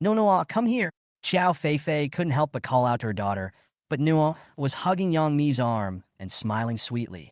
No, Noah, come here. Xiao Feifei couldn't help but call out to her daughter, but Noah was hugging Yang Mi's arm and smiling sweetly.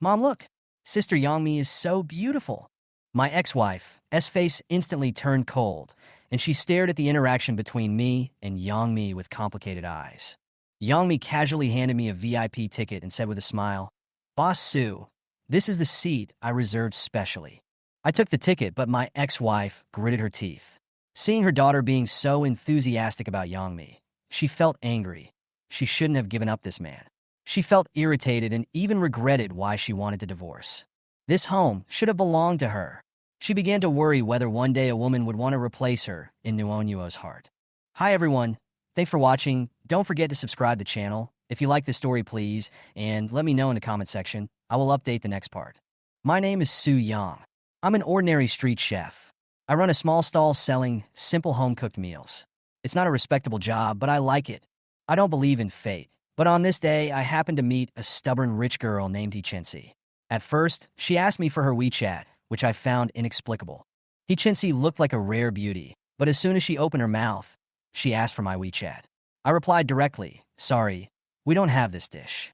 Mom, look. Sister Yang Mi is so beautiful. My ex-wife's face instantly turned cold, and she stared at the interaction between me and Yang Mi with complicated eyes. Yang Mi casually handed me a VIP ticket and said with a smile, Boss Sue, this is the seat I reserved specially. I took the ticket, but my ex-wife gritted her teeth. Seeing her daughter being so enthusiastic about Yang Mi, she felt angry. She shouldn't have given up this man. She felt irritated and even regretted why she wanted to divorce. This home should have belonged to her. She began to worry whether one day a woman would want to replace her in Nuonuo's heart. Hi everyone, thanks for watching. Don't forget to subscribe to the channel. If you like this story, please, and let me know in the comment section. I will update the next part. My name is Su Yang. I'm an ordinary street chef. I run a small stall selling simple home-cooked meals. It's not a respectable job, but I like it. I don't believe in fate. But on this day, I happened to meet a stubborn rich girl named Hichinsi. At first, she asked me for her WeChat, which I found inexplicable. Hichinsi looked like a rare beauty, but as soon as she opened her mouth, she asked for my WeChat. I replied directly, sorry, we don't have this dish.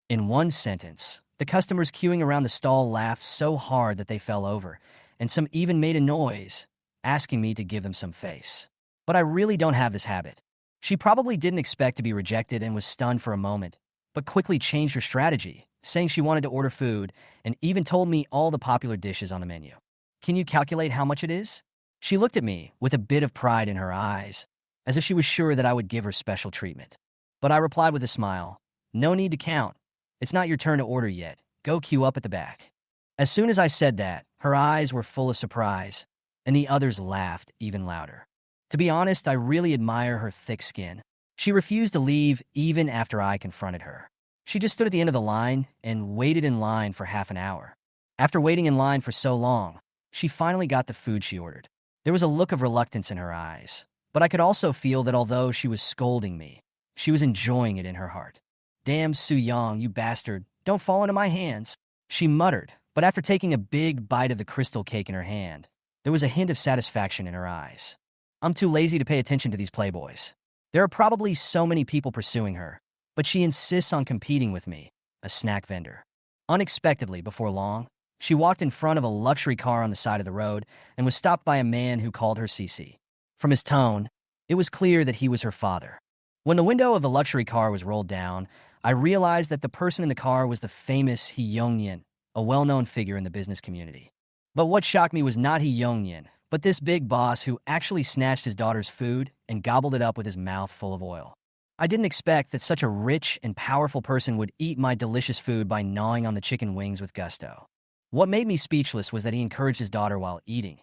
In one sentence, the customers queuing around the stall laughed so hard that they fell over, and some even made a noise, asking me to give them some face. But I really don't have this habit. She probably didn't expect to be rejected and was stunned for a moment, but quickly changed her strategy, saying she wanted to order food and even told me all the popular dishes on the menu. Can you calculate how much it is? She looked at me with a bit of pride in her eyes, as if she was sure that I would give her special treatment. But I replied with a smile, no need to count. It's not your turn to order yet. Go queue up at the back. As soon as I said that, her eyes were full of surprise, and the others laughed even louder. To be honest, I really admire her thick skin. She refused to leave even after I confronted her. She just stood at the end of the line and waited in line for half an hour. After waiting in line for so long, she finally got the food she ordered. There was a look of reluctance in her eyes, but I could also feel that although she was scolding me, she was enjoying it in her heart. Damn, Su Yang, you bastard, don't fall into my hands, she muttered, but after taking a big bite of the crystal cake in her hand, there was a hint of satisfaction in her eyes. I'm too lazy to pay attention to these playboys. There are probably so many people pursuing her, but she insists on competing with me, a snack vendor. Unexpectedly, before long, she walked in front of a luxury car on the side of the road and was stopped by a man who called her Cece. From his tone, it was clear that he was her father. When the window of the luxury car was rolled down, I realized that the person in the car was the famous He Yongnian, a well-known figure in the business community. But what shocked me was not He Yongnian, but this big boss who actually snatched his daughter's food and gobbled it up with his mouth full of oil. I didn't expect that such a rich and powerful person would eat my delicious food by gnawing on the chicken wings with gusto. What made me speechless was that he encouraged his daughter while eating.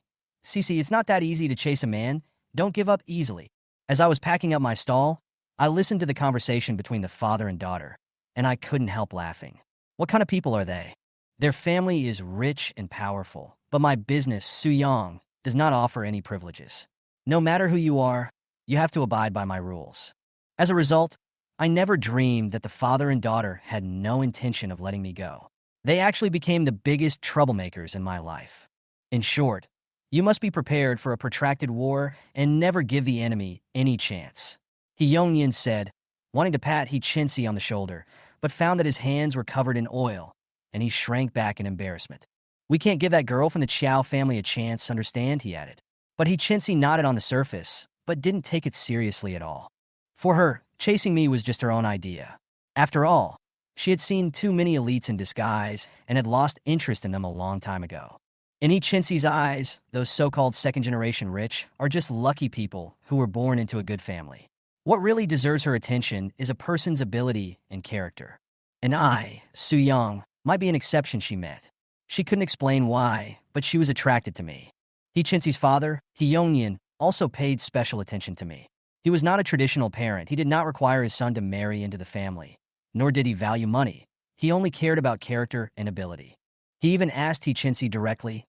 Cece, it's not that easy to chase a man. Don't give up easily. As I was packing up my stall, I listened to the conversation between the father and daughter, and I couldn't help laughing. What kind of people are they? Their family is rich and powerful, but my business, Su Yang, does not offer any privileges. No matter who you are, you have to abide by my rules. As a result, I never dreamed that the father and daughter had no intention of letting me go. They actually became the biggest troublemakers in my life. In short, you must be prepared for a protracted war and never give the enemy any chance. He Yongnian said, wanting to pat Hichinsi on the shoulder, but found that his hands were covered in oil, and he shrank back in embarrassment. We can't give that girl from the Chow family a chance, understand, he added. But Hichinsi nodded on the surface, but didn't take it seriously at all. For her, chasing me was just her own idea. After all, she had seen too many elites in disguise and had lost interest in them a long time ago. In Hichinsi's eyes, those so-called second-generation rich are just lucky people who were born into a good family. What really deserves her attention is a person's ability and character. And I, Su Yang, might be an exception she met. She couldn't explain why, but she was attracted to me. Hichinsi's father, He Yongnian, also paid special attention to me. He was not a traditional parent. He did not require his son to marry into the family, nor did he value money. He only cared about character and ability. He even asked Hichinsi directly,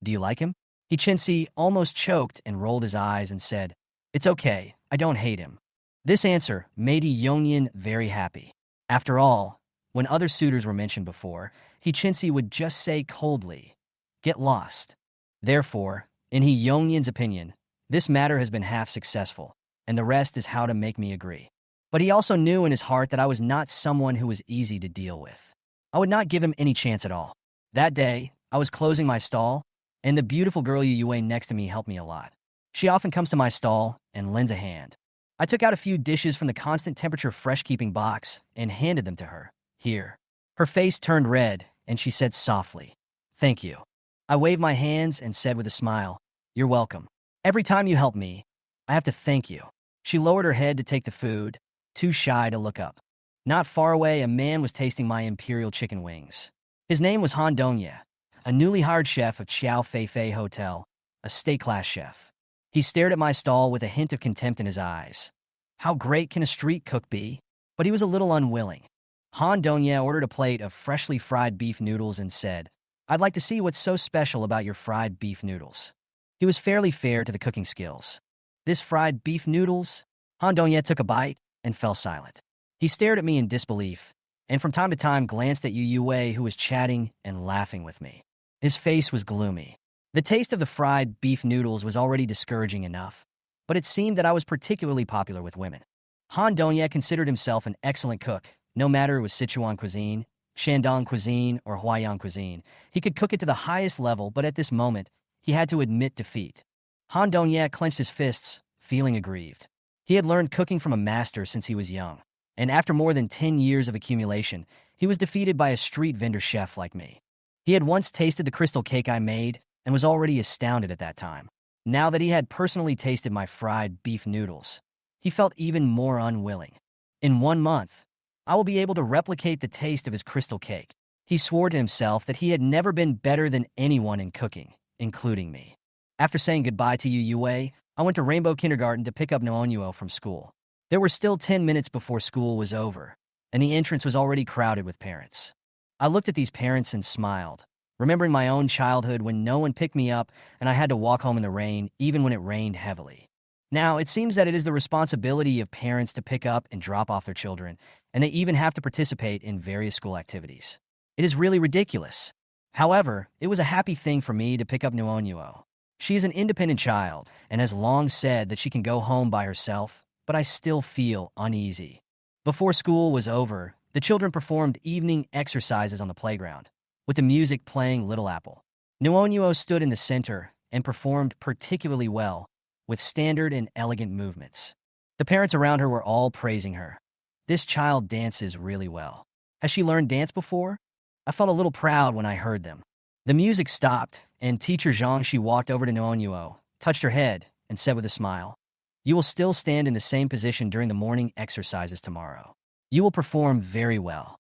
do you like him? Hichinsi almost choked and rolled his eyes and said, it's okay, I don't hate him. This answer made He Yongnian very happy. After all, when other suitors were mentioned before, Hichinsi would just say coldly, get lost. Therefore, in He Yongnian's opinion, This matter has been half successful, and the rest is how to make me agree. But he also knew in his heart that I was not someone who was easy to deal with. I would not give him any chance at all. That day, I was closing my stall, and the beautiful girl Yue next to me helped me a lot. She often comes to my stall and lends a hand. I took out a few dishes from the constant temperature fresh-keeping box and handed them to her. Here. Her face turned red, and she said softly, "Thank you." I waved my hands and said with a smile, "You're welcome. Every time you help me, I have to thank you." She lowered her head to take the food, too shy to look up. Not far away, a man was tasting my imperial chicken wings. His name was Han Dongye, a newly hired chef of Xiao Feifei Hotel, a state-class chef. He stared at my stall with a hint of contempt in his eyes. How great can a street cook be? But he was a little unwilling. Han Dongye ordered a plate of freshly fried beef noodles and said, "I'd like to see what's so special about your fried beef noodles." He was fairly fair to the cooking skills. "This fried beef noodles?" Han Dongye took a bite and fell silent. He stared at me in disbelief, and from time to time glanced at Yue, who was chatting and laughing with me. His face was gloomy. The taste of the fried beef noodles was already discouraging enough, but it seemed that I was particularly popular with women. Han Dongye considered himself an excellent cook, no matter it was Sichuan cuisine, Shandong cuisine, or Huayan cuisine. He could cook it to the highest level, but at this moment, he had to admit defeat. Han Dongye clenched his fists, feeling aggrieved. He had learned cooking from a master since he was young, and after more than 10 years of accumulation, he was defeated by a street vendor chef like me. He had once tasted the crystal cake I made and was already astounded at that time. Now that he had personally tasted my fried beef noodles, he felt even more unwilling. In 1 month, I will be able to replicate the taste of his crystal cake. He swore to himself that he had never been better than anyone in cooking, including me. After saying goodbye to Yue, I went to Rainbow Kindergarten to pick up Noonyuo from school. There were still 10 minutes before school was over, and the entrance was already crowded with parents. I looked at these parents and smiled, remembering my own childhood when no one picked me up and I had to walk home in the rain, even when it rained heavily. Now, it seems that it is the responsibility of parents to pick up and drop off their children, and they even have to participate in various school activities. It is really ridiculous. However, it was a happy thing for me to pick up Noonyuo. She is an independent child and has long said that she can go home by herself, but I still feel uneasy. Before school was over, the children performed evening exercises on the playground, with the music playing Little Apple. Noonyuo stood in the center and performed particularly well, with standard and elegant movements. The parents around her were all praising her. "This child dances really well. Has she learned dance before?" I felt a little proud when I heard them. The music stopped, and teacher Zhang walked over to Noonyuo, touched her head, and said with a smile, "You will still stand in the same position during the morning exercises tomorrow. You will perform very well."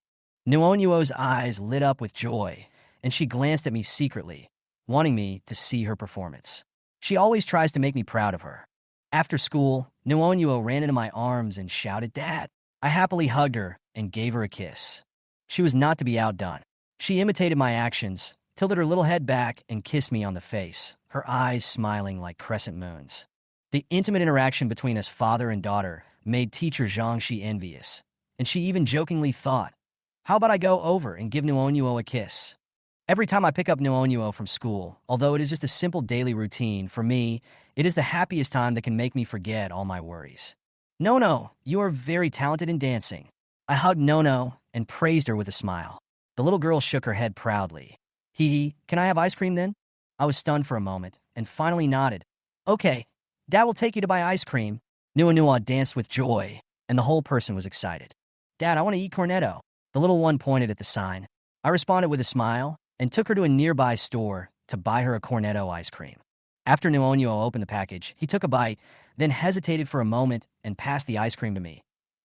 Noonyuo's eyes lit up with joy, and she glanced at me secretly, wanting me to see her performance. She always tries to make me proud of her. After school, Noonyuo ran into my arms and shouted, "Dad!" I happily hugged her and gave her a kiss. She was not to be outdone. She imitated my actions, tilted her little head back, and kissed me on the face, her eyes smiling like crescent moons. The intimate interaction between us father and daughter made teacher Zhang envious, and she even jokingly thought, "How about I go over and give Noonyuo a kiss?" Every time I pick up Noonyuo from school, although it is just a simple daily routine, for me, it is the happiest time that can make me forget all my worries. "Nono, you are very talented in dancing." I hugged Nono and praised her with a smile. The little girl shook her head proudly. "Hee, can I have ice cream then?" I was stunned for a moment and finally nodded. "Okay, Dad will take you to buy ice cream." Noonyuo danced with joy, and the whole person was excited. "Dad, I want to eat cornetto." The little one pointed at the sign. I responded with a smile and took her to a nearby store to buy her a cornetto ice cream. After Noonyuo opened the package, he took a bite, then hesitated for a moment and passed the ice cream to me.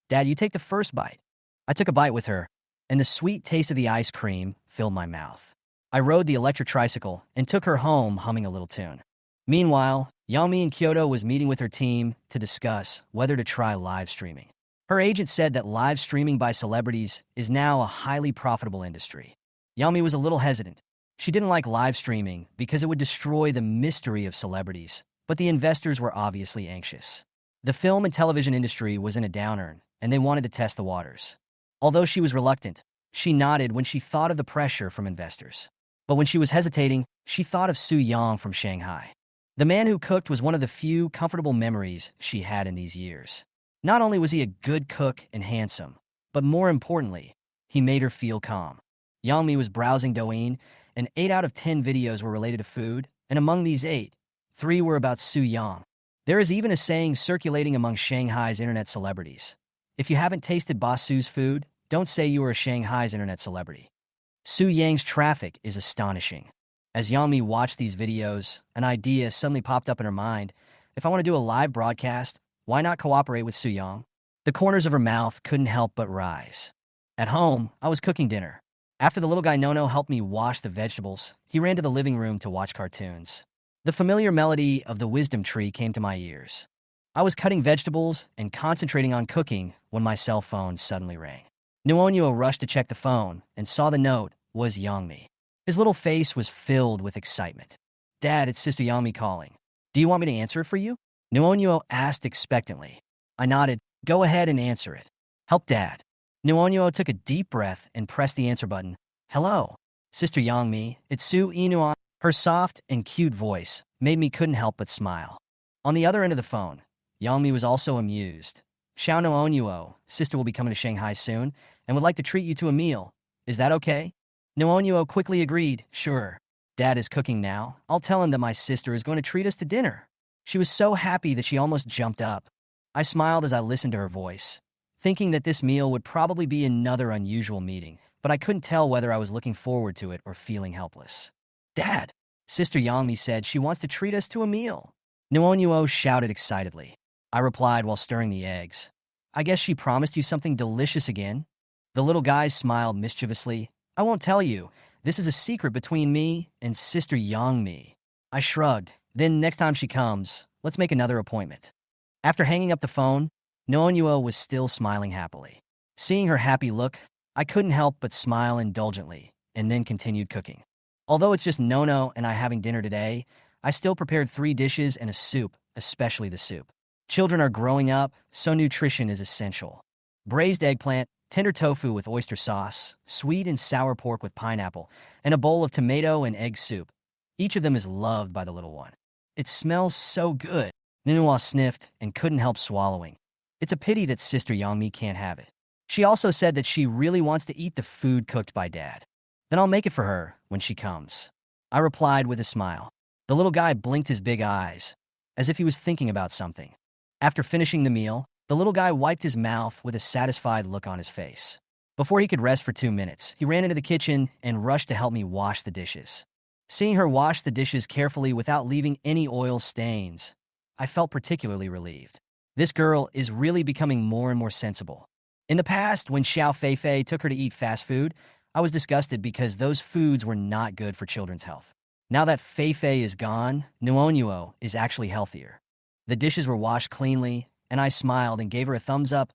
"Dad, you take the first bite." I took a bite with her, and the sweet taste of the ice cream filled my mouth. I rode the electric tricycle and took her home humming a little tune. Meanwhile, Yami in Kyoto was meeting with her team to discuss whether to try live streaming. Her agent said that live streaming by celebrities is now a highly profitable industry. Yami was a little hesitant. She didn't like live streaming because it would destroy the mystery of celebrities, but the investors were obviously anxious. The film and television industry was in a downturn, and they wanted to test the waters. Although she was reluctant, she nodded when she thought of the pressure from investors. But when she was hesitating, she thought of Su Yang from Shanghai. The man who cooked was one of the few comfortable memories she had in these years. Not only was he a good cook and handsome, but more importantly, he made her feel calm. Yami was browsing Douyin, and 8 out of 10 videos were related to food, and among these 8, 3 were about Su Yang. There is even a saying circulating among Shanghai's internet celebrities. If you haven't tasted Boss Su's food, don't say you are a Shanghai's internet celebrity. Su Yang's traffic is astonishing. As Yami watched these videos, an idea suddenly popped up in her mind. If I want to do a live broadcast, why not cooperate with Su Yang? The corners of her mouth couldn't help but rise. At home, I was cooking dinner. After the little guy Nono helped me wash the vegetables, he ran to the living room to watch cartoons. The familiar melody of the wisdom tree came to my ears. I was cutting vegetables and concentrating on cooking when my cell phone suddenly rang. Nuonyo rushed to check the phone and saw the note was Yangmi. His little face was filled with excitement. "Dad, it's Sister Yami calling. Do you want me to answer it for you?" Nuonyo asked expectantly. I nodded. "Go ahead and answer it. Help Dad." Nuonyo took a deep breath and pressed the answer button. "Hello, Sister Yangmi, it's Su Inuan." Her soft and cute voice made me couldn't help but smile. On the other end of the phone, Yangmi was also amused. "Xiao Nuonyo, Sister will be coming to Shanghai soon and would like to treat you to a meal. Is that okay?" Nuonyo quickly agreed. "Sure. Dad is cooking now. I'll tell him that my sister is going to treat us to dinner." She was so happy that she almost jumped up. I smiled as I listened to her voice, thinking that this meal would probably be another unusual meeting, but I couldn't tell whether I was looking forward to it or feeling helpless. "Dad," Sister Yangmi said she wants to treat us to a meal. Nuonyo shouted excitedly. I replied while stirring the eggs. "I guess she promised you something delicious again?" The little guy smiled mischievously. "I won't tell you. This is a secret between me and Sister Yangmi." I shrugged. "Then next time she comes, let's make another appointment." After hanging up the phone, Nuonyo was still smiling happily. Seeing her happy look, I couldn't help but smile indulgently, and then continued cooking. Although it's just Nono and I having dinner today, I still prepared 3 dishes and a soup, especially the soup. Children are growing up, so nutrition is essential. Braised eggplant, tender tofu with oyster sauce, sweet and sour pork with pineapple, and a bowl of tomato and egg soup. Each of them is loved by the little one. "It smells so good." Nuonyo sniffed and couldn't help swallowing. It's a pity that Sister Yangmi can't have it. She also said that she really wants to eat the food cooked by Dad. "Then I'll make it for her when she comes." I replied with a smile. The little guy blinked his big eyes, as if he was thinking about something. After finishing the meal, the little guy wiped his mouth with a satisfied look on his face. Before he could rest for 2 minutes, he ran into the kitchen and rushed to help me wash the dishes. Seeing her wash the dishes carefully without leaving any oil stains, I felt particularly relieved. This girl is really becoming more and more sensible. In the past, when Xiao Feifei took her to eat fast food, I was disgusted because those foods were not good for children's health. Now that Feifei is gone, Nuonyo is actually healthier. The dishes were washed cleanly, and I smiled and gave her a thumbs up.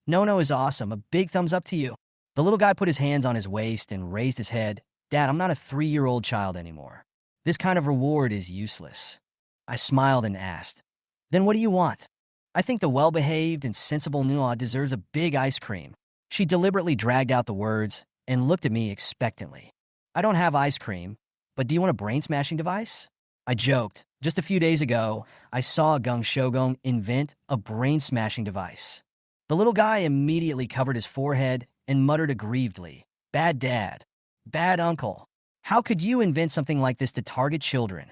"Nono is awesome, a big thumbs up to you." The little guy put his hands on his waist and raised his head. "Dad, I'm not a 3-year-old child anymore. This kind of reward is useless." I smiled and asked, "Then what do you want?" "I think the well-behaved and sensible Nuonyo deserves a big ice cream." She deliberately dragged out the words and looked at me expectantly. "I don't have ice cream, but do you want a brain-smashing device?" I joked. Just a few days ago, I saw Gung Shogun invent a brain-smashing device. The little guy immediately covered his forehead and muttered aggrievedly, "Bad dad. Bad uncle. How could you invent something like this to target children?"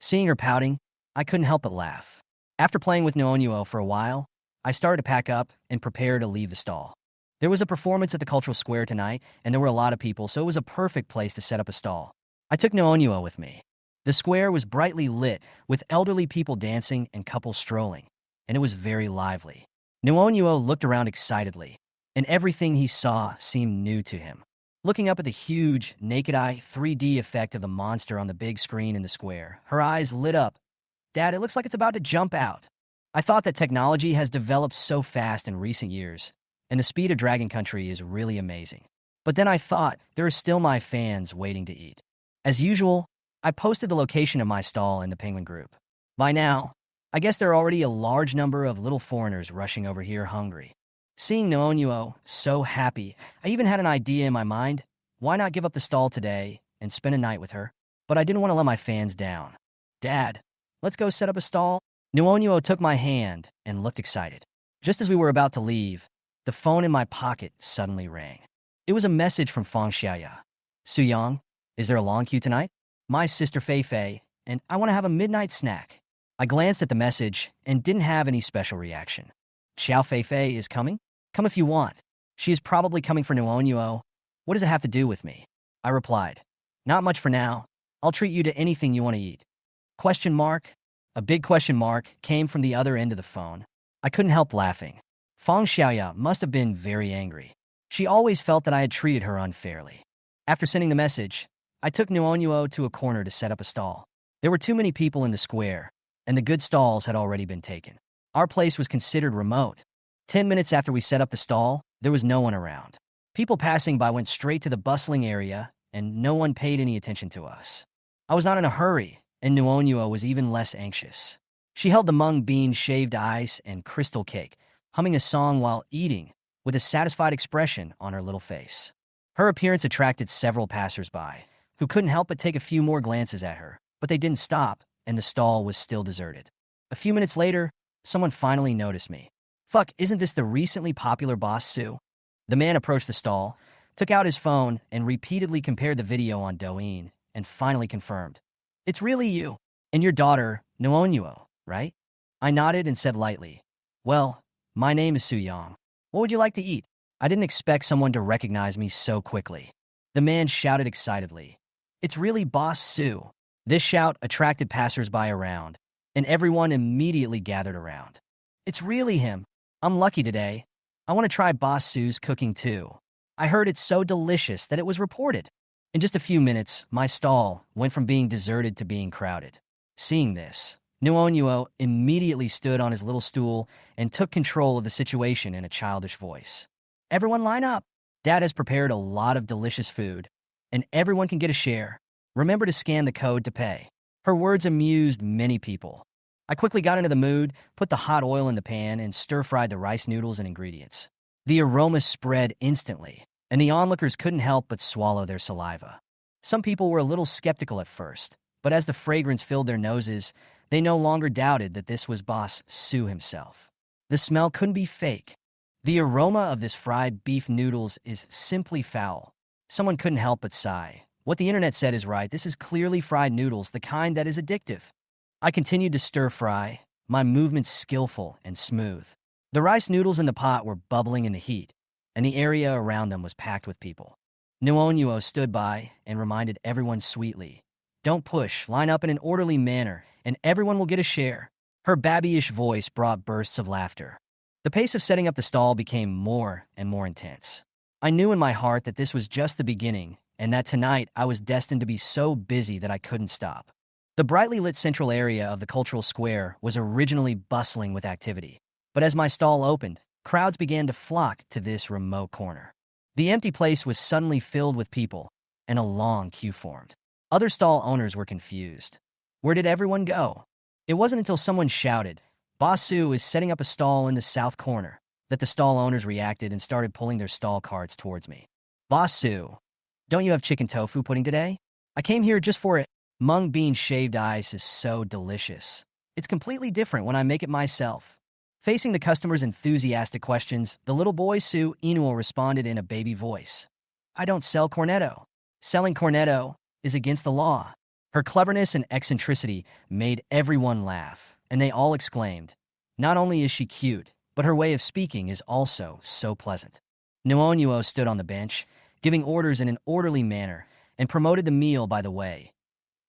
Seeing her pouting, I couldn't help but laugh. After playing with Nuonyo for a while, I started to pack up and prepare to leave the stall. There was a performance at the cultural square tonight, and there were a lot of people, so it was a perfect place to set up a stall. I took Nuonyo with me. The square was brightly lit, with elderly people dancing and couples strolling, and it was very lively. Nuonyo looked around excitedly, and everything he saw seemed new to him. Looking up at the huge, naked-eye 3D effect of the monster on the big screen in the square, her eyes lit up. "Dad, it looks like it's about to jump out." I thought that technology has developed so fast in recent years, and the speed of Dragon Country is really amazing. But then I thought, there are still my fans waiting to eat. As usual, I posted the location of my stall in the Penguin group. By now, I guess there are already a large number of little foreigners rushing over here hungry. Seeing Nuonyo so happy, I even had an idea in my mind. Why not give up the stall today and spend a night with her? But I didn't want to let my fans down. "Dad, Let's go set up a stall. Nuonuo took my hand and looked excited. Just as we were about to leave, the phone in my pocket suddenly rang. It was a message from Feng Xiaoya. Suyang, is there a long queue tonight? My sister Fei Fei, and I want to have a midnight snack. I glanced at the message and didn't have any special reaction. Xiao Fei Fei is coming? Come if you want. She is probably coming for Nuonuo. What does it have to do with me? I replied. Not much for now. I'll treat you to anything you want to eat. Question mark? A big question mark came from the other end of the phone. I couldn't help laughing. Feng Xiaoya must have been very angry. She always felt that I had treated her unfairly. After sending the message, I took Nuonuo to a corner to set up a stall. There were too many people in the square, and the good stalls had already been taken. Our place was considered remote. 10 minutes after we set up the stall, there was no one around. People passing by went straight to the bustling area, and no one paid any attention to us. I was not in a hurry, and Nuonuo was even less anxious. She held the mung bean shaved ice and crystal cake, humming a song while eating, with a satisfied expression on her little face. Her appearance attracted several passers-by, who couldn't help but take a few more glances at her, but they didn't stop, and the stall was still deserted. A few minutes later, someone finally noticed me. Fuck, isn't this the recently popular Boss Sue? The man approached the stall, took out his phone, and repeatedly compared the video on Douyin, and finally confirmed. It's really you, and your daughter, Nuonuo, right? I nodded and said lightly, well, my name is Su Yang. What would you like to eat? I didn't expect someone to recognize me so quickly. The man shouted excitedly, it's really Boss Su. This shout attracted passers-by around, and everyone immediately gathered around. It's really him. I'm lucky today. I want to try Boss Su's cooking too. I heard it's so delicious that it was reported. In just a few minutes, my stall went from being deserted to being crowded. Seeing this, Nuonuo immediately stood on his little stool and took control of the situation in a childish voice. Everyone line up. Dad has prepared a lot of delicious food, and everyone can get a share. Remember to scan the code to pay. Her words amused many people. I quickly got into the mood, put the hot oil in the pan, and stir-fried the rice noodles and ingredients. The aroma spread instantly, and the onlookers couldn't help but swallow their saliva. Some people were a little skeptical at first, but as the fragrance filled their noses, they no longer doubted that this was Boss Su himself. The smell couldn't be fake. The aroma of this fried beef noodles is simply foul. Someone couldn't help but sigh. What the internet said is right. This is clearly fried noodles, the kind that is addictive. I continued to stir-fry, my movements skillful and smooth. The rice noodles in the pot were bubbling in the heat, and the area around them was packed with people. Nuonuo stood by and reminded everyone sweetly, don't push, line up in an orderly manner, and everyone will get a share. Her babyish voice brought bursts of laughter. The pace of setting up the stall became more and more intense. I knew in my heart that this was just the beginning, and that tonight I was destined to be so busy that I couldn't stop. The brightly lit central area of the cultural square was originally bustling with activity, but as my stall opened, crowds began to flock to this remote corner. The empty place was suddenly filled with people, and a long queue formed. Other stall owners were confused. Where did everyone go? It wasn't until someone shouted, Boss Su is setting up a stall in the south corner, that the stall owners reacted and started pulling their stall carts towards me. Boss Su, don't you have chicken tofu pudding today? I came here just for it. Mung bean shaved ice is so delicious. It's completely different when I make it myself. Facing the customer's enthusiastic questions, the little boy Su Inuo responded in a baby voice. I don't sell cornetto. Selling cornetto is against the law. Her cleverness and eccentricity made everyone laugh, and they all exclaimed, not only is she cute, but her way of speaking is also so pleasant. Nuonuo stood on the bench, giving orders in an orderly manner, and promoted the meal by the way.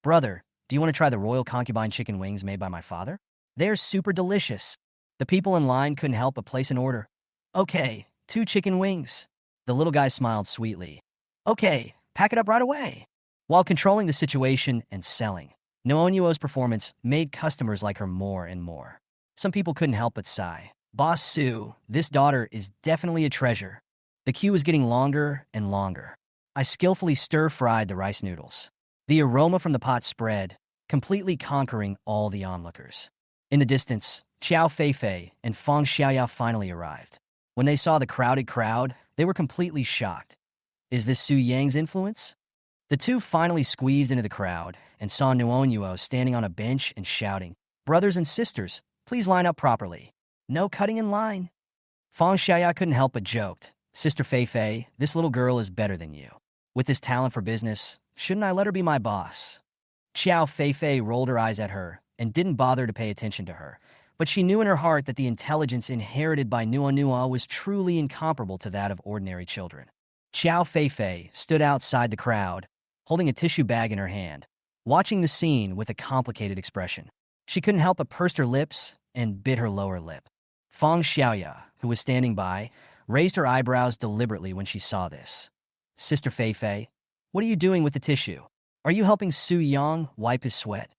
Brother, do you want to try the royal concubine chicken wings made by my father? They're super delicious. The people in line couldn't help but place an order. Okay, 2 chicken wings. The little guy smiled sweetly. Okay, pack it up right away. While controlling the situation and selling, Nuonuo's performance made customers like her more and more. Some people couldn't help but sigh. Boss Su, this daughter is definitely a treasure. The queue was getting longer and longer. I skillfully stir-fried the rice noodles. The aroma from the pot spread, completely conquering all the onlookers. In the distance, Xiao Feifei and Feng Xiaoya finally arrived. When they saw the crowded crowd, they were completely shocked. Is this Su Yang's influence? The two finally squeezed into the crowd and saw Nuonuo standing on a bench and shouting, Brothers and sisters, please line up properly. No cutting in line. Fang Xiaya couldn't help but joked. Sister Fei Fei, this little girl is better than you. With this talent for business, shouldn't I let her be my boss? Xiao Fei Fei rolled her eyes at her and didn't bother to pay attention to her, but she knew in her heart that the intelligence inherited by Nua Nua was truly incomparable to that of ordinary children. Xiao Fei Fei stood outside the crowd, holding a tissue bag in her hand, watching the scene with a complicated expression. She couldn't help but pursed her lips and bit her lower lip. Fang Xiaoya, who was standing by, raised her eyebrows deliberately when she saw this. Sister Fei Fei, what are you doing with the tissue? Are you helping Su Yang wipe his sweat?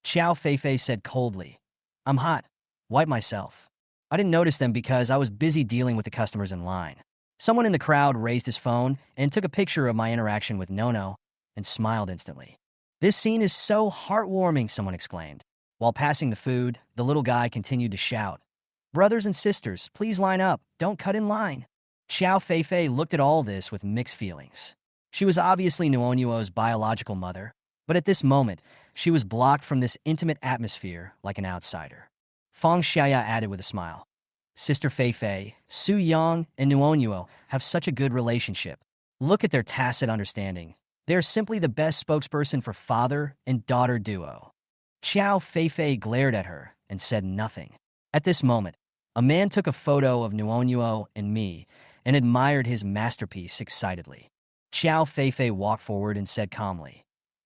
Xiao Fei Fei said coldly, I'm hot. Wipe myself. I didn't notice them because I was busy dealing with the customers in line. Someone in the crowd raised his phone and took a picture of my interaction with Nono and smiled instantly. This scene is so heartwarming, someone exclaimed. While passing the food, the little guy continued to shout, Brothers and sisters, please line up. Don't cut in line. Xiao Fei Fei looked at all this with mixed feelings. She was obviously Nuonuo's biological mother, but at this moment, she was blocked from this intimate atmosphere like an outsider. Fang Xiaya added with a smile. Sister Fei Fei, Su Yang, and Nuonuo have such a good relationship. Look at their tacit understanding. They are simply the best spokesperson for father and daughter duo. Xiao Fei Fei glared at her and said nothing. At this moment, a man took a photo of Nuonuo and me and admired his masterpiece excitedly. Xiao Fei Fei walked forward and said calmly,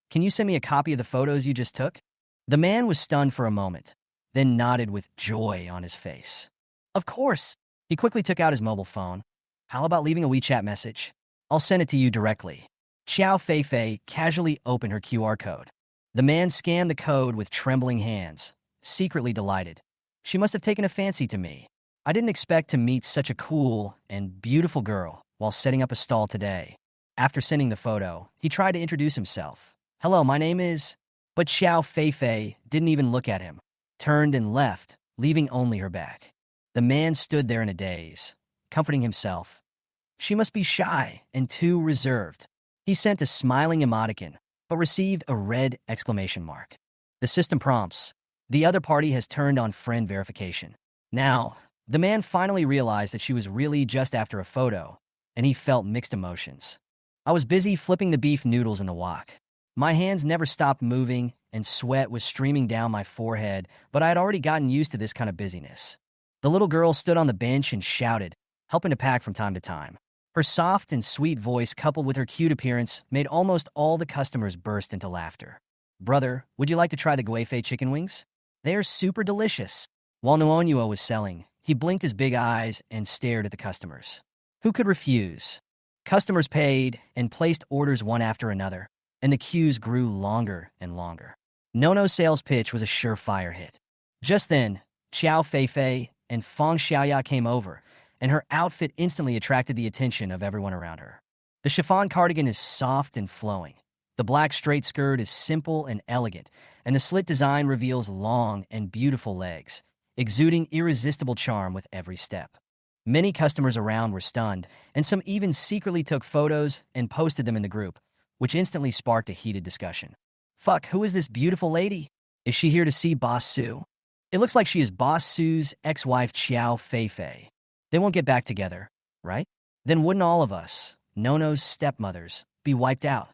Can you send me a copy of the photos you just took? The man was stunned for a moment, then nodded with joy on his face. Of course. He quickly took out his mobile phone. How about leaving a WeChat message? I'll send it to you directly. Xiao Fei Fei casually opened her QR code. The man scanned the code with trembling hands, secretly delighted. She must have taken a fancy to me. I didn't expect to meet such a cool and beautiful girl while setting up a stall today. After sending the photo, he tried to introduce himself. Hello, my name is... But Xiao Fei Fei didn't even look at him, turned and left, leaving only her back. The man stood there in a daze, comforting himself. She must be shy and too reserved. He sent a smiling emoticon, but received a red exclamation mark. The system prompts, the other party has turned on friend verification. Now, the man finally realized that she was really just after a photo, and he felt mixed emotions. I was busy flipping the beef noodles in the wok. My hands never stopped moving, and sweat was streaming down my forehead, but I had already gotten used to this kind of busyness. The little girl stood on the bench and shouted, helping to pack from time to time. Her soft and sweet voice, coupled with her cute appearance, made almost all the customers burst into laughter. Brother, would you like to try the Guifei chicken wings? They are super delicious. While Nuonuo was selling, he blinked his big eyes and stared at the customers. Who could refuse? Customers paid and placed orders one after another, and the queues grew longer and longer. Nono's sales pitch was a surefire hit. Just then, Xiao Fei Fei and Fang Xiaoya came over, and her outfit instantly attracted the attention of everyone around her. The chiffon cardigan is soft and flowing. The black straight skirt is simple and elegant, and the slit design reveals long and beautiful legs, exuding irresistible charm with every step. Many customers around were stunned, and some even secretly took photos and posted them in the group, which instantly sparked a heated discussion. Fuck, who is this beautiful lady? Is she here to see Boss Su? It looks like she is Boss Su's ex-wife Xiao Fei Fei. They won't get back together, right? Then wouldn't all of us, Nono's stepmothers, be wiped out?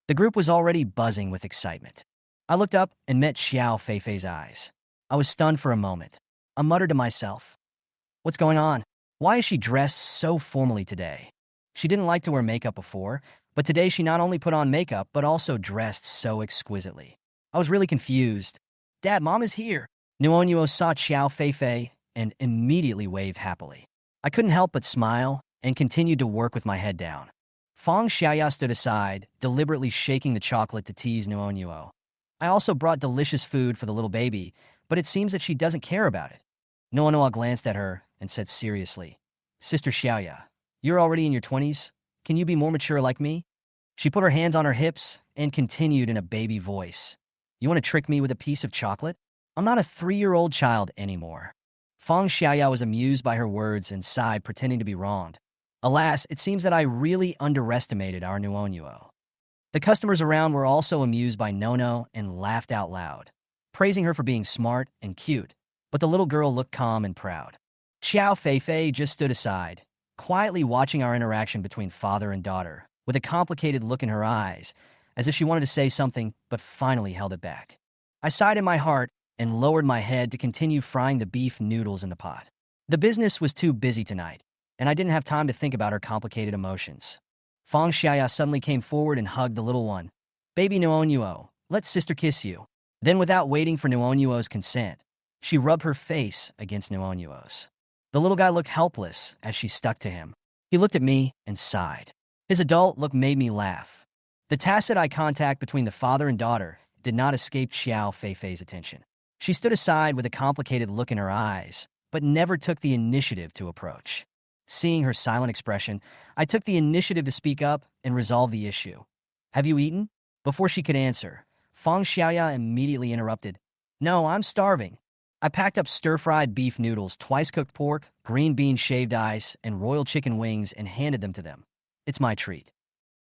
The group was already buzzing with excitement. I looked up and met Xiao Fei Fei's eyes. I was stunned for a moment. I muttered to myself, what's going on? Why is she dressed so formally today? She didn't like to wear makeup before, but today she not only put on makeup, but also dressed so exquisitely. I was really confused. Dad, Mom is here. Nuonuo saw Xiao Fei Fei and immediately waved happily. I couldn't help but smile and continued to work with my head down. Fang Xiaoya stood aside, deliberately shaking the chocolate to tease Nuonuo. I also brought delicious food for the little baby, but it seems that she doesn't care about it. Nuonuo glanced at her and said seriously, Sister Xiaoya, you're already in your 20s? Can you be more mature like me? She put her hands on her hips and continued in a baby voice. You want to trick me with a piece of chocolate? I'm not a 3-year-old child anymore. Fang Xiaoya was amused by her words and sighed, pretending to be wronged. Alas, it seems that I really underestimated our Nuonuo. The customers around were also amused by Nono and laughed out loud. praising her for being smart and cute, but the little girl looked calm and proud. Xiao Feifei just stood aside, quietly watching our interaction between father and daughter, with a complicated look in her eyes, as if she wanted to say something but finally held it back. I sighed in my heart and lowered my head to continue frying the beef noodles in the pot. The business was too busy tonight, and I didn't have time to think about her complicated emotions. Fang Xiaya suddenly came forward and hugged the little one. "Baby Nuonyuo, let sister kiss you." Then, without waiting for Nuonyuo's consent, she rubbed her face against Nuonyuo's. The little guy looked helpless as she stuck to him. He looked at me and sighed. His adult look made me laugh. The tacit eye contact between the father and daughter did not escape Xiao Feifei's attention. She stood aside with a complicated look in her eyes, but never took the initiative to approach. Seeing her silent expression, I took the initiative to speak up and resolve the issue. "Have you eaten?" Before she could answer, Fang Xiaoya immediately interrupted. "No, I'm starving." I packed up stir-fried beef noodles, twice-cooked pork, green bean shaved ice, and royal chicken wings and handed them to them. "It's my treat."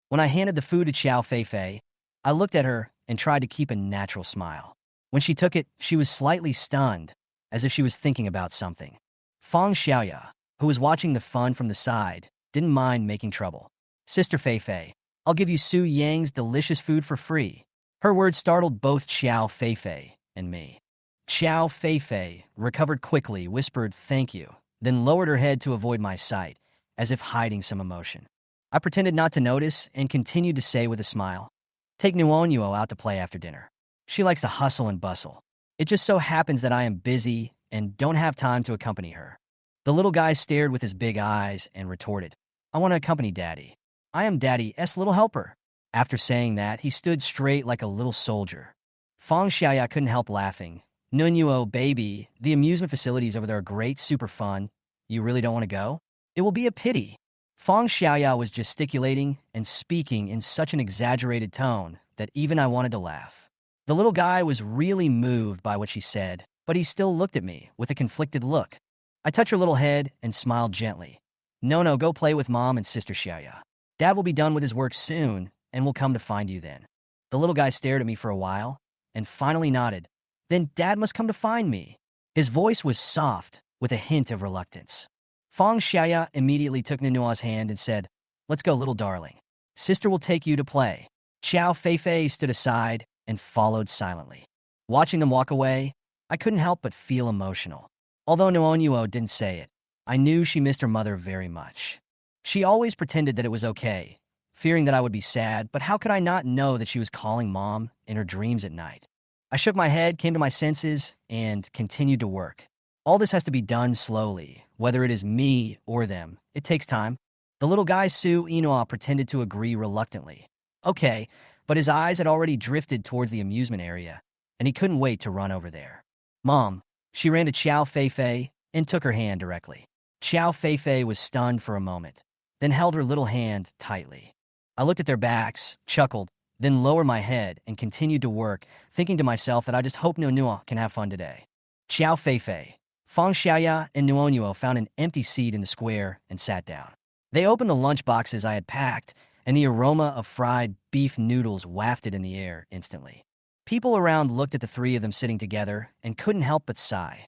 When I handed the food to Xiao Feifei, I looked at her and tried to keep a natural smile. When she took it, she was slightly stunned, as if she was thinking about something. Fang Xiaoya, who was watching the fun from the side, didn't mind making trouble. "Sister Feifei, I'll give you Su Yang's delicious food for free." Her words startled both Xiao Feifei and me. Xiao Feifei recovered quickly, whispered "thank you," then lowered her head to avoid my sight, as if hiding some emotion. I pretended not to notice and continued to say with a smile, "Take Nuonyuo out to play after dinner. She likes the hustle and bustle. It just so happens that I am busy and don't have time to accompany her." The little guy stared with his big eyes and retorted, "I want to accompany Daddy. I am Daddy's little helper." After saying that, he stood straight like a little soldier. Fang Xiaoya couldn't help laughing. "Nunyuo, baby, the amusement facilities over there are great, super fun. You really don't want to go? It will be a pity." Fang Xiaoya was gesticulating and speaking in such an exaggerated tone that even I wanted to laugh. The little guy was really moved by what she said, but he still looked at me with a conflicted look. I touched her little head and smiled gently. "No, go play with Mom and Sister Xiaoya. Dad will be done with his work soon and will come to find you then." The little guy stared at me for a while and finally nodded. "Then Dad must come to find me." His voice was soft, with a hint of reluctance. Fang Xiaya immediately took Nunua's hand and said, "Let's go, little darling. Sister will take you to play." Xiao Feifei stood aside and followed silently. Watching them walk away, I couldn't help but feel emotional. Although Nuonyuo didn't say it, I knew she missed her mother very much. She always pretended that it was okay, fearing that I would be sad, but how could I not know that she was calling Mom in her dreams at night? I shook my head, came to my senses, and continued to work. All this has to be done slowly, whether it is me or them. It takes time. The little guy Su Inoa pretended to agree reluctantly. Okay, but his eyes had already drifted towards the amusement area, and he couldn't wait to run over there. "Mom." She ran to Xiao Feifei and took her hand directly. Xiao Feifei was stunned for a moment, then held her little hand tightly. I looked at their backs, chuckled, then lowered my head and continued to work, thinking to myself that I just hope Nuonua can have fun today. Xiao Feifei, Fang Xiaoya, and Nuonuo found an empty seat in the square and sat down. They opened the lunch boxes I had packed, and the aroma of fried beef noodles wafted in the air instantly. People around looked at the three of them sitting together and couldn't help but sigh.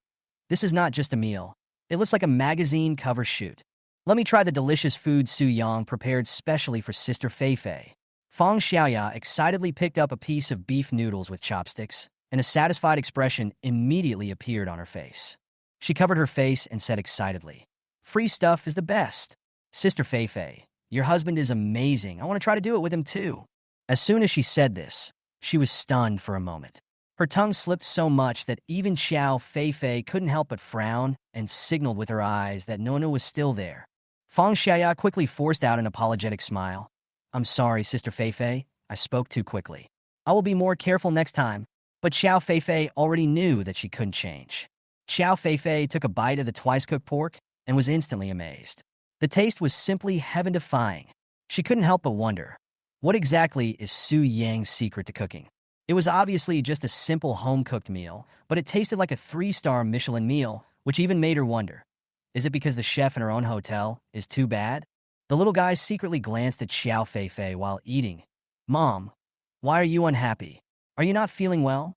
This is not just a meal. It looks like a magazine cover shoot. "Let me try the delicious food Su Yang prepared specially for Sister Feifei." Fang Xiaoya excitedly picked up a piece of beef noodles with chopsticks, and a satisfied expression immediately appeared on her face. She covered her face and said excitedly, "Free stuff is the best. Sister Feifei, your husband is amazing. I want to try to do it with him too." As soon as she said this, she was stunned for a moment. Her tongue slipped so much that even Xiao Feifei couldn't help but frown and signaled with her eyes that Nona was still there. Fang Xiaya quickly forced out an apologetic smile. "I'm sorry, Sister Feifei. I spoke too quickly. I will be more careful next time." But Xiao Feifei already knew that she couldn't change. Xiao Feifei took a bite of the twice-cooked pork and was instantly amazed. The taste was simply heaven-defying. She couldn't help but wonder, what exactly is Su Yang's secret to cooking? It was obviously just a simple home-cooked meal, but it tasted like a 3-star Michelin meal, which even made her wonder, is it because the chef in her own hotel is too bad? The little guy secretly glanced at Xiao Feifei while eating. "Mom, why are you unhappy? Are you not feeling well?"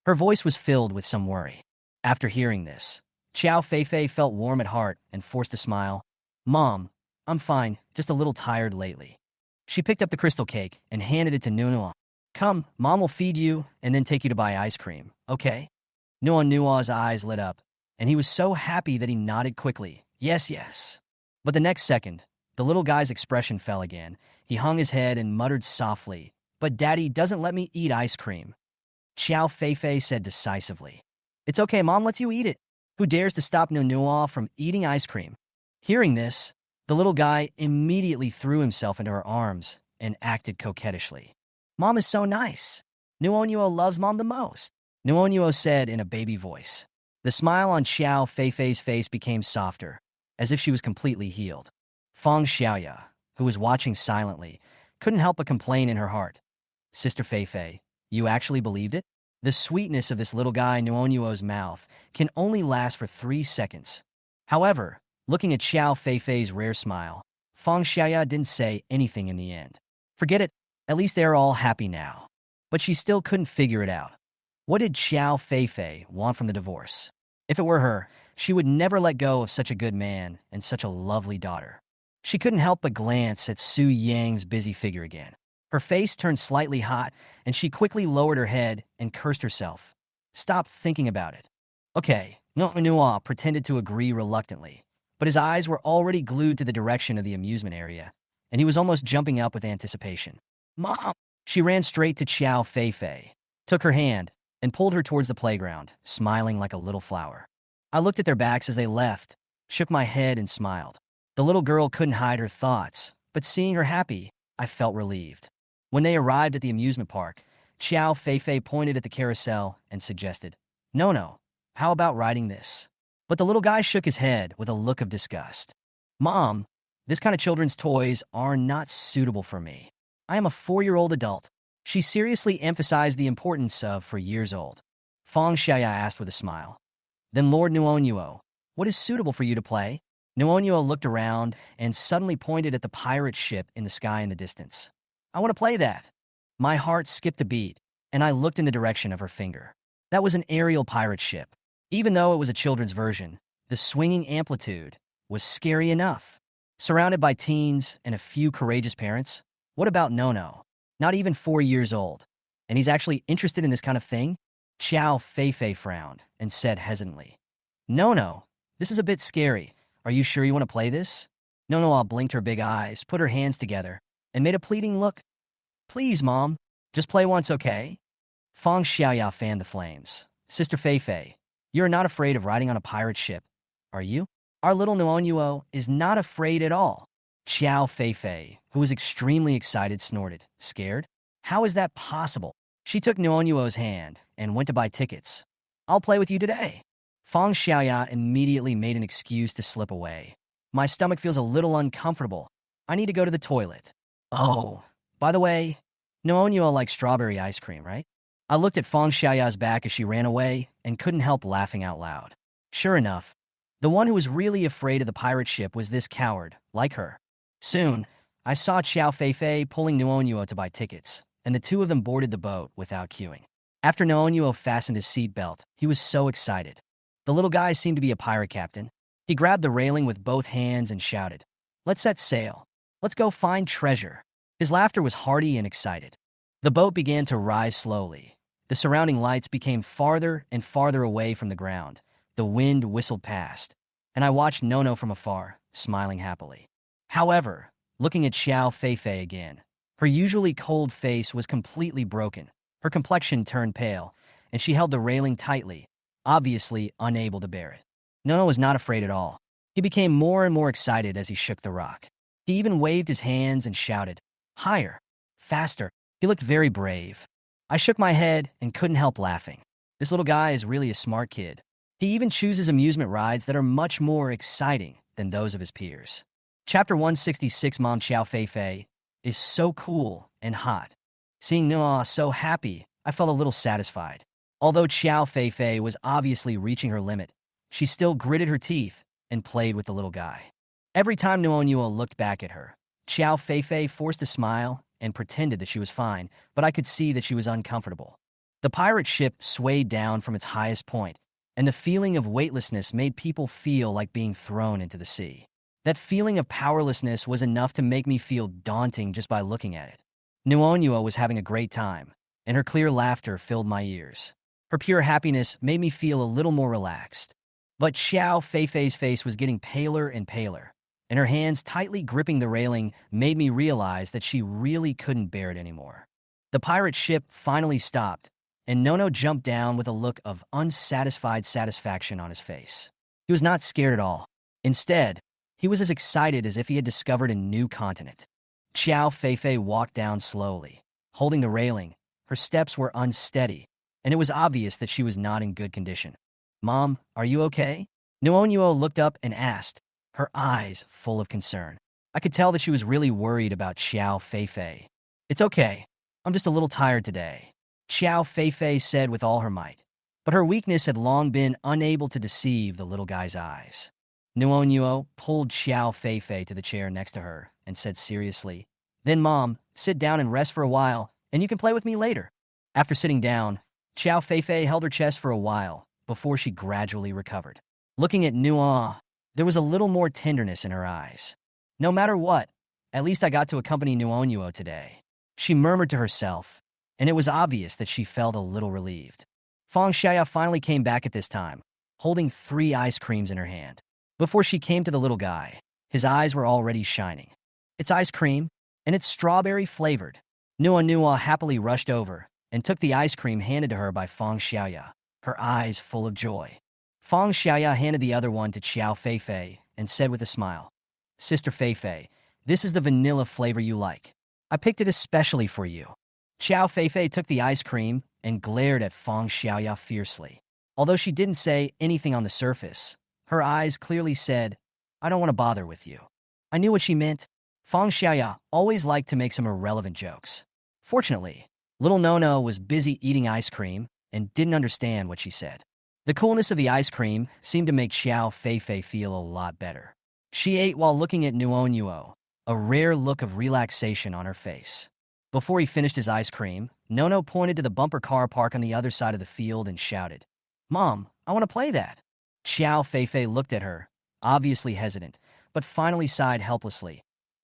Her voice was filled with some worry. After hearing this, Xiao Feifei felt warm at heart and forced a smile. Mom, I'm fine, just a little tired lately. She picked up the crystal cake and handed it to Nua. Come, Mom will feed you and then take you to buy ice cream, okay? Nua's eyes lit up, and he was so happy that he nodded quickly. Yes, yes. But the next second, the little guy's expression fell again. He hung his head and muttered softly, But Daddy doesn't let me eat ice cream. Xiao Feifei said decisively. It's okay, Mom lets you eat it. Who dares to stop Nua from eating ice cream? Hearing this, the little guy immediately threw himself into her arms and acted coquettishly. Mom is so nice. Nuo loves Mom the most, Nuo said in a baby voice. The smile on Xiao Feifei's face became softer, as if she was completely healed. Feng Xiaoya, who was watching silently, couldn't help but complain in her heart. Sister Feifei, you actually believed it? The sweetness of this little guy Nuo's mouth can only last for 3 seconds. However, looking at Xiao Feifei's rare smile, Feng Xiaoya didn't say anything in the end. Forget it, at least they're all happy now. But she still couldn't figure it out. What did Xiao Feifei want from the divorce? If it were her, she would never let go of such a good man and such a lovely daughter. She couldn't help but glance at Su Yang's busy figure again. Her face turned slightly hot, and she quickly lowered her head and cursed herself. Stop thinking about it. Okay, Nua pretended to agree reluctantly, but his eyes were already glued to the direction of the amusement area, and he was almost jumping up with anticipation. Mom! She ran straight to Xiao Feifei, took her hand, and pulled her towards the playground, smiling like a little flower. I looked at their backs as they left, shook my head, and smiled. The little girl couldn't hide her thoughts, but seeing her happy, I felt relieved. When they arrived at the amusement park, Xiao Feifei pointed at the carousel and suggested, No, how about riding this? But the little guy shook his head with a look of disgust. Mom, this kind of children's toys are not suitable for me. I am a 4-year-old adult. She seriously emphasized the importance of for years old. Feng Xiaya asked with a smile. Then Lord Nuo, what is suitable for you to play? Nuo looked around and suddenly pointed at the pirate ship in the sky in the distance. I want to play that. My heart skipped a beat, and I looked in the direction of her finger. That was an aerial pirate ship. Even though it was a children's version, the swinging amplitude was scary enough. Surrounded by teens and a few courageous parents, what about Nono? Not even 4 years old. And he's actually interested in this kind of thing? Xiao Feifei frowned and said hesitantly, No, this is a bit scary. Are you sure you want to play this? Nonoa blinked her big eyes, put her hands together, and made a pleading look. Please, Mom, just play once, okay? Feng Xiaoya fanned the flames. Sister Feifei, you're not afraid of riding on a pirate ship, are you? Our little Nuo is not afraid at all. Xiao Feifei, who was extremely excited, snorted. Scared? How is that possible? She took Nuo's hand and went to buy tickets. I'll play with you today. Feng Xiaoya immediately made an excuse to slip away. My stomach feels a little uncomfortable. I need to go to the toilet. Oh, by the way, Nuo likes strawberry ice cream, right? I looked at Feng Xiaoya's back as she ran away and couldn't help laughing out loud. Sure enough, the one who was really afraid of the pirate ship was this coward, like her. Soon, I saw Xiao Feifei pulling Nuo to buy tickets, and the two of them boarded the boat without queuing. After Nuo fastened his seatbelt, he was so excited. The little guy seemed to be a pirate captain. He grabbed the railing with both hands and shouted, Let's set sail. Let's go find treasure. His laughter was hearty and excited. The boat began to rise slowly. The surrounding lights became farther and farther away from the ground. The wind whistled past, and I watched Nono from afar, smiling happily. However, looking at Xiao Feifei again, her usually cold face was completely broken. Her complexion turned pale, and she held the railing tightly, obviously unable to bear it. Nono was not afraid at all. He became more and more excited as he shook the rock. He even waved his hands and shouted, Higher, faster. He looked very brave. I shook my head and couldn't help laughing. This little guy is really a smart kid. He even chooses amusement rides that are much more exciting than those of his peers. Chapter 166, Mom Xiao Feifei, is so cool and hot. Seeing Noah so happy, I felt a little satisfied. Although Xiao Feifei was obviously reaching her limit, she still gritted her teeth and played with the little guy. Every time Nuo looked back at her, Xiao Feifei forced a smile and pretended that she was fine, but I could see that she was uncomfortable. The pirate ship swayed down from its highest point, and the feeling of weightlessness made people feel like being thrown into the sea. That feeling of powerlessness was enough to make me feel daunting just by looking at it. Nuonua was having a great time, and her clear laughter filled my ears. Her pure happiness made me feel a little more relaxed. But Xiao Feifei's face was getting paler and paler, and her hands tightly gripping the railing made me realize that she really couldn't bear it anymore. The pirate ship finally stopped, and Nono jumped down with a look of unsatisfied satisfaction on his face. He was not scared at all. Instead, he was as excited as if he had discovered a new continent. Xiao Feifei walked down slowly, holding the railing. Her steps were unsteady, and it was obvious that she was not in good condition. "Mom, are you okay?" Nuonuo looked up and asked, her eyes full of concern. I could tell that she was really worried about Xiao Feifei. "It's okay. I'm just a little tired today," Xiao Feifei said with all her might. But her weakness had long been unable to deceive the little guy's eyes. Nuonuo pulled Xiao Feifei to the chair next to her and said seriously, "Then, Mom, sit down and rest for a while, and you can play with me later." After sitting down, Xiao Feifei held her chest for a while before she gradually recovered. Looking at Nuo, there was a little more tenderness in her eyes. "No matter what, at least I got to accompany Nuonuo today," she murmured to herself, and it was obvious that she felt a little relieved. Feng Xiaya finally came back at this time, holding 3 ice creams in her hand. Before she came to the little guy, his eyes were already shining. "It's ice cream, and it's strawberry-flavored." Nuo happily rushed over and took the ice cream handed to her by Feng Xiaya, her eyes full of joy. Feng Xiaya handed the other one to Xiao Feifei and said with a smile, "Sister Feifei, this is the vanilla flavor you like. I picked it especially for you." Xiao Feifei took the ice cream and glared at Feng Xiaya fiercely. Although she didn't say anything on the surface, her eyes clearly said, "I don't want to bother with you." I knew what she meant. Feng Xiaya always liked to make some irrelevant jokes. Fortunately, little Nono was busy eating ice cream and didn't understand what she said. The coolness of the ice cream seemed to make Xiao Feifei feel a lot better. She ate while looking at Nuo, a rare look of relaxation on her face. Before he finished his ice cream, Nono pointed to the bumper car park on the other side of the field and shouted, "Mom, I want to play that." Xiao Feifei looked at her, obviously hesitant, but finally sighed helplessly.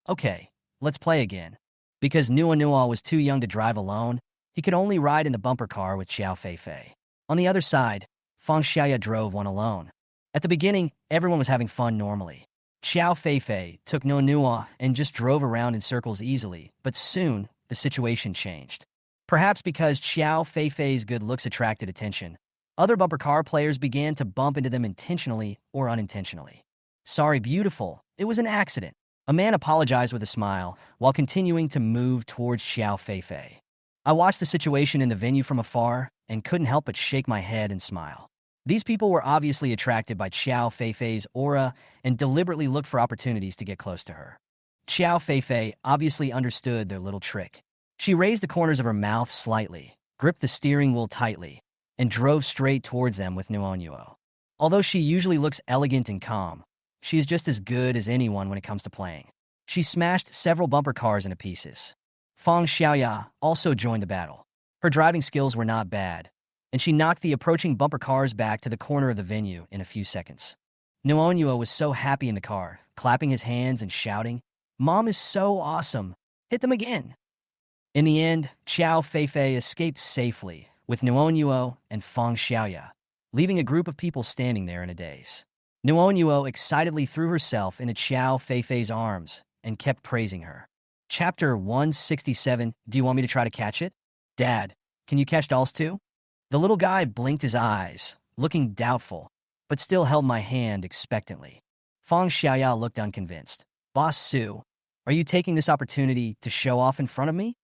"Okay, let's play again." Because Nuo was too young to drive alone, he could only ride in the bumper car with Xiao Feifei. On the other side, Feng Xiaya drove one alone. At the beginning, everyone was having fun normally. Xiao Feifei took Nuo and just drove around in circles easily, but soon the situation changed. Perhaps because Xiao Feifei's good looks attracted attention, other bumper car players began to bump into them intentionally or unintentionally. "Sorry, beautiful. It was an accident." A man apologized with a smile while continuing to move towards Xiao Feifei. I watched the situation in the venue from afar and couldn't help but shake my head and smile. These people were obviously attracted by Xiao Feifei's aura and deliberately looked for opportunities to get close to her. Xiao Feifei obviously understood their little trick. She raised the corners of her mouth slightly, gripped the steering wheel tightly, and drove straight towards them with Nuo. Although she usually looks elegant and calm, she is just as good as anyone when it comes to playing. She smashed several bumper cars into pieces. Feng Xiaoya also joined the battle. Her driving skills were not bad, and she knocked the approaching bumper cars back to the corner of the venue in a few seconds. Nuo was so happy in the car, clapping his hands and shouting, "Mom is so awesome! Hit them again!" In the end, Xiao Feifei escaped safely with Nuo and Feng Xiaoya, leaving a group of people standing there in a daze. Nuo excitedly threw herself into Xiao Feifei's arms and kept praising her. Chapter 167, Do you want me to try to catch it? Dad, can you catch dolls too? The little guy blinked his eyes, looking doubtful, but still held my hand expectantly. Feng Xiaoya looked unconvinced. "Boss Su, are you taking this opportunity to show off in front of me?"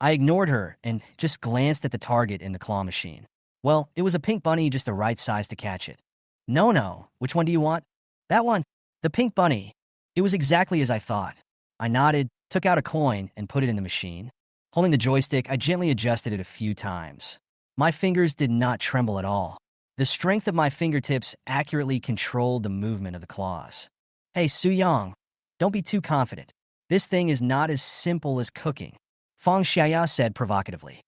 I ignored her and just glanced at the target in the claw machine. Well, it was a pink bunny just the right size to catch it. No, which one do you want? That one. The pink bunny. It was exactly as I thought. I nodded, took out a coin, and put it in the machine. Holding the joystick, I gently adjusted it a few times. My fingers did not tremble at all. The strength of my fingertips accurately controlled the movement of the claws. "Hey, Su Yang, don't be too confident. This thing is not as simple as cooking," Feng Xiaya said provocatively.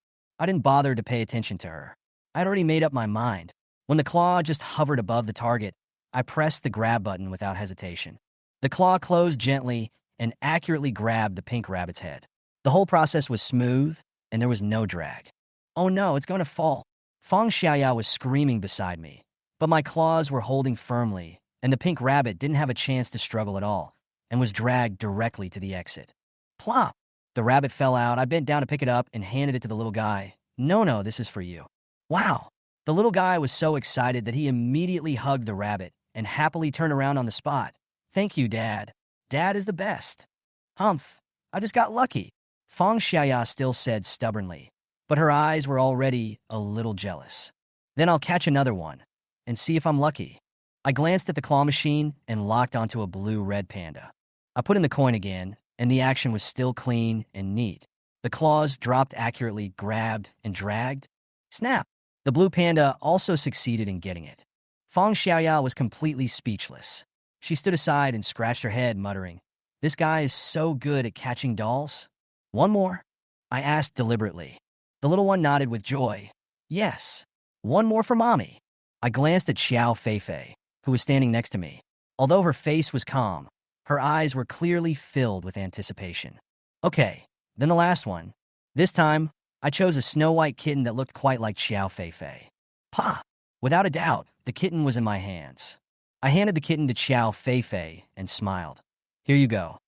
I didn't bother to pay attention to her. I'd already made up my mind. When the claw just hovered above the target, I pressed the grab button without hesitation. The claw closed gently and accurately grabbed the pink rabbit's head. The whole process was smooth, and there was no drag. Oh no, it's going to fall. Feng Xiaoya was screaming beside me, but my claws were holding firmly, and the pink rabbit didn't have a chance to struggle at all, and was dragged directly to the exit. Plop! The rabbit fell out. I bent down to pick it up and handed it to the little guy. No, this is for you. Wow! The little guy was so excited that he immediately hugged the rabbit and happily turned around on the spot. Thank you, Dad. Dad is the best. Humph, I just got lucky. Feng Xiaoya still said stubbornly, but her eyes were already a little jealous. Then I'll catch another one and see if I'm lucky. I glanced at the claw machine and locked onto a blue-red panda. I put in the coin again, and the action was still clean and neat. The claws dropped accurately, grabbed, and dragged. Snap! The blue panda also succeeded in getting it. Feng Xiaoya was completely speechless. She stood aside and scratched her head, muttering, "This guy is so good at catching dolls." "One more?" I asked deliberately. The little one nodded with joy. "Yes, one more for Mommy." I glanced at Xiao Feifei, who was standing next to me. Although her face was calm, her eyes were clearly filled with anticipation. Okay, then the last one. This time, I chose a snow-white kitten that looked quite like Xiao Feifei. Pa! Without a doubt, the kitten was in my hands. I handed the kitten to Xiao Feifei and smiled. "Here you go."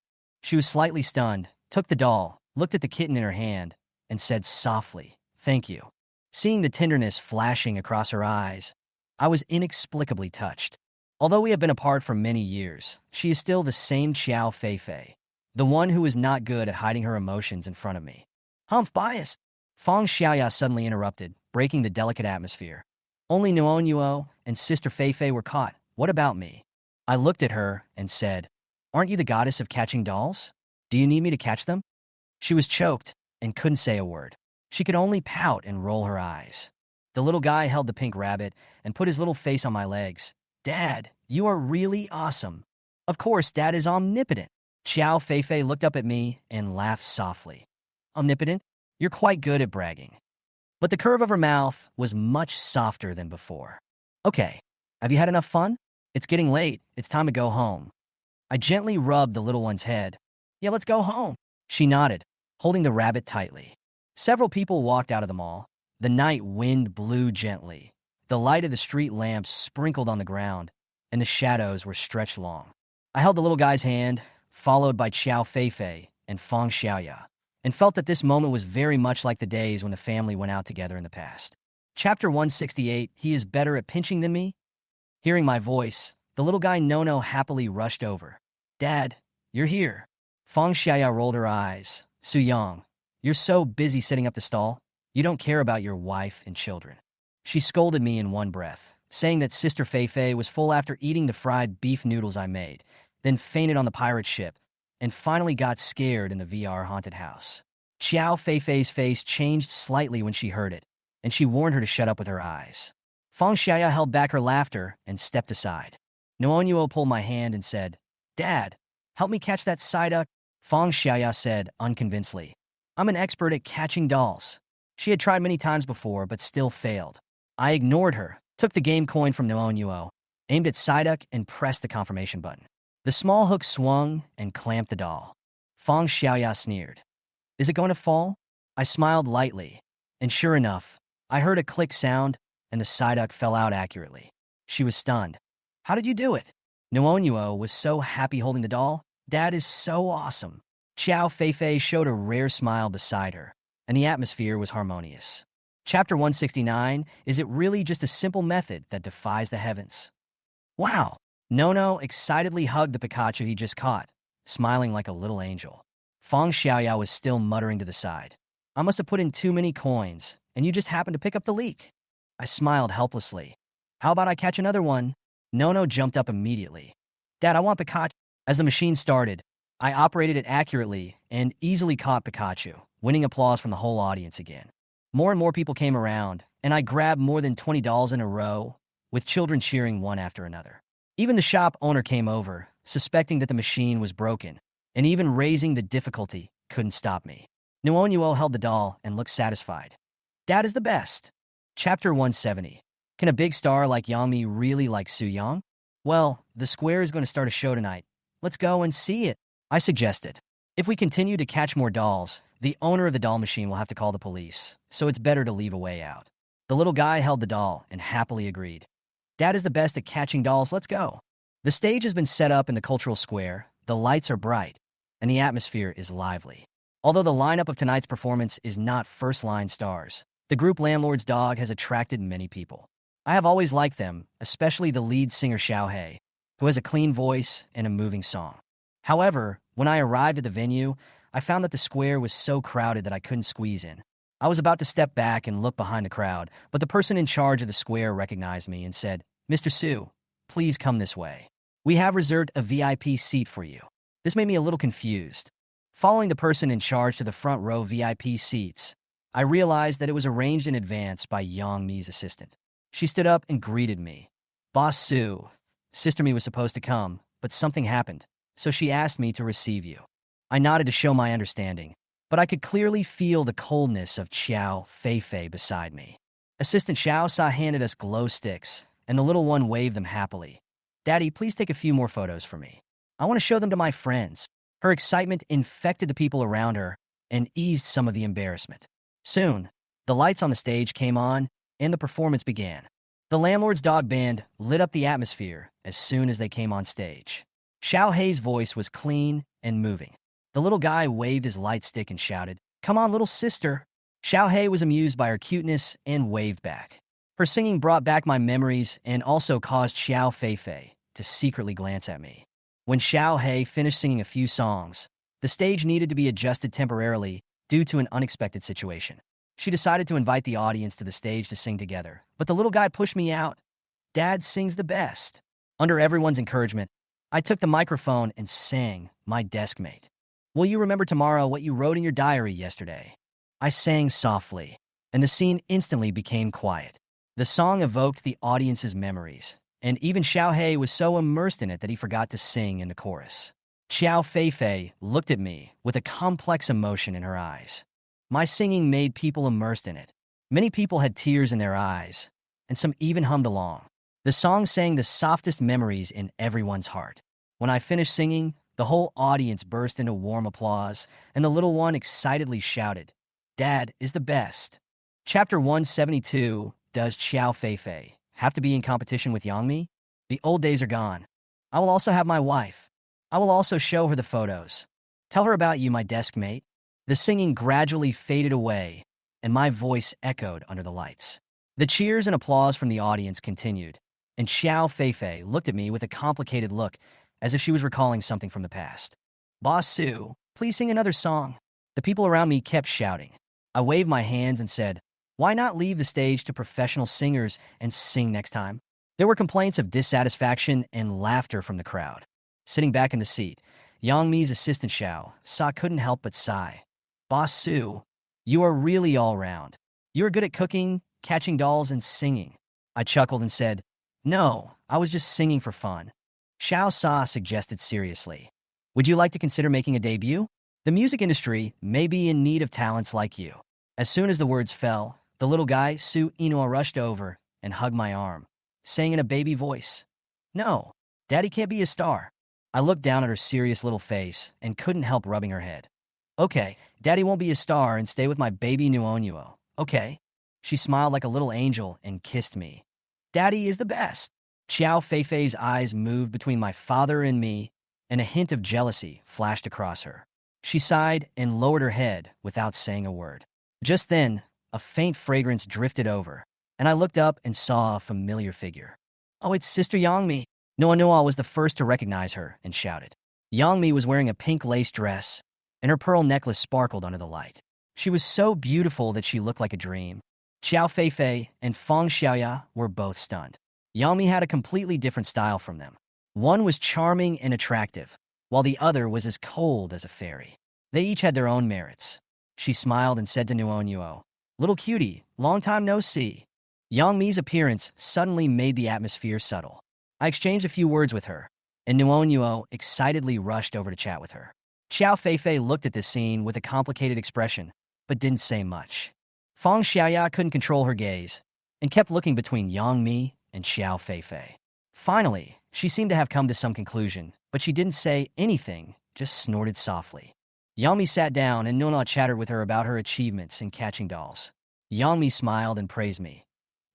She was slightly stunned, took the doll, looked at the kitten in her hand, and said softly, "Thank you." Seeing the tenderness flashing across her eyes, I was inexplicably touched. Although we have been apart for many years, she is still the same Xiao Feifei, the one who is not good at hiding her emotions in front of me. Humph, bias! Feng Xiaoya suddenly interrupted, breaking the delicate atmosphere. Only Nuo and Sister Feifei were caught. What about me? I looked at her and said, "Aren't you the goddess of catching dolls? Do you need me to catch them?" She was choked and couldn't say a word. She could only pout and roll her eyes. The little guy held the pink rabbit and put his little face on my legs. "Dad, you are really awesome." "Of course, Dad is omnipotent." Xiao Feifei looked up at me and laughed softly. "Omnipotent? You're quite good at bragging." But the curve of her mouth was much softer than before. "Okay, have you had enough fun? It's getting late. It's time to go home." I gently rubbed the little one's head. "Yeah, let's go home." She nodded, holding the rabbit tightly. Several people walked out of the mall. The night wind blew gently. The light of the street lamps sprinkled on the ground, and the shadows were stretched long. I held the little guy's hand, followed by Xiao Feifei and Feng Xiaoya, and felt that this moment was very much like the days when the family went out together in the past. Chapter 168, He is better at pinching than me? Hearing my voice, the little guy Nono happily rushed over. "Dad, you're here." Feng Xiaoya rolled her eyes. "Suyang, you're so busy setting up the stall, you don't care about your wife and children." She scolded me in one breath, saying that Sister Feifei was full after eating the fried beef noodles I made, then fainted on the pirate ship, and finally got scared in the VR haunted house. Xiao Feifei's face changed slightly when she heard it, and she warned her to shut up with her eyes. Feng Xiaoya held back her laughter and stepped aside. Nuo pulled my hand and said, "Dad, help me catch that Psyduck." Feng Xiaoya said unconvincedly, "I'm an expert at catching dolls." She had tried many times before, but still failed. I ignored her, took the game coin from Nuo, aimed at Psyduck, and pressed the confirmation button. The small hook swung and clamped the doll. Feng Xiaoya sneered. "Is it going to fall?" I smiled lightly, and sure enough, I heard a click sound, and the Psyduck fell out accurately. She was stunned. "How did you do it?" Nuo was so happy holding the doll. "Dad is so awesome." Xiao Feifei showed a rare smile beside her, and the atmosphere was harmonious. Chapter 169, Is it really just a simple method that defies the heavens? Wow! Nono excitedly hugged the Pikachu he just caught, smiling like a little angel. Feng Xiaoya was still muttering to the side. "I must have put in too many coins, and you just happened to pick up the leak." I smiled helplessly. "How about I catch another one?" Nono jumped up immediately. "Dad, I want Pikachu." As the machine started, I operated it accurately and easily caught Pikachu, winning applause from the whole audience again. More and more people came around, and I grabbed more than 20 dolls in a row, with children cheering one after another. Even the shop owner came over, suspecting that the machine was broken, and even raising the difficulty couldn't stop me. Nuo held the doll and looked satisfied. Dad is the best. Chapter 170. Can a big star like Yami really like Su Yang? Well, the square is going to start a show tonight. Let's go and see it, I suggested. If we continue to catch more dolls, the owner of the doll machine will have to call the police, so it's better to leave a way out. The little guy held the doll and happily agreed. Dad is the best at catching dolls, let's go. The stage has been set up in the cultural square, the lights are bright, and the atmosphere is lively. Although the lineup of tonight's performance is not first-line stars, the group Landlord's Dog has attracted many people. I have always liked them, especially the lead singer Xiaohei, who has a clean voice and a moving song. However, when I arrived at the venue, I found that the square was so crowded that I couldn't squeeze in. I was about to step back and look behind the crowd, but the person in charge of the square recognized me and said, "Mr. Su, please come this way. We have reserved a VIP seat for you." This made me a little confused. Following the person in charge to the front row VIP seats, I realized that it was arranged in advance by Yang Mi's assistant. She stood up and greeted me. "Boss Su, Sister Mi was supposed to come, but something happened, so she asked me to receive you." I nodded to show my understanding, but I could clearly feel the coldness of Xiao Feifei beside me. Assistant Xiao Sa handed us glow sticks, and the little one waved them happily. "Daddy, please take a few more photos for me. I want to show them to my friends." Her excitement infected the people around her and eased some of the embarrassment. Soon, the lights on the stage came on, and the performance began. The Landlord's Dog Band lit up the atmosphere as soon as they came on stage. Xiao Hei's voice was clean and moving. The little guy waved his light stick and shouted, "Come on, little sister." Xiao Hei was amused by her cuteness and waved back. Her singing brought back my memories and also caused Xiao Feifei to secretly glance at me. When Xiao Hei finished singing a few songs, the stage needed to be adjusted temporarily due to an unexpected situation. She decided to invite the audience to the stage to sing together, but the little guy pushed me out. "Dad sings the best." Under everyone's encouragement, I took the microphone and sang My Desk Mate. "Will you remember tomorrow what you wrote in your diary yesterday?" I sang softly, and the scene instantly became quiet. The song evoked the audience's memories, and even Xiao Hei was so immersed in it that he forgot to sing in the chorus. Xiao Feifei looked at me with a complex emotion in her eyes. My singing made people immersed in it. Many people had tears in their eyes, and some even hummed along. The song sang the softest memories in everyone's heart. When I finished singing, the whole audience burst into warm applause, and the little one excitedly shouted, "Dad is the best." Chapter 172, Does Xiao Feifei have to be in competition with Yangmi? The old days are gone. I will also have my wife. I will also show her the photos. Tell her about you, my desk mate. The singing gradually faded away, and my voice echoed under the lights. The cheers and applause from the audience continued, and Xiao Feifei looked at me with a complicated look, as if she was recalling something from the past. "Boss Su, please sing another song." The people around me kept shouting. I waved my hands and said, "Why not leave the stage to professional singers and sing next time?" There were complaints of dissatisfaction and laughter from the crowd. Sitting back in the seat, Yang Mi's assistant Xiao Sa couldn't help but sigh. "Boss Su, you are really all-round. You are good at cooking, catching dolls, and singing." I chuckled and said, "No, I was just singing for fun." Xiao Sa suggested seriously, "Would you like to consider making a debut? The music industry may be in need of talents like you." As soon as the words fell, the little guy, Su Inua, rushed over and hugged my arm, saying in a baby voice, "No, Daddy can't be a star." I looked down at her serious little face and couldn't help rubbing her head. "Okay, Daddy won't be a star and stay with my baby Nuonuo, okay?" She smiled like a little angel and kissed me. "Daddy is the best." Xiao Feifei's eyes moved between my father and me, and a hint of jealousy flashed across her. She sighed and lowered her head without saying a word. Just then, a faint fragrance drifted over, and I looked up and saw a familiar figure. "Oh, it's Sister Yangmi." Noa Noa was the first to recognize her and shouted. Yangmi was wearing a pink lace dress, and her pearl necklace sparkled under the light. She was so beautiful that she looked like a dream. Xiao Feifei and Feng Xiaoya were both stunned. Yangmi had a completely different style from them. One was charming and attractive, while the other was as cold as a fairy. They each had their own merits. She smiled and said to Nuonuo, "Little cutie, long time no see." Yangmi's appearance suddenly made the atmosphere subtle. I exchanged a few words with her, and Nuonuo excitedly rushed over to chat with her. Xiao Feifei looked at this scene with a complicated expression, but didn't say much. Fang Xiaoya couldn't control her gaze and kept looking between Yang Mi and Xiao Feifei. Finally, she seemed to have come to some conclusion, but she didn't say anything, just snorted softly. Yami sat down and Nuna chattered with her about her achievements in catching dolls. Yami smiled and praised me.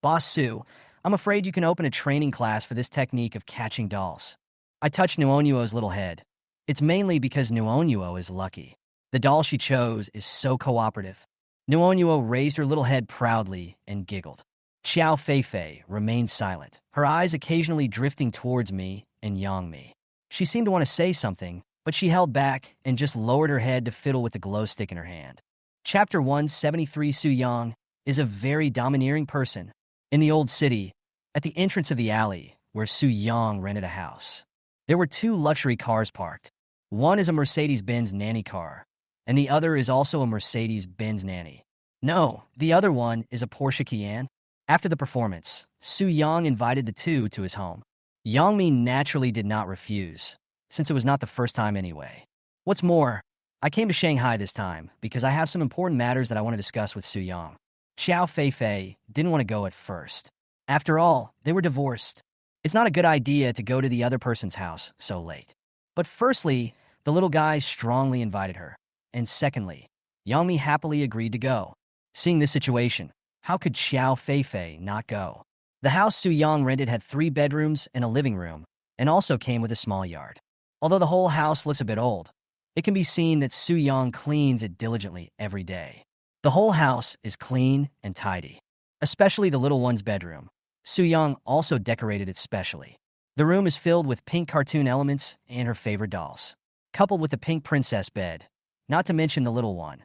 Boss Su, I'm afraid you can open a training class for this technique of catching dolls. I touched Nuonuo's little head. It's mainly because Nuonuo is lucky. The doll she chose is so cooperative. Nuonuo raised her little head proudly and giggled. Xiao Feifei remained silent, her eyes occasionally drifting towards me and Yang Mi. She seemed to want to say something, but she held back and just lowered her head to fiddle with the glow stick in her hand. Chapter 173. Su Yang is a very domineering person. In the old city, at the entrance of the alley where Su Yang rented a house, there were two luxury cars parked. One is a Mercedes-Benz nanny car, and the other is also a Mercedes-Benz nanny. No, the other one is a Porsche Cayenne. After the performance, Su Yang invited the two to his home. Yang Mi naturally did not refuse, since it was not the first time anyway. What's more, I came to Shanghai this time because I have some important matters that I want to discuss with Su Yang. Xiao Feifei didn't want to go at first. After all, they were divorced. It's not a good idea to go to the other person's house so late. But firstly, the little guy strongly invited her. And secondly, Yang Mi happily agreed to go. Seeing this situation, how could Xiao Feifei not go? The house Su Yang rented had 3 bedrooms and a living room, and also came with a small yard. Although the whole house looks a bit old, it can be seen that Su Yang cleans it diligently every day. The whole house is clean and tidy, especially the little one's bedroom. Su Yang also decorated it specially. The room is filled with pink cartoon elements and her favorite dolls, coupled with the pink princess bed, not to mention the little one.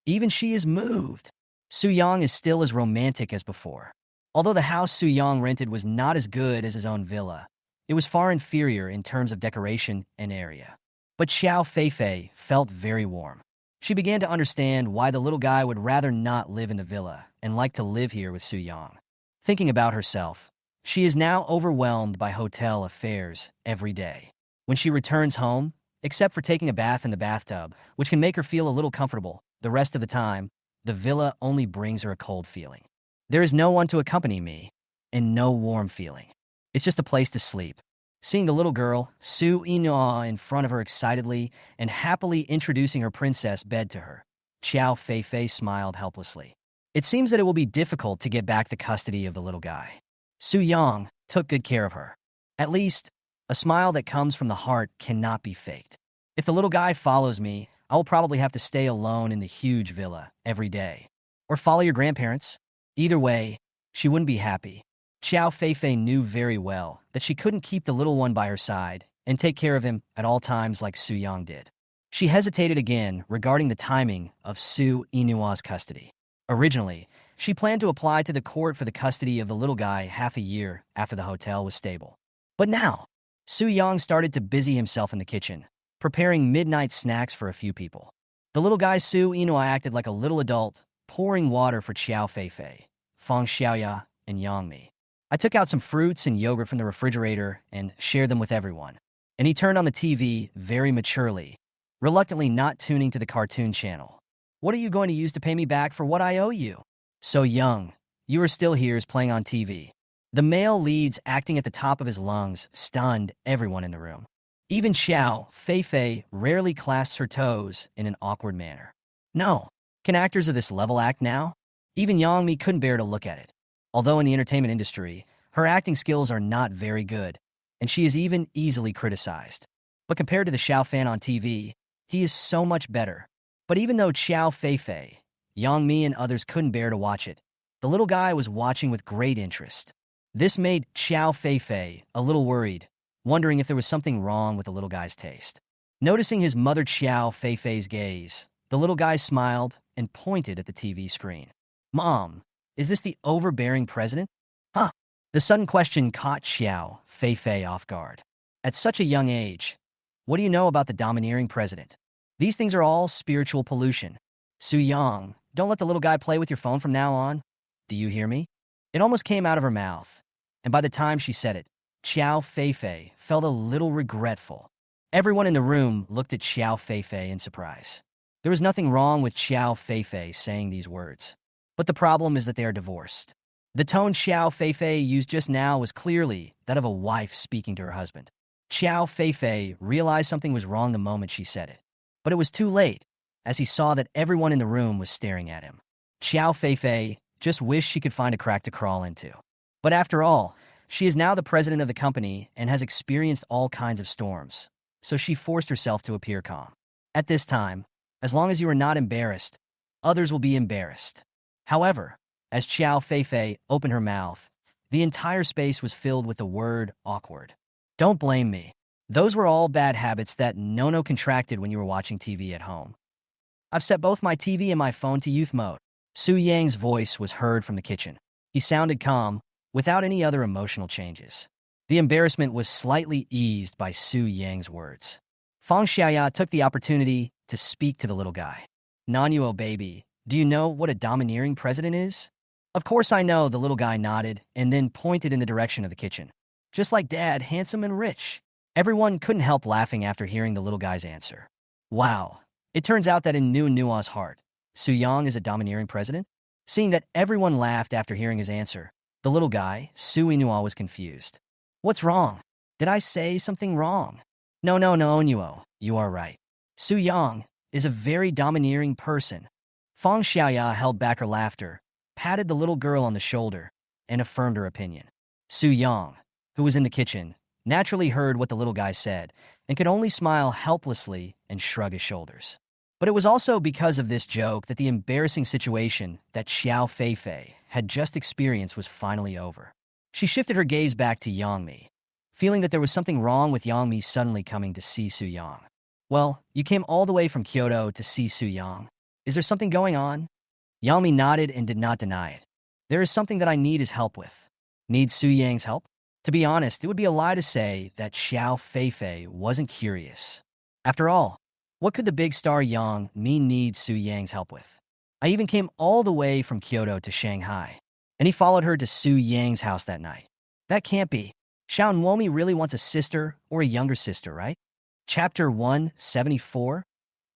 Even she is moved. Su Yang is still as romantic as before. Although the house Su Yang rented was not as good as his own villa, it was far inferior in terms of decoration and area. But Xiao Feifei felt very warm. She began to understand why the little guy would rather not live in the villa and like to live here with Su Yang. Thinking about herself, she is now overwhelmed by hotel affairs every day. When she returns home, except for taking a bath in the bathtub, which can make her feel a little comfortable, the rest of the time, the villa only brings her a cold feeling. There is no one to accompany me, and no warm feeling. It's just a place to sleep. Seeing the little girl, Su Yinhua, in front of her excitedly and happily introducing her princess bed to her, Xiao Feifei smiled helplessly. It seems that it will be difficult to get back the custody of the little guy. Su Yang took good care of her. At least, a smile that comes from the heart cannot be faked. If the little guy follows me, I will probably have to stay alone in the huge villa every day. Or follow your grandparents. Either way, she wouldn't be happy. Xiao Feifei knew very well that she couldn't keep the little one by her side and take care of him at all times like Su Yang did. She hesitated again regarding the timing of Su Yinua's custody. Originally, she planned to apply to the court for the custody of the little guy half a year after the hotel was stable. But now, Su Yang started to busy himself in the kitchen, preparing midnight snacks for a few people. The little guy Su Yinhua acted like a little adult, pouring water for Xiao Feifei, Fang Xiaoya, and Yang Mi. I took out some fruits and yogurt from the refrigerator and shared them with everyone. And he turned on the TV very maturely, reluctantly not tuning to the cartoon channel. What are you going to use to pay me back for what I owe you? So young, you are still here is playing on TV. The male leads acting at the top of his lungs stunned everyone in the room. Even Xiao Feifei rarely clasps her toes in an awkward manner. No, can actors of this level act now? Even Yang Mi couldn't bear to look at it. Although in the entertainment industry, her acting skills are not very good, and she is even easily criticized. But compared to the Xiao fan on TV, he is so much better. But even though Xiao Feifei, Yang Mi, and others couldn't bear to watch it, the little guy was watching with great interest. This made Xiao Feifei a little worried, wondering if there was something wrong with the little guy's taste. Noticing his mother Xiao Feifei's gaze, the little guy smiled and pointed at the TV screen. Mom, is this the overbearing president? Huh. The sudden question caught Xiao Feifei off guard. At such a young age, what do you know about the domineering president? These things are all spiritual pollution. Su Yang, don't let the little guy play with your phone from now on. Do you hear me? It almost came out of her mouth, and by the time she said it, Xiao Feifei felt a little regretful. Everyone in the room looked at Xiao Feifei in surprise. There was nothing wrong with Xiao Feifei saying these words. But the problem is that they are divorced. The tone Xiao Feifei used just now was clearly that of a wife speaking to her husband. Xiao Feifei realized something was wrong the moment she said it. But it was too late, as he saw that everyone in the room was staring at him. Xiao Feifei just wished she could find a crack to crawl into. But after all, she is now the president of the company and has experienced all kinds of storms, so she forced herself to appear calm. At this time, as long as you are not embarrassed, others will be embarrassed. However, as Xiao Feifei opened her mouth, the entire space was filled with the word awkward. Don't blame me. Those were all bad habits that Nono contracted when you were watching TV at home. I've set both my TV and my phone to youth mode. Su Yang's voice was heard from the kitchen. He sounded calm, without any other emotional changes. The embarrassment was slightly eased by Su Yang's words. Fang Xiaoya took the opportunity to speak to the little guy. Nanuo baby, do you know what a domineering president is? Of course I know, the little guy nodded and then pointed in the direction of the kitchen. Just like Dad, handsome and rich. Everyone couldn't help laughing after hearing the little guy's answer. Wow, it turns out that in Nua's heart, Su Yang is a domineering president? Seeing that everyone laughed after hearing his answer, the little guy, Su Nua, was confused. What's wrong? Did I say something wrong? No, Nuo, you are right. Su Yang is a very domineering person. Fang Xiaoya held back her laughter, patted the little girl on the shoulder, and affirmed her opinion. Su Yang, who was in the kitchen, naturally heard what the little guy said and could only smile helplessly and shrug his shoulders. But it was also because of this joke that the embarrassing situation that Xiao Feifei had just experienced was finally over. She shifted her gaze back to Yangmi, feeling that there was something wrong with Yangmi suddenly coming to see Su Yang. Well, you came all the way from Kyoto to see Su Yang. Is there something going on? Yami nodded and did not deny it. There is something that I need his help with. Need Su Yang's help? To be honest, it would be a lie to say that Xiao Feifei wasn't curious. After all, what could the big star Yang need Su Yang's help with? I even came all the way from Kyoto to Shanghai, and he followed her to Su Yang's house that night. That can't be. Xiao Nuomi really wants a sister or a younger sister, right? Chapter 174?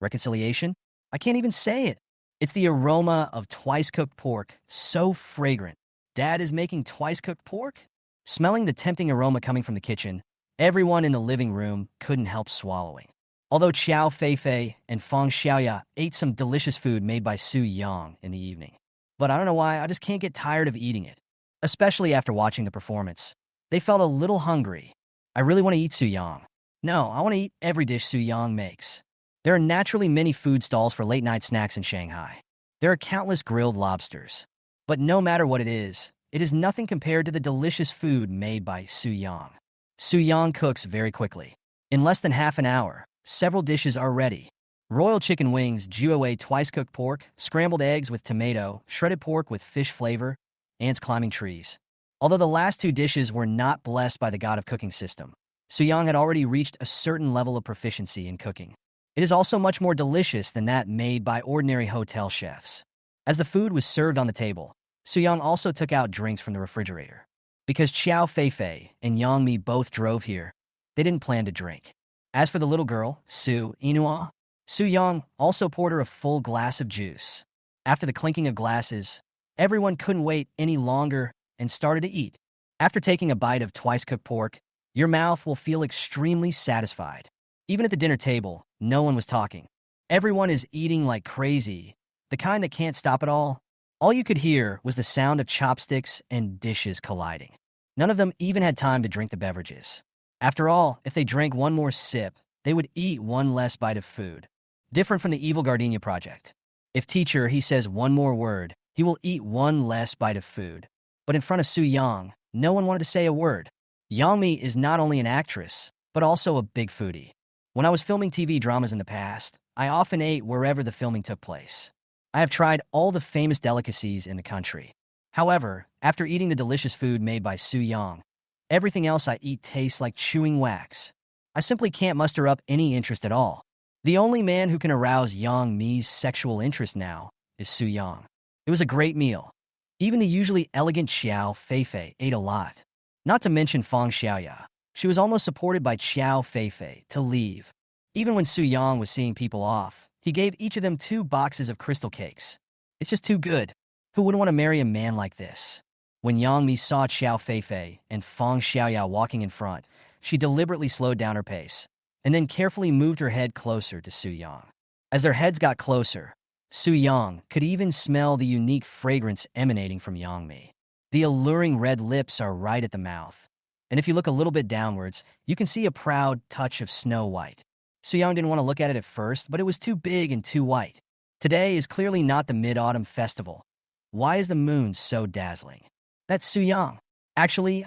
Reconciliation? I can't even say it. It's the aroma of twice-cooked pork, so fragrant. Dad is making twice-cooked pork? Smelling the tempting aroma coming from the kitchen, everyone in the living room couldn't help swallowing. Although Xiao Feifei and Fang Xiaoya ate some delicious food made by Su Yang in the evening. But I don't know why, I just can't get tired of eating it. Especially after watching the performance. They felt a little hungry. I really want to eat Su Yang. No, I want to eat every dish Su Yang makes. There are naturally many food stalls for late-night snacks in Shanghai. There are countless grilled lobsters. But no matter what it is nothing compared to the delicious food made by Su Yang. Su Yang cooks very quickly. In less than half an hour, several dishes are ready. Royal chicken wings, jiuwei twice-cooked pork, scrambled eggs with tomato, shredded pork with fish flavor, ants climbing trees. Although the last two dishes were not blessed by the god of cooking system, Su Yang had already reached a certain level of proficiency in cooking. It is also much more delicious than that made by ordinary hotel chefs. As the food was served on the table, Su Yang also took out drinks from the refrigerator. Because Xiao Feifei and Yangmi both drove here, they didn't plan to drink. As for the little girl, Su Inua, Su Yang also poured her a full glass of juice. After the clinking of glasses, everyone couldn't wait any longer and started to eat. After taking a bite of twice-cooked pork, your mouth will feel extremely satisfied. Even at the dinner table, no one was talking. Everyone is eating like crazy, the kind that can't stop at all. All you could hear was the sound of chopsticks and dishes colliding. None of them even had time to drink the beverages. After all, if they drank one more sip, they would eat one less bite of food. Different from the evil Gardenia project. If teacher, he says one more word, he will eat one less bite of food. But in front of Su Yang, no one wanted to say a word. Yangmi is not only an actress, but also a big foodie. When I was filming TV dramas in the past, I often ate wherever the filming took place. I have tried all the famous delicacies in the country. However, after eating the delicious food made by Su Yang, everything else I eat tastes like chewing wax. I simply can't muster up any interest at all. The only man who can arouse Yang Mi's sexual interest now is Su Yang. It was a great meal. Even the usually elegant Xiao Feifei ate a lot. Not to mention Fang Xiaoya. She was almost supported by Xiao Feifei to leave. Even when Su Yang was seeing people off, he gave each of them 2 boxes of crystal cakes. It's just too good. Who wouldn't want to marry a man like this? When Yang Mi saw Xiao Feifei and Fang Xiaoyao walking in front, she deliberately slowed down her pace, and then carefully moved her head closer to Su Yang. As their heads got closer, Su Yang could even smell the unique fragrance emanating from Yang Mi. The alluring red lips are right at the mouth, and if you look a little bit downwards, you can see a proud touch of snow white. Su Yang didn't want to look at it at first, but it was too big and too white. Today is clearly not the Mid-Autumn Festival. Why is the moon so dazzling? That's Su Yang. Actually,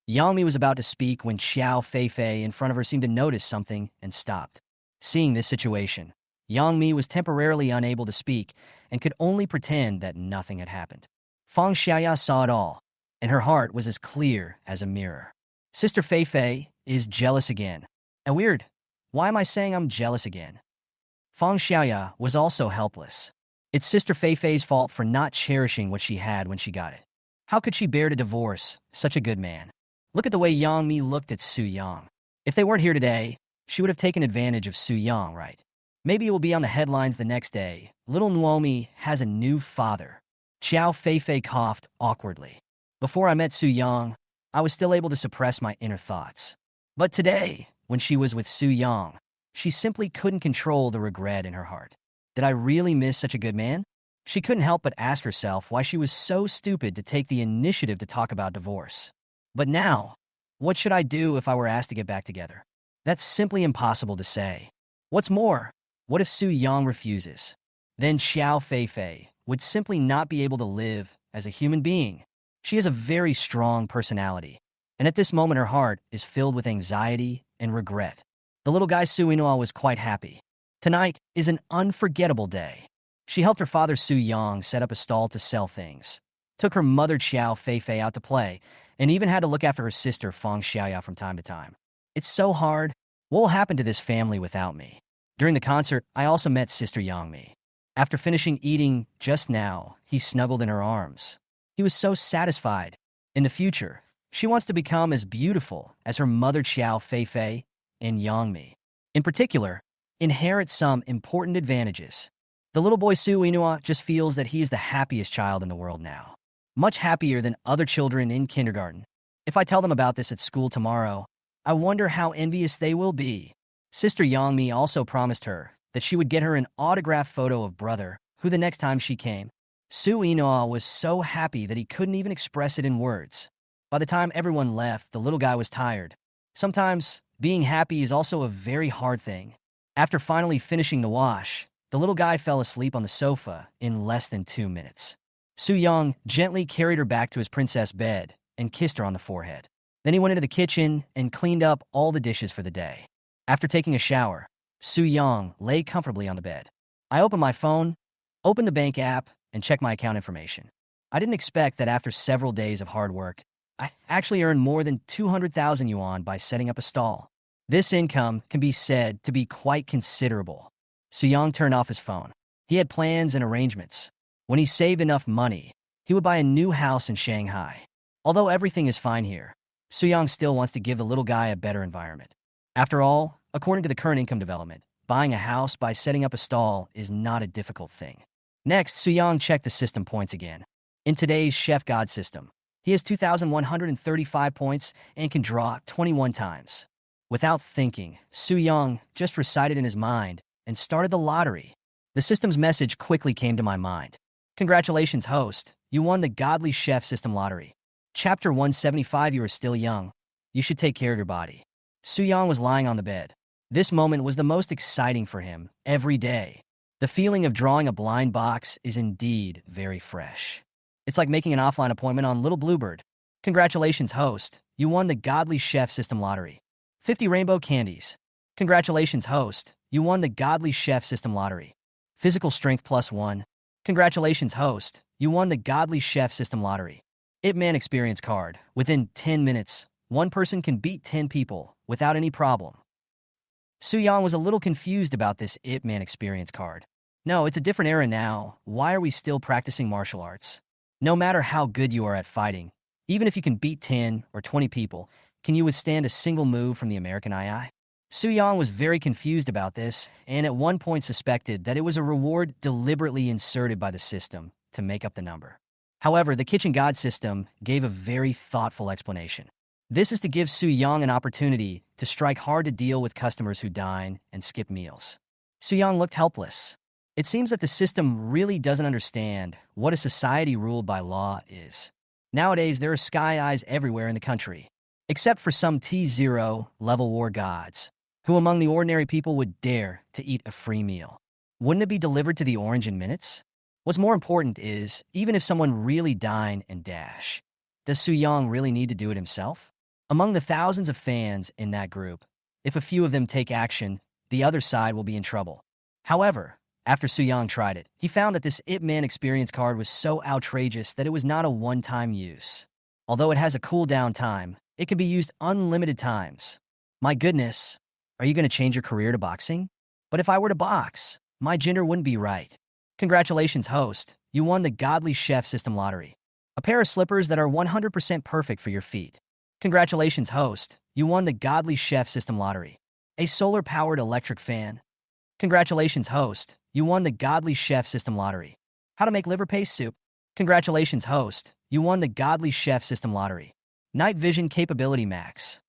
Yang Mi was about to speak when Xiao Feifei in front of her seemed to notice something and stopped. Seeing this situation, Yang Mi was temporarily unable to speak and could only pretend that nothing had happened. Fang Xiaoya saw it all, and her heart was as clear as a mirror. Sister Feifei is jealous again. Weird. Why am I saying I'm jealous again? Fang Xiaoya was also helpless. It's Sister Feifei's fault for not cherishing what she had when she got it. How could she bear to divorce such a good man? Look at the way Yang Mi looked at Su Yang. If they weren't here today, she would have taken advantage of Su Yang, right? Maybe it will be on the headlines the next day. Little Naomi has a new father. Xiao Feifei coughed awkwardly. Before I met Su Yang, I was still able to suppress my inner thoughts. But today, when she was with Su Yang, she simply couldn't control the regret in her heart. Did I really miss such a good man? She couldn't help but ask herself why she was so stupid to take the initiative to talk about divorce. But now, what should I do if I were asked to get back together? That's simply impossible to say. What's more, what if Su Yang refuses? Then Xiao Feifei would simply not be able to live as a human being. She has a very strong personality, and at this moment her heart is filled with anxiety and regret. The little guy Su Inoa was quite happy. Tonight is an unforgettable day. She helped her father Su Yang set up a stall to sell things, took her mother Xiao Feifei out to play, and even had to look after her sister Fang Xiaoya from time to time. It's so hard. What will happen to this family without me? During the concert, I also met Sister Yang Mi. After finishing eating just now, he snuggled in her arms. He was so satisfied. In the future, she wants to become as beautiful as her mother Xiao Feifei and Yang Mi. In particular, inherit some important advantages. The little boy Su Inua just feels that he is the happiest child in the world now. Much happier than other children in kindergarten. If I tell them about this at school tomorrow, I wonder how envious they will be. Sister Yang Mi also promised her that she would get her an autographed photo of brother, who the next time she came. Su Inua was so happy that he couldn't even express it in words. By the time everyone left, the little guy was tired. Sometimes, being happy is also a very hard thing. After finally finishing the wash, the little guy fell asleep on the sofa in less than 2 minutes. Su Yang gently carried her back to his princess bed and kissed her on the forehead. Then he went into the kitchen and cleaned up all the dishes for the day. After taking a shower, Su Yang lay comfortably on the bed. I opened my phone, opened the bank app, and checked my account information. I didn't expect that after several days of hard work, I actually earned more than 200,000 yuan by setting up a stall. This income can be said to be quite considerable. Su Yang turned off his phone. He had plans and arrangements. When he saved enough money, he would buy a new house in Shanghai. Although everything is fine here, Su Yang still wants to give the little guy a better environment. After all, according to the current income development, buying a house by setting up a stall is not a difficult thing. Next, Su Yang checked the system points again. In today's Chef God system, he has 2,135 points and can draw 21 times. Without thinking, Su Yang just recited in his mind and started the lottery. The system's message quickly came to my mind. Congratulations, host. You won the Godly Chef System Lottery. Chapter 175. You are still young. You should take care of your body. Su Yang was lying on the bed. This moment was the most exciting for him every day. The feeling of drawing a blind box is indeed very fresh. It's like making an offline appointment on Little Bluebird. Congratulations, host. You won the Godly Chef System Lottery. 50 rainbow candies. Congratulations, host. You won the Godly Chef System Lottery. Physical strength +1. Congratulations, host. You won the Godly Chef System Lottery. Ip Man experience card. Within 10 minutes, one person can beat 10 people without any problem. Su Yang was a little confused about this Ip Man experience card. No, it's a different era now. Why are we still practicing martial arts? No matter how good you are at fighting, even if you can beat 10 or 20 people, can you withstand a single move from the American II? Su Yang was very confused about this, and at one point suspected that it was a reward deliberately inserted by the system to make up the number. However, the kitchen god system gave a very thoughtful explanation. This is to give Su Yang an opportunity to strike hard to deal with customers who dine and skip meals. Su Yang looked helpless. It seems that the system really doesn't understand what a society ruled by law is. Nowadays, there are sky eyes everywhere in the country, except for some T0 level war gods, who among the ordinary people would dare to eat a free meal. Wouldn't it be delivered to the orange in minutes? What's more important is, even if someone really dine and dash, does Su Yang really need to do it himself? Among the thousands of fans in that group, if a few of them take action, the other side will be in trouble. However, after Su Yang tried it, he found that this Ip Man experience card was so outrageous that it was not a one-time use. Although it has a cooldown time, it can be used unlimited times. My goodness, are you going to change your career to boxing? But if I were to box, my gender wouldn't be right. Congratulations, host. You won the Godly Chef System Lottery. A pair of slippers that are 100% perfect for your feet. Congratulations, host. You won the Godly Chef System Lottery. A solar-powered electric fan. Congratulations, host. You won the Godly Chef System Lottery. How to make liver paste soup. Congratulations, host. You won the Godly Chef System Lottery. Night Vision Capability Max.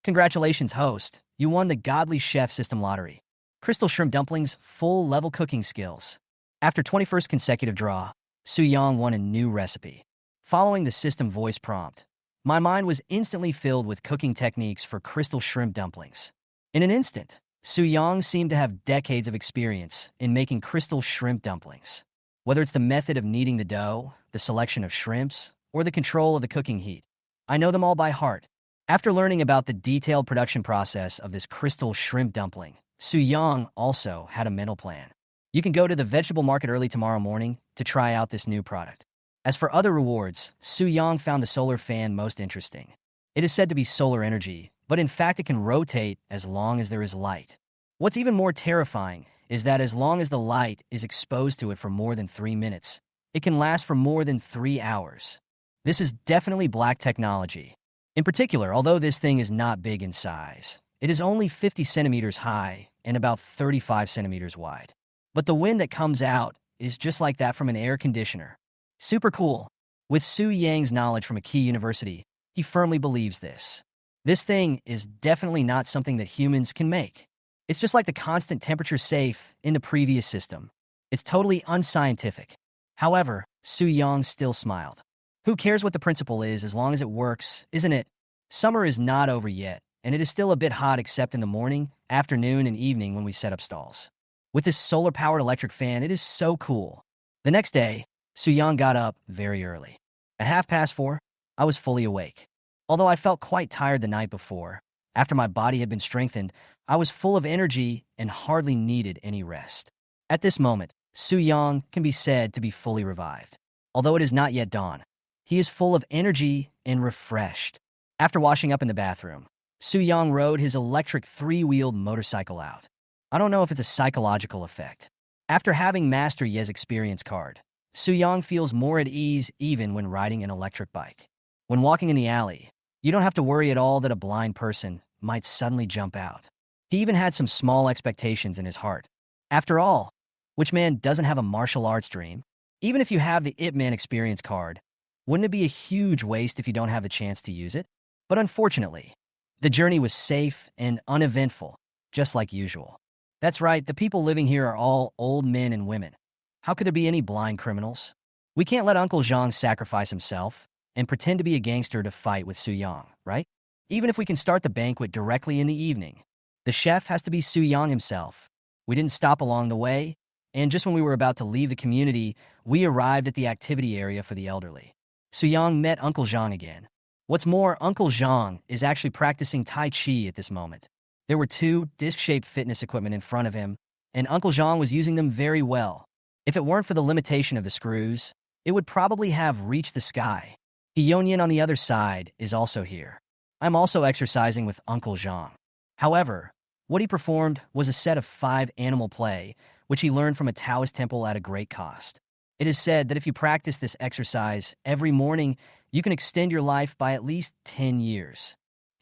Congratulations, host. You won the Godly Chef System Lottery. Crystal Shrimp Dumplings Full Level Cooking Skills. After 21st consecutive draw, Su Yang won a new recipe. Following the system voice prompt, my mind was instantly filled with cooking techniques for crystal shrimp dumplings. In an instant, Su Yang seemed to have decades of experience in making crystal shrimp dumplings. Whether it's the method of kneading the dough, the selection of shrimps, or the control of the cooking heat, I know them all by heart. After learning about the detailed production process of this crystal shrimp dumpling, Su Yang also had a mental plan. You can go to the vegetable market early tomorrow morning to try out this new product. As for other rewards, Su Yang found the solar fan most interesting. It is said to be solar energy, but in fact it can rotate as long as there is light. What's even more terrifying is that as long as the light is exposed to it for more than 3 minutes, it can last for more than 3 hours. This is definitely black technology. In particular, although this thing is not big in size, it is only 50 centimeters high and about 35 centimeters wide. But the wind that comes out is just like that from an air conditioner. Super cool. With Su Yang's knowledge from a key university, he firmly believes this. This thing is definitely not something that humans can make. It's just like the constant temperature safe in the previous system. It's totally unscientific. However, Su Yang still smiled. Who cares what the principle is as long as it works, isn't it? Summer is not over yet, and it is still a bit hot except in the morning, afternoon, and evening when we set up stalls. With this solar-powered electric fan, it is so cool. The next day, Su Yang got up very early. At 4:30, I was fully awake. Although I felt quite tired the night before, after my body had been strengthened, I was full of energy and hardly needed any rest. At this moment, Su Yang can be said to be fully revived. Although it is not yet dawn, he is full of energy and refreshed. After washing up in the bathroom, Su Yang rode his electric 3-wheeled motorcycle out. I don't know if it's a psychological effect. After having mastered Ye's experience card, Su Yang feels more at ease even when riding an electric bike. When walking in the alley, you don't have to worry at all that a blind person might suddenly jump out. He even had some small expectations in his heart. After all, which man doesn't have a martial arts dream? Even if you have the Ip Man experience card, wouldn't it be a huge waste if you don't have the chance to use it? But unfortunately, the journey was safe and uneventful, just like usual. That's right, the people living here are all old men and women. How could there be any blind criminals? We can't let Uncle Zhang sacrifice himself and pretend to be a gangster to fight with Su Yang, right? Even if we can start the banquet directly in the evening, the chef has to be Su Yang himself. We didn't stop along the way, and just when we were about to leave the community, we arrived at the activity area for the elderly. Su Yang met Uncle Zhang again. What's more, Uncle Zhang is actually practicing Tai Chi at this moment. There were 2 disc-shaped fitness equipment in front of him, and Uncle Zhang was using them very well. If it weren't for the limitation of the screws, it would probably have reached the sky. Yonyan on the other side is also here. I'm also exercising with Uncle Zhang. However, what he performed was a set of 5 animal play, which he learned from a Taoist temple at a great cost. It is said that if you practice this exercise every morning, you can extend your life by at least 10 years.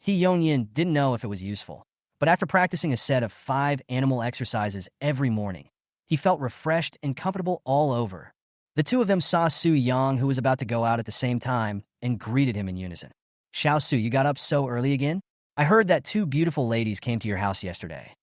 Yonyan didn't know if it was useful, but after practicing a set of 5 animal exercises every morning, he felt refreshed and comfortable all over. The two of them saw Su Yang, who was about to go out at the same time, and greeted him in unison. Xiao Su, you got up so early again? I heard that two beautiful ladies came to your house yesterday.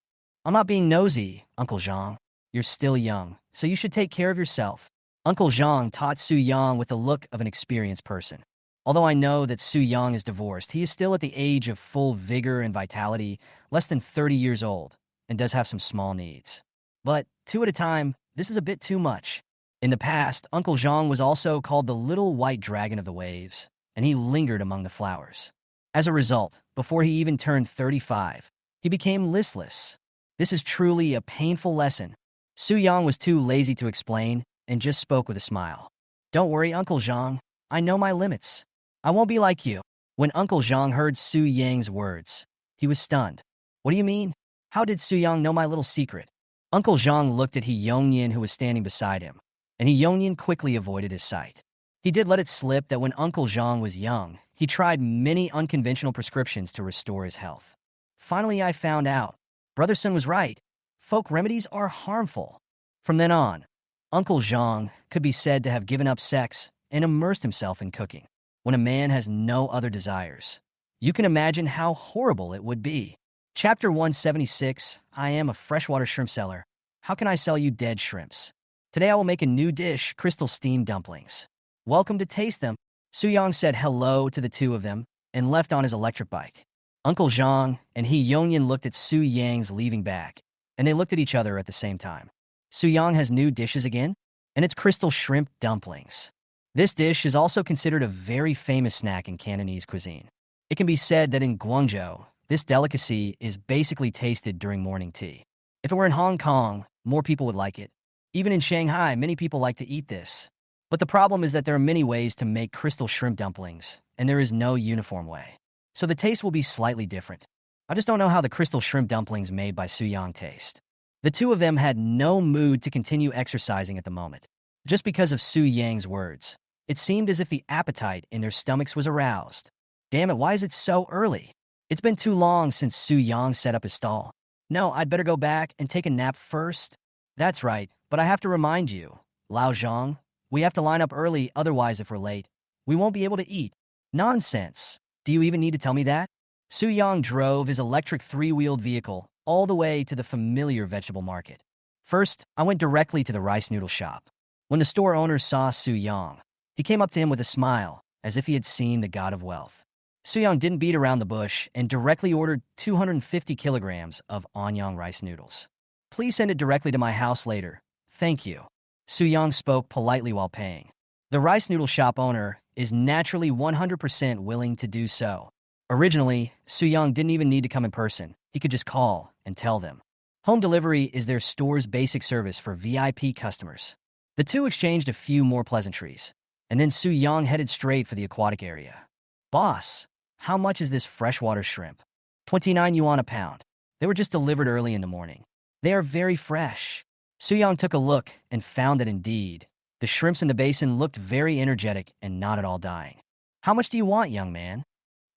I'm not being nosy, Uncle Zhang. You're still young, so you should take care of yourself. Uncle Zhang taught Su Yang with the look of an experienced person. Although I know that Su Yang is divorced, he is still at the age of full vigor and vitality, less than 30 years old, and does have some small needs. But two at a time, this is a bit too much. In the past, Uncle Zhang was also called the Little White Dragon of the Waves, and he lingered among the flowers. As a result, before he even turned 35, he became listless. This is truly a painful lesson. Su Yang was too lazy to explain and just spoke with a smile. Don't worry, Uncle Zhang. I know my limits. I won't be like you. When Uncle Zhang heard Su Yang's words, he was stunned. What do you mean? How did Su Yang know my little secret? Uncle Zhang looked at He Yongnian, who was standing beside him, and He Yongnian quickly avoided his sight. He did let it slip that when Uncle Zhang was young, he tried many unconventional prescriptions to restore his health. Finally, I found out. Brother Sun was right. Folk remedies are harmful. From then on, Uncle Zhang could be said to have given up sex and immersed himself in cooking. When a man has no other desires, you can imagine how horrible it would be. Chapter 176, I am a freshwater shrimp seller. How can I sell you dead shrimps? Today I will make a new dish, crystal steamed dumplings. Welcome to taste them. Su Yang said hello to the two of them and left on his electric bike. Uncle Zhang and He Yongnian looked at Su Yang's leaving back, and they looked at each other at the same time. Su Yang has new dishes again, and it's crystal shrimp dumplings. This dish is also considered a very famous snack in Cantonese cuisine. It can be said that in Guangzhou, this delicacy is basically tasted during morning tea. If it were in Hong Kong, more people would like it. Even in Shanghai, many people like to eat this. But the problem is that there are many ways to make crystal shrimp dumplings, and there is no uniform way. So the taste will be slightly different. I just don't know how the crystal shrimp dumplings made by Su Yang taste. The two of them had no mood to continue exercising at the moment. Just because of Su Yang's words, it seemed as if the appetite in their stomachs was aroused. Damn it, why is it so early? It's been too long since Su Yang set up his stall. No, I'd better go back and take a nap first. That's right, but I have to remind you, Lao Zhang, we have to line up early, otherwise if we're late, we won't be able to eat. Nonsense. Do you even need to tell me that? Su Yang drove his electric three-wheeled vehicle all the way to the familiar vegetable market. First, I went directly to the rice noodle shop. When the store owner saw Su Yang, he came up to him with a smile, as if he had seen the god of wealth. Su Yang didn't beat around the bush and directly ordered 250 kilograms of Anyang rice noodles. Please send it directly to my house later. Thank you. Su Yang spoke politely while paying. The rice noodle shop owner is naturally 100% willing to do so. Originally, Su Yang didn't even need to come in person. He could just call and tell them. Home delivery is their store's basic service for VIP customers. The two exchanged a few more pleasantries, and then Su Yang headed straight for the aquatic area. Boss, how much is this freshwater shrimp? 29 yuan a pound. They were just delivered early in the morning. They are very fresh. Su Yang took a look and found that indeed, the shrimps in the basin looked very energetic and not at all dying. How much do you want, young man?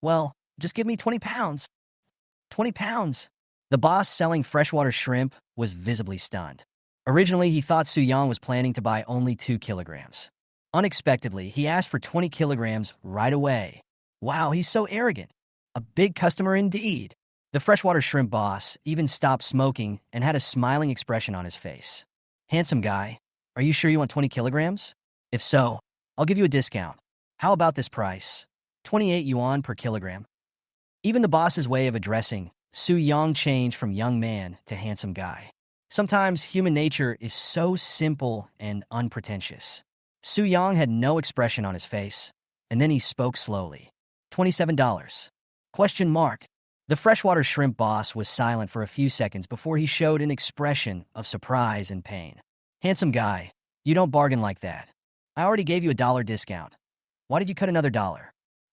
Well, just give me 20 pounds. 20 pounds. The boss selling freshwater shrimp was visibly stunned. Originally, he thought Su Yang was planning to buy only 2 kilograms. Unexpectedly, he asked for 20 kilograms right away. Wow, he's so arrogant. A big customer indeed. The freshwater shrimp boss even stopped smoking and had a smiling expression on his face. Handsome guy, are you sure you want 20 kilograms? If so, I'll give you a discount. How about this price? 28 yuan per kilogram. Even the boss's way of addressing Su Yang changed from young man to handsome guy. Sometimes human nature is so simple and unpretentious. Su Yang had no expression on his face, and then he spoke slowly. $27. Question mark. The freshwater shrimp boss was silent for a few seconds before he showed an expression of surprise and pain. Handsome guy, you don't bargain like that. I already gave you a $1 discount. Why did you cut another $1?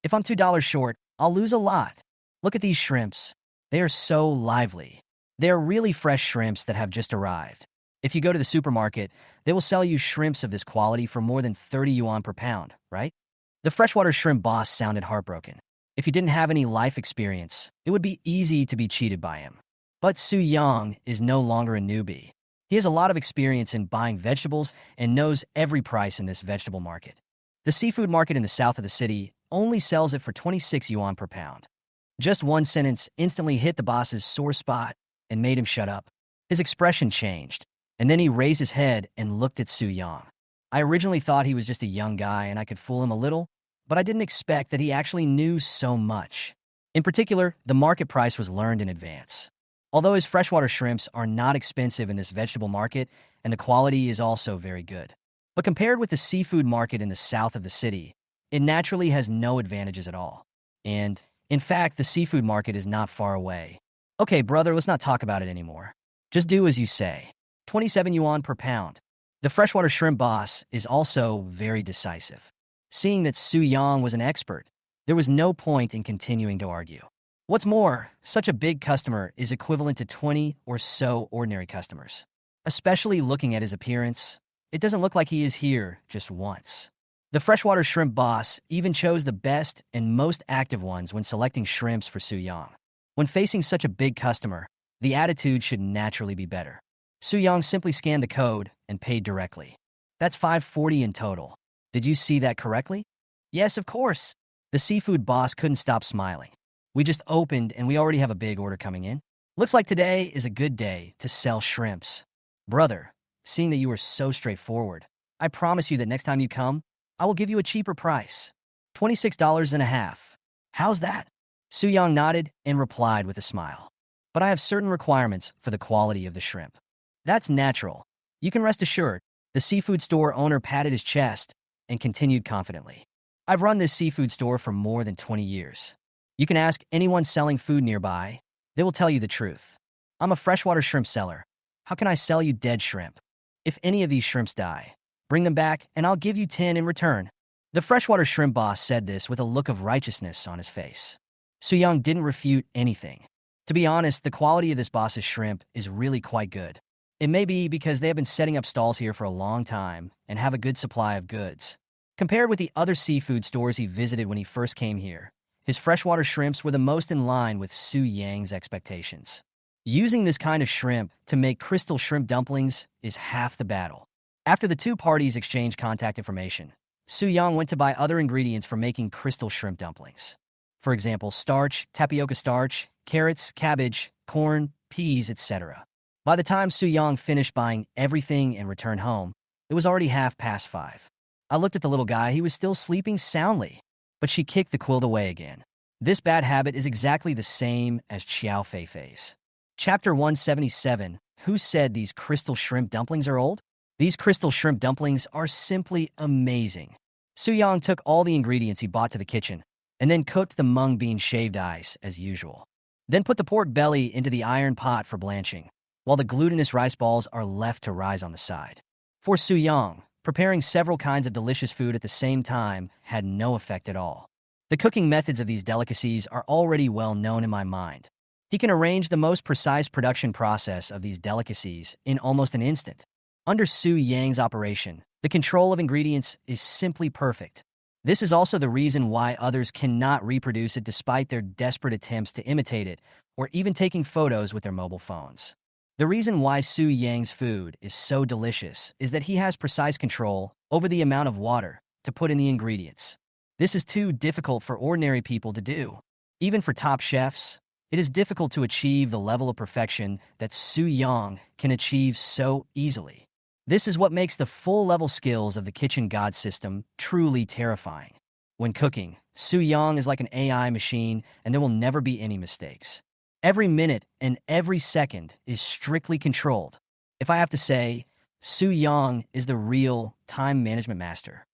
If I'm $2 short, I'll lose a lot. Look at these shrimps. They are so lively. They are really fresh shrimps that have just arrived. If you go to the supermarket, they will sell you shrimps of this quality for more than 30 yuan per pound, right? The freshwater shrimp boss sounded heartbroken. If he didn't have any life experience, it would be easy to be cheated by him. But Su Yang is no longer a newbie. He has a lot of experience in buying vegetables and knows every price in this vegetable market. The seafood market in the south of the city only sells it for 26 yuan per pound. Just one sentence instantly hit the boss's sore spot and made him shut up. His expression changed, and then he raised his head and looked at Su Yang. I originally thought he was just a young guy and I could fool him a little, but I didn't expect that he actually knew so much. In particular, the market price was learned in advance. Although his freshwater shrimps are not expensive in this vegetable market, and the quality is also very good. But compared with the seafood market in the south of the city, it naturally has no advantages at all. And, in fact, the seafood market is not far away. Okay, brother, let's not talk about it anymore. Just do as you say. 27 yuan per pound. The freshwater shrimp boss is also very decisive. Seeing that Su Yang was an expert, there was no point in continuing to argue. What's more, such a big customer is equivalent to 20 or so ordinary customers. Especially looking at his appearance, it doesn't look like he is here just once. The freshwater shrimp boss even chose the best and most active ones when selecting shrimps for Su Yang. When facing such a big customer, the attitude should naturally be better. Su Yang simply scanned the code and paid directly. That's 540 in total. Did you see that correctly? Yes, of course. The seafood boss couldn't stop smiling. We just opened and we already have a big order coming in. Looks like today is a good day to sell shrimps. Brother, seeing that you are so straightforward, I promise you that next time you come, I will give you a cheaper price. $26.50. How's that? Su Yang nodded and replied with a smile. But I have certain requirements for the quality of the shrimp. That's natural. You can rest assured. The seafood store owner patted his chest and continued confidently. I've run this seafood store for more than 20 years. You can ask anyone selling food nearby. They will tell you the truth. I'm a freshwater shrimp seller. How can I sell you dead shrimp? If any of these shrimps die, bring them back and I'll give you 10 in return. The freshwater shrimp boss said this with a look of righteousness on his face. Su Yang didn't refute anything. To be honest, the quality of this boss's shrimp is really quite good. It may be because they have been setting up stalls here for a long time and have a good supply of goods. Compared with the other seafood stores he visited when he first came here, his freshwater shrimps were the most in line with Su Yang's expectations. Using this kind of shrimp to make crystal shrimp dumplings is half the battle. After the two parties exchanged contact information, Su Yang went to buy other ingredients for making crystal shrimp dumplings. For example, starch, tapioca starch, carrots, cabbage, corn, peas, etc. By the time Su Yang finished buying everything and returned home, it was already 5:30. I looked at the little guy. He was still sleeping soundly, but she kicked the quilt away again. This bad habit is exactly the same as Xiao Feifei's. Chapter 177, Who said these crystal shrimp dumplings are old? These crystal shrimp dumplings are simply amazing. Su Yang took all the ingredients he bought to the kitchen, and then cooked the mung bean shaved ice as usual. Then put the pork belly into the iron pot for blanching, while the glutinous rice balls are left to rise on the side. For Su Yang, preparing several kinds of delicious food at the same time had no effect at all. The cooking methods of these delicacies are already well known in my mind. He can arrange the most precise production process of these delicacies in almost an instant. Under Su Yang's operation, the control of ingredients is simply perfect. This is also the reason why others cannot reproduce it despite their desperate attempts to imitate it or even taking photos with their mobile phones. The reason why Su Yang's food is so delicious is that he has precise control over the amount of water to put in the ingredients. This is too difficult for ordinary people to do. Even for top chefs, it is difficult to achieve the level of perfection that Su Yang can achieve so easily. This is what makes the full-level skills of the kitchen god system truly terrifying. When cooking, Su Yang is like an AI machine, and there will never be any mistakes. Every minute and every second is strictly controlled. If I have to say, Su Yang is the real time management master.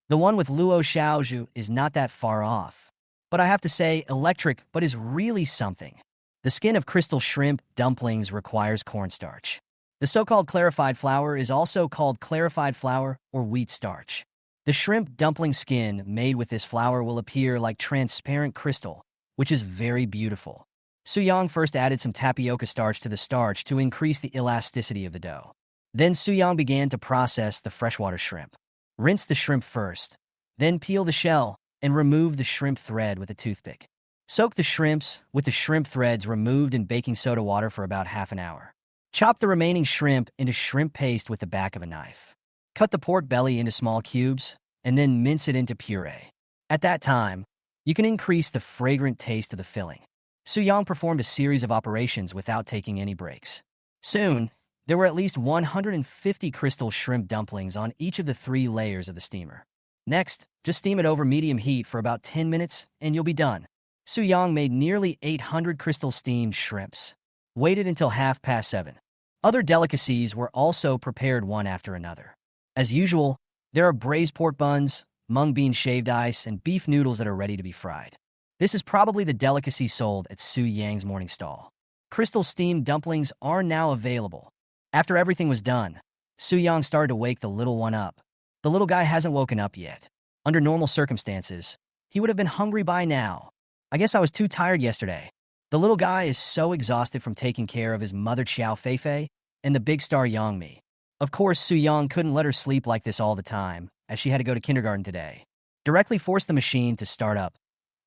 The one with Luo Xiaozhu is not that far off. But I have to say, electric, but is really something. The skin of crystal shrimp dumplings requires cornstarch. The so-called clarified flour is also called clarified flour or wheat starch. The shrimp dumpling skin made with this flour will appear like transparent crystal, which is very beautiful. Su Yang first added some tapioca starch to the starch to increase the elasticity of the dough. Then Su Yang began to process the freshwater shrimp. Rinse the shrimp first, then peel the shell and remove the shrimp thread with a toothpick. Soak the shrimps with the shrimp threads removed in baking soda water for about half an hour. Chop the remaining shrimp into shrimp paste with the back of a knife. Cut the pork belly into small cubes, and then mince it into puree. At that time, you can increase the fragrant taste of the filling. Su Yang performed a series of operations without taking any breaks. Soon, there were at least 150 crystal shrimp dumplings on each of the 3 layers of the steamer. Next, just steam it over medium heat for about 10 minutes, and you'll be done. Su Yang made nearly 800 crystal steamed shrimps. Waited until 7:30. Other delicacies were also prepared one after another. As usual, there are braised pork buns, mung bean shaved ice, and beef noodles that are ready to be fried. This is probably the delicacy sold at Su Yang's morning stall. Crystal steamed dumplings are now available. After everything was done, Su Yang started to wake the little one up. The little guy hasn't woken up yet. Under normal circumstances, he would have been hungry by now. I guess I was too tired yesterday. The little guy is so exhausted from taking care of his mother Xiao Feifei and the big star Yangmi. Of course, Su Yang couldn't let her sleep like this all the time, as she had to go to kindergarten today. Directly force the machine to start up.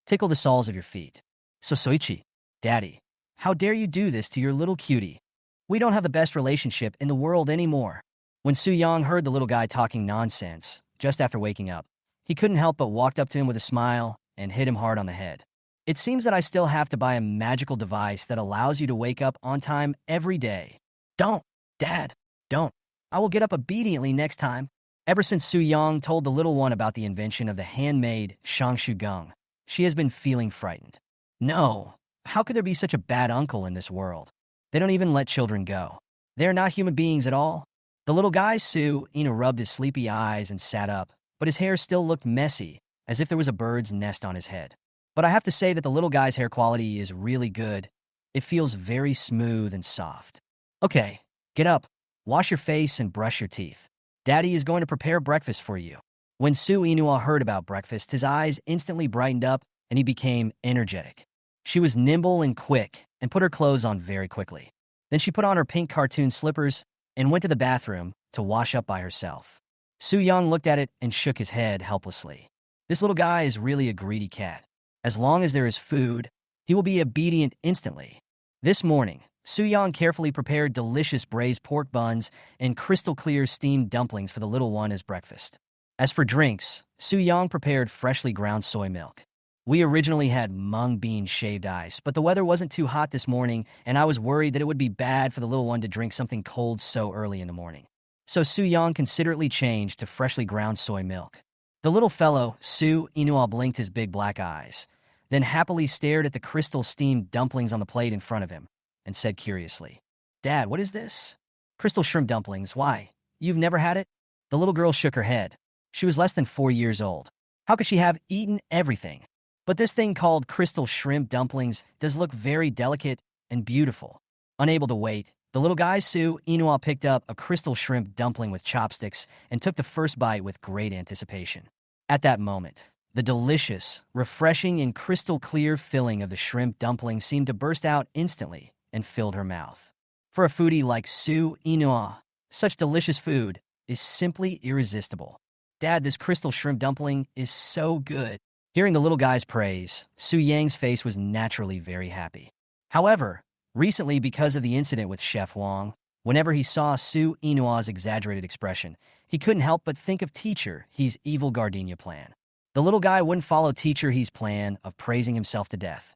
Tickle the soles of your feet. So Soichi, Daddy, how dare you do this to your little cutie? We don't have the best relationship in the world anymore. When Su Yang heard the little guy talking nonsense, just after waking up, he couldn't help but walked up to him with a smile and hit him hard on the head. It seems that I still have to buy a magical device that allows you to wake up on time every day. Don't, Dad, don't. I will get up obediently next time. Ever since Su Yang told the little one about the invention of the handmade Shangshu Gong, she has been feeling frightened. No, how could there be such a bad uncle in this world? They don't even let children go. They are not human beings at all. The little guy, Su, rubbed his sleepy eyes and sat up, but his hair still looked messy, as if there was a bird's nest on his head. But I have to say that the little guy's hair quality is really good. It feels very smooth and soft. Okay, get up, wash your face, and brush your teeth. Daddy is going to prepare breakfast for you. When Su Inua heard about breakfast, his eyes instantly brightened up and he became energetic. She was nimble and quick and put her clothes on very quickly. Then she put on her pink cartoon slippers and went to the bathroom to wash up by herself. Su Yang looked at it and shook his head helplessly. This little guy is really a greedy cat. As long as there is food, he will be obedient instantly. This morning, Su Yang carefully prepared delicious braised pork buns and crystal-clear steamed dumplings for the little one as breakfast. As for drinks, Su Yang prepared freshly ground soy milk. We originally had mung bean shaved ice, but the weather wasn't too hot this morning, and I was worried that it would be bad for the little one to drink something cold so early in the morning. So Su Yang considerately changed to freshly ground soy milk. The little fellow, Su Inua, blinked his big black eyes, then happily stared at the crystal-steamed dumplings on the plate in front of him, and said curiously, Dad, what is this? Crystal shrimp dumplings, why? You've never had it? The little girl shook her head. She was less than 4 years old. How could she have eaten everything? But this thing called crystal shrimp dumplings does look very delicate and beautiful. Unable to wait, the little guy Su Inua picked up a crystal shrimp dumpling with chopsticks and took the first bite with great anticipation. At that moment, the delicious, refreshing, and crystal-clear filling of the shrimp dumpling seemed to burst out instantly and filled her mouth. For a foodie like Su Inua, such delicious food is simply irresistible. Dad, this crystal shrimp dumpling is so good. Hearing the little guy's praise, Su Yang's face was naturally very happy. However, recently, because of the incident with Chef Wang, whenever he saw Su Inua's exaggerated expression, he couldn't help but think of Teacher He's evil gardenia plan. The little guy wouldn't follow Teacher He's plan of praising himself to death,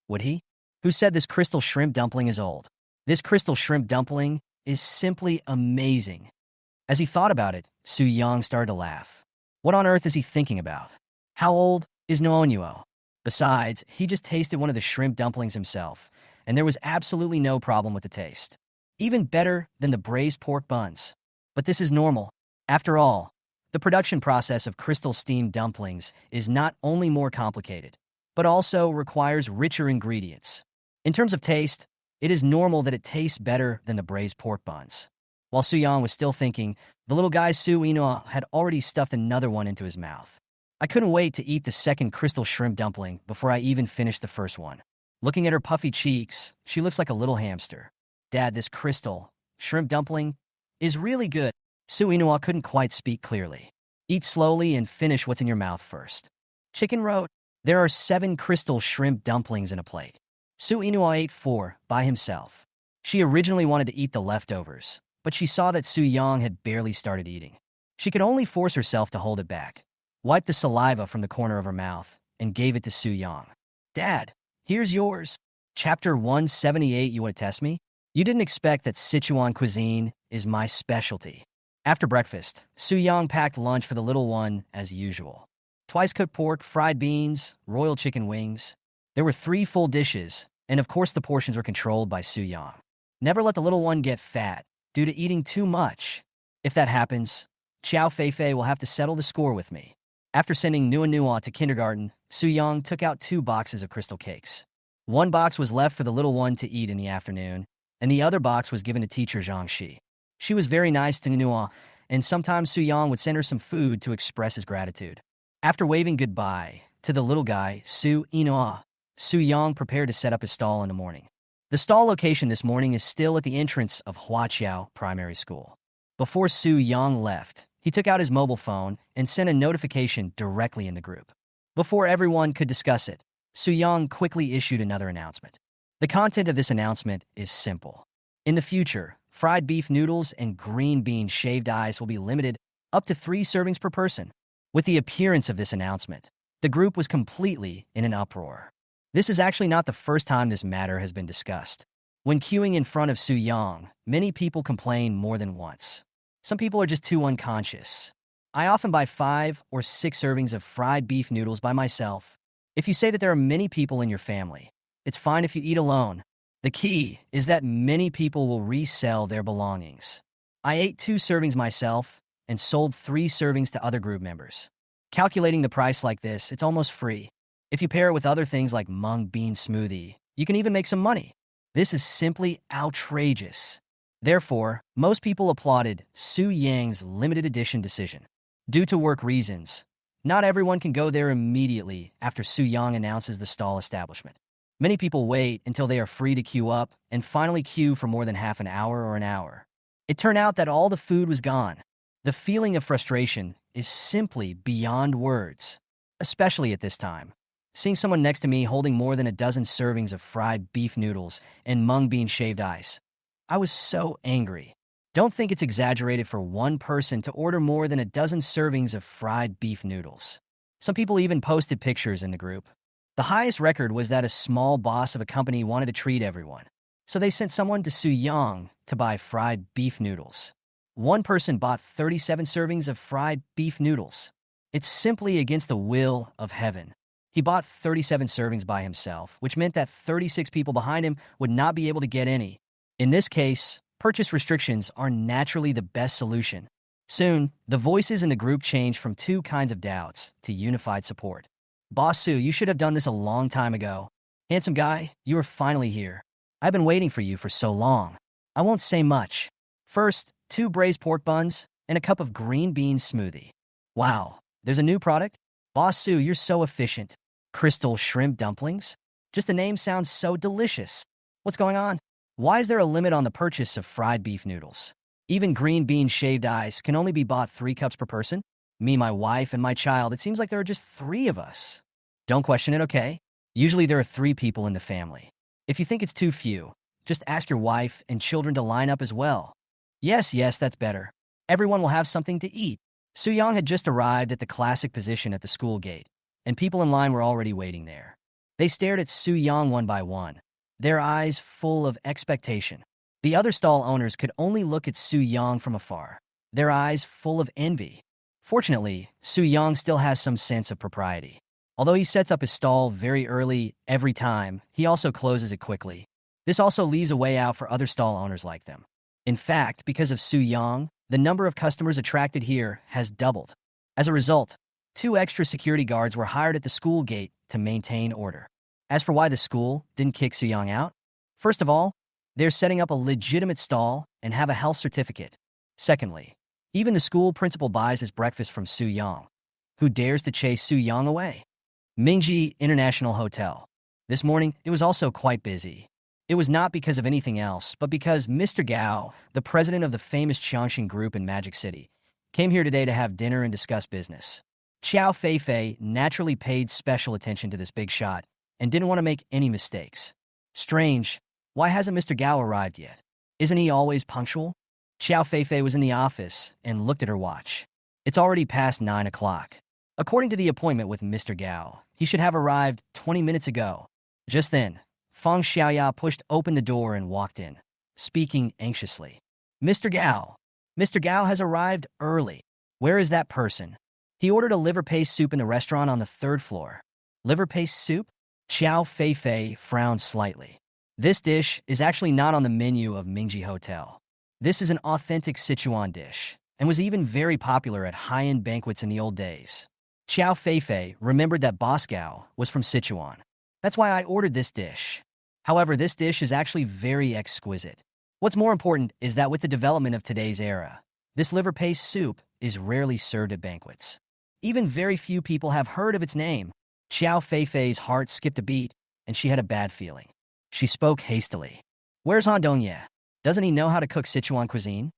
would he? Who said this crystal shrimp dumpling is old? This crystal shrimp dumpling is simply amazing. As he thought about it, Su Yang started to laugh. What on earth is he thinking about? How old is Noonyuo? Besides, he just tasted one of the shrimp dumplings himself, and there was absolutely no problem with the taste. Even better than the braised pork buns. But this is normal. After all, the production process of crystal steamed dumplings is not only more complicated, but also requires richer ingredients. In terms of taste, it is normal that it tastes better than the braised pork buns. While Su Yang was still thinking, the little guy Su Inua had already stuffed another one into his mouth. I couldn't wait to eat the second crystal shrimp dumpling before I even finished the first one. Looking at her puffy cheeks, she looks like a little hamster. Dad, this crystal shrimp dumpling is really good. Su Inua couldn't quite speak clearly. Eat slowly and finish what's in your mouth first. Chicken wrote, there are 7 crystal shrimp dumplings in a plate. Su Inua ate 4 by himself. She originally wanted to eat the leftovers, but she saw that Su Yang had barely started eating. She could only force herself to hold it back, wiped the saliva from the corner of her mouth, and gave it to Su Yang. Dad, here's yours. Chapter 178. You want to test me? You didn't expect that Sichuan cuisine is my specialty. After breakfast, Su Yang packed lunch for the little one as usual. Twice-cooked pork, fried beans, royal chicken wings. There were 3 full dishes, and of course the portions were controlled by Su Yang. Never let the little one get fat due to eating too much. If that happens, Xiao Feifei will have to settle the score with me. After sending Nua to kindergarten, Su Yang took out 2 boxes of crystal cakes. 1 box was left for the little one to eat in the afternoon, and the other box was given to teacher Zhang Shi. She was very nice to Nua, and sometimes Su Yang would send her some food to express his gratitude. After waving goodbye to the little guy, Su Yang prepared to set up his stall in the morning. The stall location this morning is still at the entrance of Huaqiao Primary School. Before Su Yang left, he took out his mobile phone and sent a notification directly in the group. Before everyone could discuss it, Su Yang quickly issued another announcement. The content of this announcement is simple. In the future, fried beef noodles and green bean shaved ice will be limited up to 3 servings per person. With the appearance of this announcement, the group was completely in an uproar. This is actually not the first time this matter has been discussed. When queuing in front of Su Yang, many people complain more than once. Some people are just too unconscious. I often buy 5 or 6 servings of fried beef noodles by myself. If you say that there are many people in your family, it's fine if you eat alone. The key is that many people will resell their belongings. I ate 2 servings myself and sold 3 servings to other group members. Calculating the price like this, it's almost free. If you pair it with other things like mung bean smoothie, you can even make some money. This is simply outrageous. Therefore, most people applauded Su Yang's limited edition decision. Due to work reasons, not everyone can go there immediately after Su Yang announces the stall establishment. Many people wait until they are free to queue up and finally queue for more than half an hour or an hour. It turned out that all the food was gone. The feeling of frustration is simply beyond words, especially at this time. Seeing someone next to me holding more than a dozen servings of fried beef noodles and mung bean shaved ice, I was so angry. Don't think it's exaggerated for one person to order more than a dozen servings of fried beef noodles. Some people even posted pictures in the group. The highest record was that a small boss of a company wanted to treat everyone, so they sent someone to Su Yang to buy fried beef noodles. One person bought 37 servings of fried beef noodles. It's simply against the will of heaven. He bought 37 servings by himself, which meant that 36 people behind him would not be able to get any. In this case, purchase restrictions are naturally the best solution. Soon, the voices in the group changed from 2 kinds of doubts to unified support. Boss Su, you should have done this a long time ago. Handsome guy, you are finally here. I've been waiting for you for so long. I won't say much. First, 2 braised pork buns and a cup of green bean smoothie. Wow, there's a new product? Boss Su, you're so efficient. Crystal shrimp dumplings? Just the name sounds so delicious. What's going on? Why is there a limit on the purchase of fried beef noodles? Even green bean shaved ice can only be bought 3 cups per person? Me, my wife, and my child, it seems like there are just 3 of us. Don't question it, okay? Usually there are 3 people in the family. If you think it's too few, just ask your wife and children to line up as well. Yes, that's better. Everyone will have something to eat. Su Yang had just arrived at the classic position at the school gate, and people in line were already waiting there. They stared at Su Yang one by one, their eyes full of expectation. The other stall owners could only look at Su Yang from afar, their eyes full of envy. Fortunately, Su Yang still has some sense of propriety. Although he sets up his stall very early every time, he also closes it quickly. This also leaves a way out for other stall owners like them. In fact, because of Su Yang, the number of customers attracted here has doubled. As a result, 2 extra security guards were hired at the school gate to maintain order. As for why the school didn't kick Su Yang out, first of all, they're setting up a legitimate stall and have a health certificate. Secondly, even the school principal buys his breakfast from Su Yang. Who dares to chase Su Yang away? Mingji International Hotel. This morning, it was also quite busy. It was not because of anything else, but because Mr. Gao, the president of the famous Qiangxin Group in Magic City, came here today to have dinner and discuss business. Xiao Feifei naturally paid special attention to this big shot and didn't want to make any mistakes. Strange, Why hasn't Mr. Gao arrived yet? Isn't he always punctual? Xiao Feifei was in the office and looked at her watch. It's already past 9 o'clock. According to the appointment with Mr. Gao, he should have arrived 20 minutes ago. Just then, Feng Xiaoya pushed open the door and walked in, speaking anxiously. Mr. Gao. Mr. Gao has arrived early. Where is that person? He ordered a liver paste soup in the restaurant on the third floor. Liver paste soup? Xiao Feifei frowned slightly. This dish is actually not on the menu of Mingji Hotel. This is an authentic Sichuan dish, and was even very popular at high-end banquets in the old days. Xiao Feifei remembered that Boss Gao was from Sichuan. That's why I ordered this dish. However, this dish is actually very exquisite. What's more important is that with the development of today's era, this liver paste soup is rarely served at banquets. Even very few people have heard of its name. Xiao Feifei's heart skipped a beat, and she had a bad feeling. She spoke hastily. Where's Han Dongye? Doesn't he know how to cook Sichuan cuisine?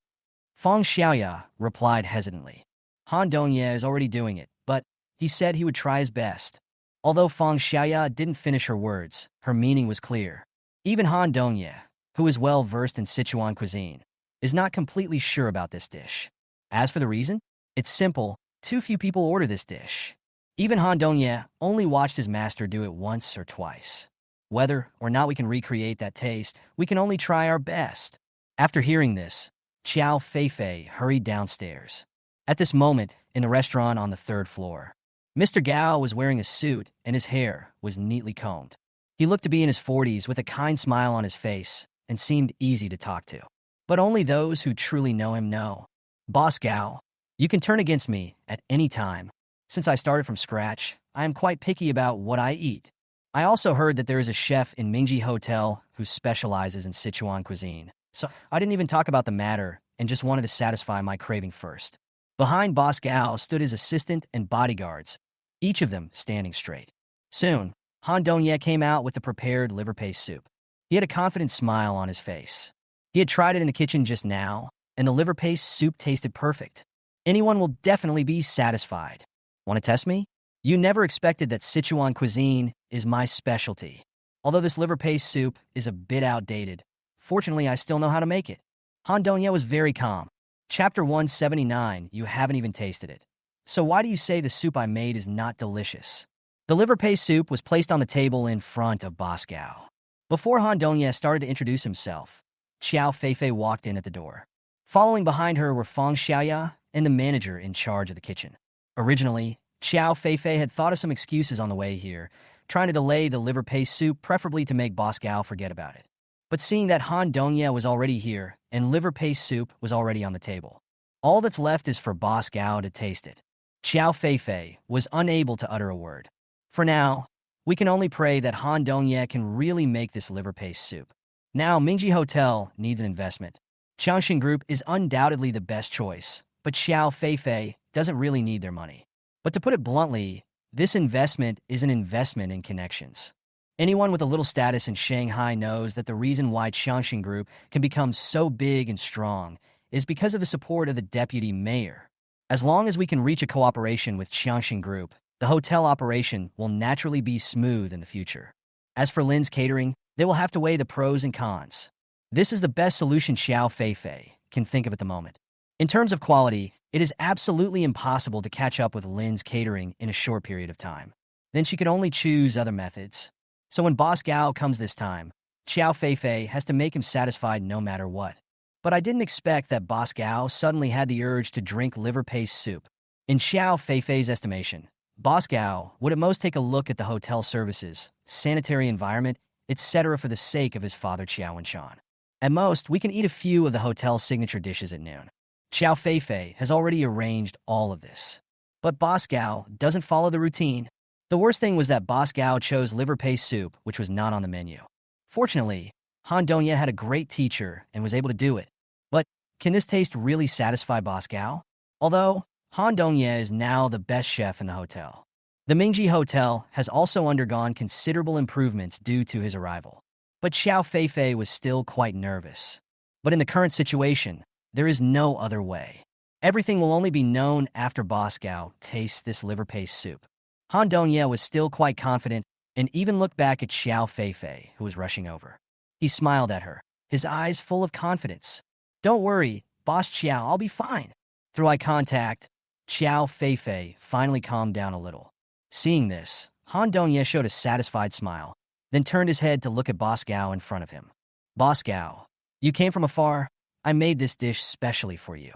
Feng Xiaoya replied hesitantly. Han Dongye is already doing it, but he said he would try his best. Although Feng Xiaoya didn't finish her words, her meaning was clear. Even Han Dongye, who is well versed in Sichuan cuisine, is not completely sure about this dish. As for the reason, it's simple. Too few people order this dish. Even Han Dongye only watched his master do it once or twice. Whether or not we can recreate that taste, we can only try our best. After hearing this, Xiao Feifei hurried downstairs. At this moment, in the restaurant on the third floor, Mr. Gao was wearing a suit and his hair was neatly combed. He looked to be in his 40s with a kind smile on his face and seemed easy to talk to. But only those who truly know him know. Boss Gao, you can turn against me at any time. Since I started from scratch, I am quite picky about what I eat. I also heard that there is a chef in Mingji Hotel who specializes in Sichuan cuisine. So I didn't even talk about the matter and just wanted to satisfy my craving first. Behind Boss Gao stood his assistant and bodyguards, each of them standing straight. Soon, Han Dongye came out with the prepared liver paste soup. He had a confident smile on his face. He had tried it in the kitchen just now, and the liver paste soup tasted perfect. Anyone will definitely be satisfied. Want to test me? You never expected that Sichuan cuisine is my specialty. Although this liver paste soup is a bit outdated, fortunately I still know how to make it. Han Dongye was very calm. Chapter 179, you haven't even tasted it. So why do you say the soup I made is not delicious? The liver paste soup was placed on the table in front of Boss Gao. Before Han Dongye started to introduce himself, Xiao Feifei walked in at the door. Following behind her were Feng Xiaoya and the manager in charge of the kitchen. Originally, Xiao Feifei had thought of some excuses on the way here, trying to delay the liver paste soup preferably to make Boss Gao forget about it. But seeing that Han Dongye was already here and liver paste soup was already on the table, all that's left is for Boss Gao to taste it. Xiao Feifei was unable to utter a word. For now, we can only pray that Han Dongye can really make this liver paste soup. Now, Mingji Hotel needs an investment. Changshin Group is undoubtedly the best choice, but Xiao Feifei doesn't really need their money. But to put it bluntly, this investment is an investment in connections. Anyone with a little status in Shanghai knows that the reason why Changshin Group can become so big and strong is because of the support of the deputy mayor. As long as we can reach a cooperation with Changshin Group, the hotel operation will naturally be smooth in the future. As for Lin's catering, they will have to weigh the pros and cons. This is the best solution Xiao Feifei can think of at the moment. In terms of quality, it is absolutely impossible to catch up with Lin's catering in a short period of time. Then she could only choose other methods. So when Boss Gao comes this time, Xiao Feifei has to make him satisfied no matter what. But I didn't expect that Boss Gao suddenly had the urge to drink liver paste soup. In Xiao Feifei's estimation, Boss Gao would at most take a look at the hotel services, sanitary environment, etc. for the sake of his father Xiao and Shan. At most, we can eat a few of the hotel's signature dishes at noon. Xiao Feifei has already arranged all of this. But Boss Gao doesn't follow the routine. The worst thing was that Boss Gao chose liver paste soup, which was not on the menu. Fortunately, Han Dongye had a great teacher and was able to do it. But can this taste really satisfy Boss Gao? Although, Han Dongye is now the best chef in the hotel. The Mingji Hotel has also undergone considerable improvements due to his arrival. But Xiao Feifei was still quite nervous. But in the current situation, there is no other way. Everything will only be known after Boss Gao tastes this liver paste soup. Han Dongye was still quite confident and even looked back at Xiao Feifei, who was rushing over. He smiled at her, his eyes full of confidence. Don't worry, Boss Qiao, I'll be fine. Through eye contact, Qiao Feifei finally calmed down a little. Seeing this, Han Dongye showed a satisfied smile, then turned his head to look at Boss Gao in front of him. Boss Gao, you came from afar. I made this dish specially for you.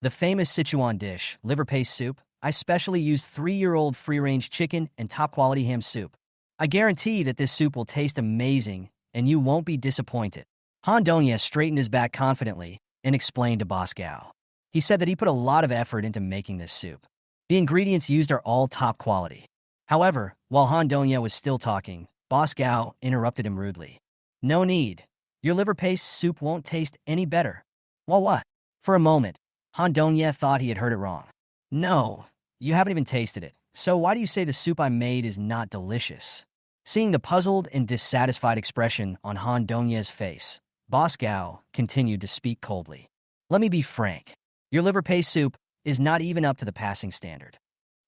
The famous Sichuan dish, liver paste soup. I specially used 3-year-old free-range chicken and top-quality ham soup. I guarantee that this soup will taste amazing and you won't be disappointed. Han Dongye straightened his back confidently and explained to Boss Gao. He said that he put a lot of effort into making this soup. The ingredients used are all top quality. However, while Han Dongye was still talking, Boss Gao interrupted him rudely. No need. Your liver paste soup won't taste any better. Well, what? For a moment, Han Dongye thought he had heard it wrong. No, you haven't even tasted it. So why do you say the soup I made is not delicious? Seeing the puzzled and dissatisfied expression on Han Dongye's face, Boss Gao continued to speak coldly. Let me be frank. Your liver paste soup is not even up to the passing standard.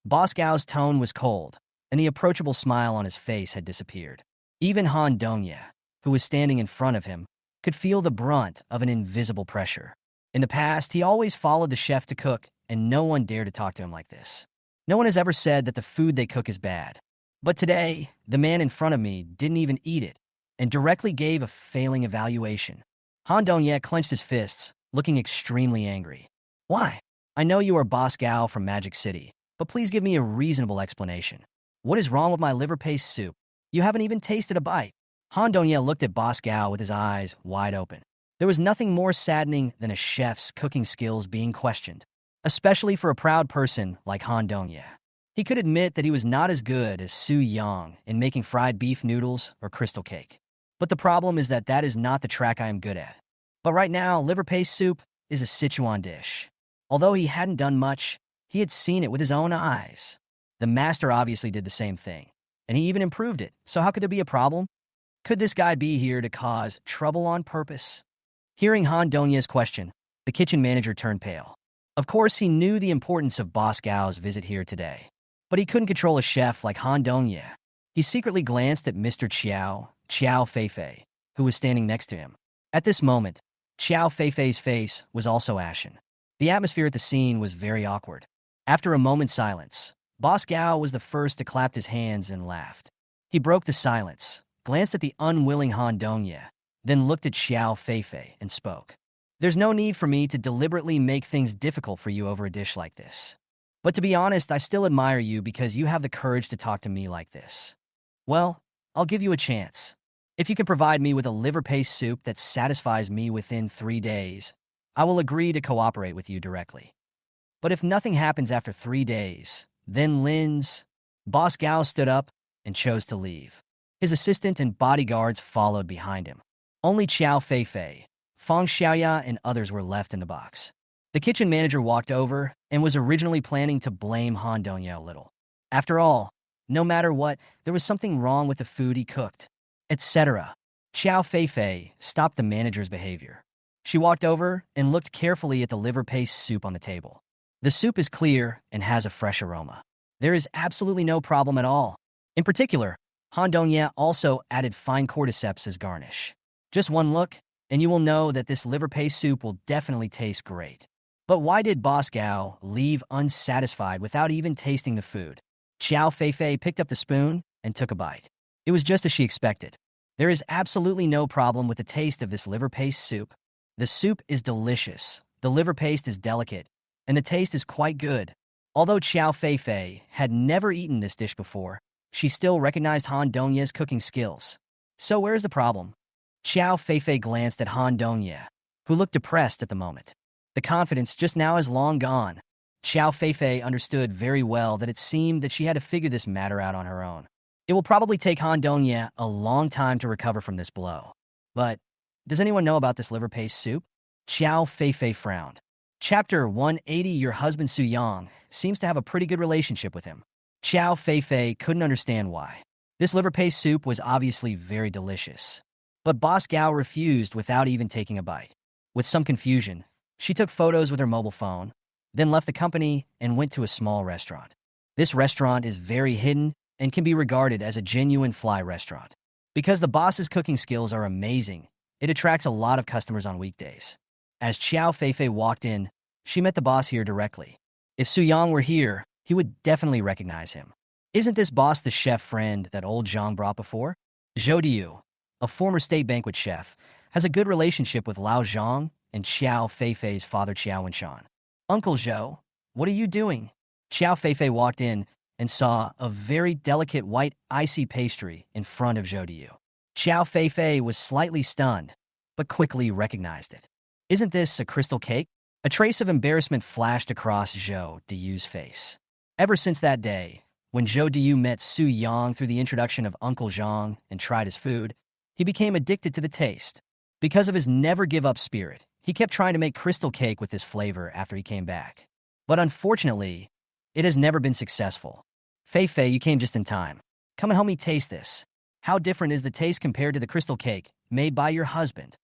Boss Gao's tone was cold, and the approachable smile on his face had disappeared. Even Han Dongye, who was standing in front of him, could feel the brunt of an invisible pressure. In the past, he always followed the chef to cook, and no one dared to talk to him like this. No one has ever said that the food they cook is bad. But today, the man in front of me didn't even eat it, and directly gave a failing evaluation. Han Dongye clenched his fists, looking extremely angry. Why? I know you are Boss Gao from Magic City, but please give me a reasonable explanation. What is wrong with my liver paste soup? You haven't even tasted a bite. Han Dongye looked at Boss Gao with his eyes wide open. There was nothing more saddening than a chef's cooking skills being questioned, especially for a proud person like Han Dongye. He could admit that he was not as good as Su Yang in making fried beef noodles or crystal cake. But the problem is that that is not the track I am good at. But right now, liver paste soup is a Sichuan dish. Although he hadn't done much, he had seen it with his own eyes. The master obviously did the same thing, and he even improved it. So how could there be a problem? Could this guy be here to cause trouble on purpose? Hearing Han Dongye's question, the kitchen manager turned pale. Of course, he knew the importance of Boss Gao's visit here today, but he couldn't control a chef like Han Dongye. He secretly glanced at Mr. Qiao Feifei, who was standing next to him. At this moment, Qiao Feifei's face was also ashen. The atmosphere at the scene was very awkward. After a moment's silence, Boss Gao was the first to clap his hands and laughed. He broke the silence, glanced at the unwilling Han Dongye, then looked at Qiao Feifei and spoke. There's no need for me to deliberately make things difficult for you over a dish like this. But to be honest, I still admire you because you have the courage to talk to me like this. Well, I'll give you a chance. If you can provide me with a liver paste soup that satisfies me within 3 days, I will agree to cooperate with you directly. But if nothing happens after 3 days, then Boss Gao stood up and chose to leave. His assistant and bodyguards followed behind him. Only Qiao Feifei, Fang Xiaoya, and others were left in the box. The kitchen manager walked over and was originally planning to blame Han Dongye a little. After all, no matter what, there was something wrong with the food he cooked, etc. Qiao Feifei stopped the manager's behavior. She walked over and looked carefully at the liver paste soup on the table. The soup is clear and has a fresh aroma. There is absolutely no problem at all. In particular, Han Dongye also added fine cordyceps as garnish. Just one look, and you will know that this liver paste soup will definitely taste great. But why did Boss Gao leave unsatisfied without even tasting the food? Qiao Feifei picked up the spoon and took a bite. It was just as she expected. There is absolutely no problem with the taste of this liver paste soup. The soup is delicious, the liver paste is delicate, and the taste is quite good. Although Qiao Feifei had never eaten this dish before, she still recognized Han Dongye's cooking skills. So where's the problem? Qiao Feifei glanced at Han Dongye, who looked depressed at the moment. The confidence just now is long gone. Qiao Feifei understood very well that it seemed that she had to figure this matter out on her own. It will probably take Han Dongye a long time to recover from this blow. But does anyone know about this liver paste soup? Qiao Feifei frowned. Chapter 180. Your husband Su Yang seems to have a pretty good relationship with him. Qiao Feifei couldn't understand why. This liver paste soup was obviously very delicious. But Boss Gao refused without even taking a bite. With some confusion, she took photos with her mobile phone, then left the company and went to a small restaurant. This restaurant is very hidden and can be regarded as a genuine fly restaurant. Because the boss's cooking skills are amazing, It attracts a lot of customers on weekdays. As Xiao Feifei walked in, she met the boss here directly. If Su Yang were here, he would definitely recognize him. Isn't this boss the chef friend that old Zhang brought before? Zhou Diu, a former state banquet chef, has a good relationship with Lao Zhang and Xiao Feifei's father Qiao Wenshan. Uncle Zhou, what are you doing? Xiao Feifei walked in and saw a very delicate white icy pastry in front of Zhou Diu. Xiao Feifei was slightly stunned, but quickly recognized it. Isn't this a crystal cake? A trace of embarrassment flashed across Zhou Diu's face. Ever since that day, when Zhou Diu met Su Yang through the introduction of Uncle Zhang and tried his food, he became addicted to the taste. Because of his never-give-up spirit, he kept trying to make crystal cake with this flavor after he came back. But unfortunately, it has never been successful. Feifei, you came just in time. Come and help me taste this. How different is the taste compared to the crystal cake made by your husband?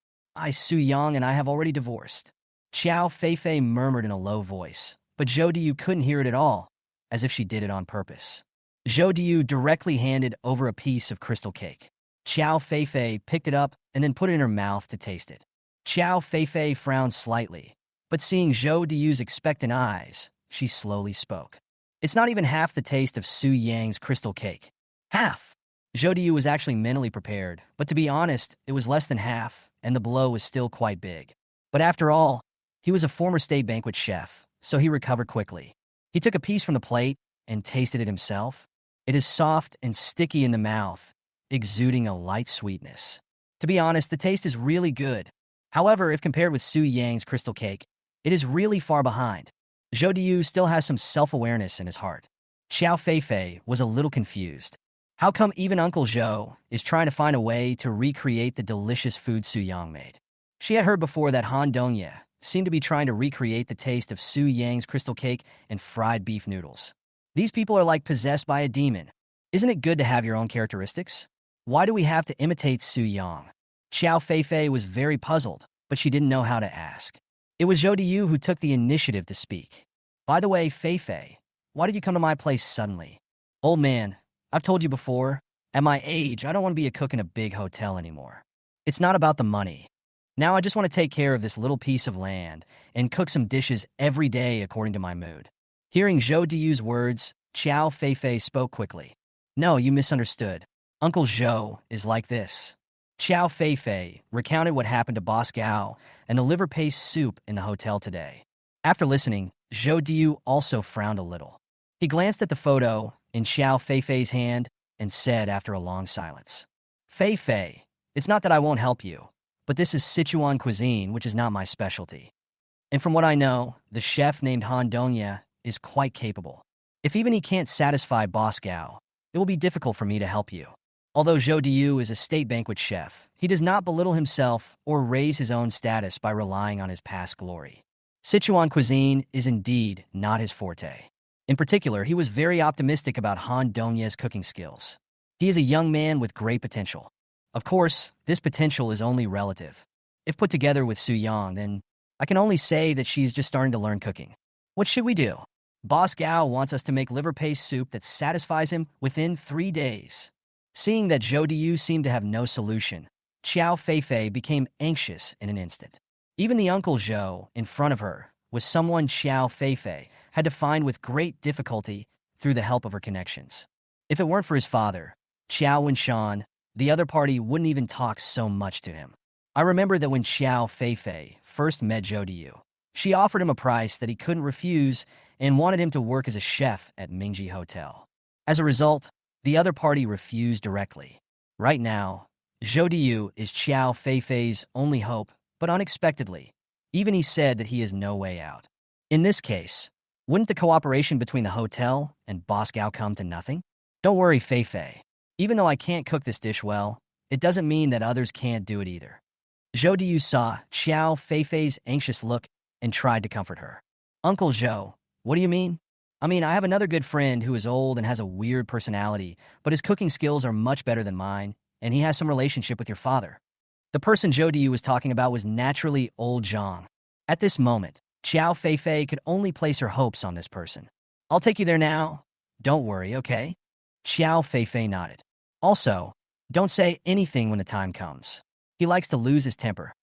Su Yang and I have already divorced. Xiao Feifei murmured in a low voice, but Zhou Diu couldn't hear it at all, as if she did it on purpose. Zhou Diu directly handed over a piece of crystal cake. Xiao Feifei picked it up and then put it in her mouth to taste it. Xiao Feifei frowned slightly, but seeing Zhou Diu's expectant eyes, she slowly spoke. It's not even half the taste of Su Yang's crystal cake. Half! Zhou Diu was actually mentally prepared, but to be honest, it was less than half, and the blow was still quite big. But after all, he was a former state banquet chef, so he recovered quickly. He took a piece from the plate and tasted it himself. It is soft and sticky in the mouth, exuding a light sweetness. To be honest, the taste is really good. However, if compared with Su Yang's crystal cake, it is really far behind. Zhou Diu still has some self-awareness in his heart. Xiao Feifei was a little confused. How come even Uncle Zhou is trying to find a way to recreate the delicious food Su Yang made? She had heard before that Han Dongye seemed to be trying to recreate the taste of Su Yang's crystal cake and fried beef noodles. These people are like possessed by a demon. Isn't it good to have your own characteristics? Why do we have to imitate Su Yang? Xiao Feifei was very puzzled, but she didn't know how to ask. It was Zhou Diu who took the initiative to speak. By the way, Feifei, why did you come to my place suddenly? Old man, I've told you before, at my age, I don't want to be a cook in a big hotel anymore. It's not about the money. Now I just want to take care of this little piece of land and cook some dishes every day according to my mood. Hearing Zhou Diu's words, Xiao Feifei spoke quickly. No, you misunderstood. Uncle Zhou is like this. Xiao Feifei recounted what happened to Boss Gao and the liver paste soup in the hotel today. After listening, Zhou Diu also frowned a little. He glanced at the photo in Xiao Feifei's hand and said after a long silence, Feifei, it's not that I won't help you, but this is Sichuan cuisine, which is not my specialty. And from what I know, the chef named Han Dongye is quite capable. If even he can't satisfy Boss Gao, it will be difficult for me to help you. Although Zhou Diu is a state banquet chef, he does not belittle himself or raise his own status by relying on his past glory. Sichuan cuisine is indeed not his forte. In particular, he was very optimistic about Han Dongye's cooking skills. He is a young man with great potential. Of course, this potential is only relative. If put together with Su Yang, then I can only say that she is just starting to learn cooking. What should we do? Boss Gao wants us to make liver paste soup that satisfies him within 3 days. Seeing that Zhou Diu seemed to have no solution, Xiao Feifei became anxious in an instant. Even the Uncle Zhou in front of her was someone Xiao Feifei had to find with great difficulty through the help of her connections. If it weren't for his father, Qiao Wenshan, the other party wouldn't even talk so much to him. I remember that when Xiao Feifei first met Zhou Diu, she offered him a price that he couldn't refuse and wanted him to work as a chef at Mingji Hotel. As a result, the other party refused directly. Right now, Zhou Diu is Xiao Feifei's only hope, but unexpectedly, even he said that he has no way out. In this case, wouldn't the cooperation between the hotel and Boss Gao come to nothing? Don't worry, Feifei. Even though I can't cook this dish well, it doesn't mean that others can't do it either. Zhou Diu saw Xiao Feifei's anxious look and tried to comfort her. Uncle Zhou, what do you mean? I have another good friend who is old and has a weird personality, but his cooking skills are much better than mine, and he has some relationship with your father. The person Zhou Diu was talking about was naturally old Zhang. At this moment, Xiao Feifei could only place her hopes on this person. I'll take you there now. Don't worry, okay? Xiao Feifei nodded. Also, don't say anything when the time comes. He likes to lose his temper.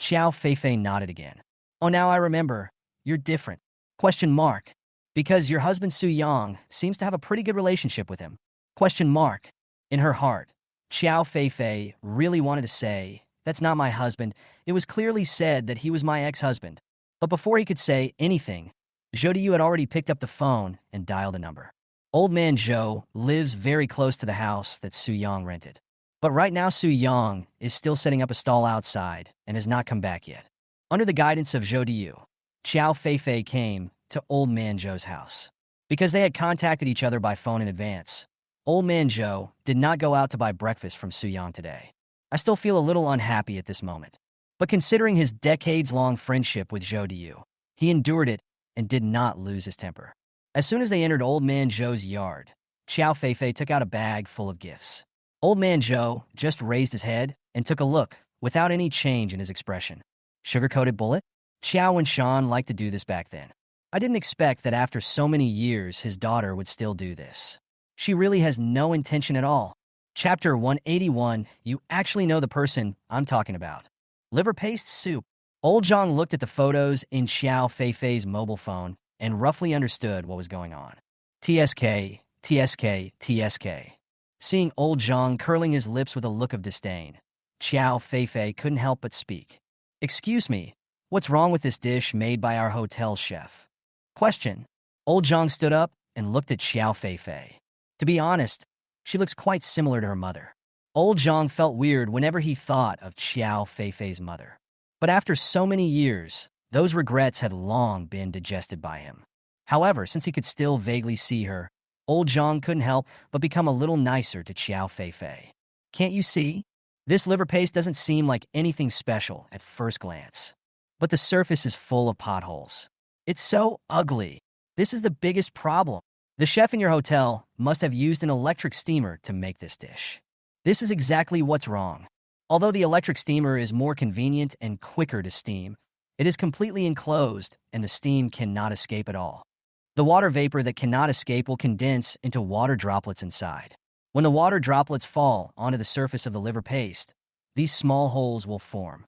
Xiao Feifei nodded again. Oh, now I remember. You're different. Question mark. Because your husband Su Yang seems to have a pretty good relationship with him. Question mark. In her heart, Xiao Feifei really wanted to say, that's not my husband. It was clearly said that he was my ex-husband. But before he could say anything, Zhou Diyu had already picked up the phone and dialed a number. Old man Zhou lives very close to the house that Su Yang rented. But right now Su Yang is still setting up a stall outside and has not come back yet. Under the guidance of Zhou Diyu, Xiao Feifei came to Old Man Zhou's house. Because they had contacted each other by phone in advance, Old Man Zhou did not go out to buy breakfast from Su Yang today. I still feel a little unhappy at this moment. But considering his decades-long friendship with Zhou Diyu, he endured it and did not lose his temper. As soon as they entered Old Man Zhou's yard, Xiao Feifei took out a bag full of gifts. Old Man Zhou just raised his head and took a look, without any change in his expression. Sugar-coated bullet? Xiao and Shan liked to do this back then. I didn't expect that after so many years his daughter would still do this. She really has no intention at all. Chapter 181, you actually know the person I'm talking about. Liver paste soup. Old Zhang looked at the photos in Xiao Feifei's mobile phone and roughly understood what was going on. TSK, TSK, TSK. Seeing Old Zhang curling his lips with a look of disdain, Xiao Feifei couldn't help but speak. Excuse me, what's wrong with this dish made by our hotel chef? Question. Old Zhang stood up and looked at Xiao Feifei. To be honest, she looks quite similar to her mother. Old Zhang felt weird whenever he thought of Xiao Feifei's mother. But after so many years, those regrets had long been digested by him. However, since he could still vaguely see her, Old Zhang couldn't help but become a little nicer to Xiao Feifei. Can't you see? This liver paste doesn't seem like anything special at first glance. But the surface is full of potholes. It's so ugly. This is the biggest problem. The chef in your hotel must have used an electric steamer to make this dish. This is exactly what's wrong. Although the electric steamer is more convenient and quicker to steam, it is completely enclosed and the steam cannot escape at all. The water vapor that cannot escape will condense into water droplets inside. When the water droplets fall onto the surface of the liver paste, these small holes will form.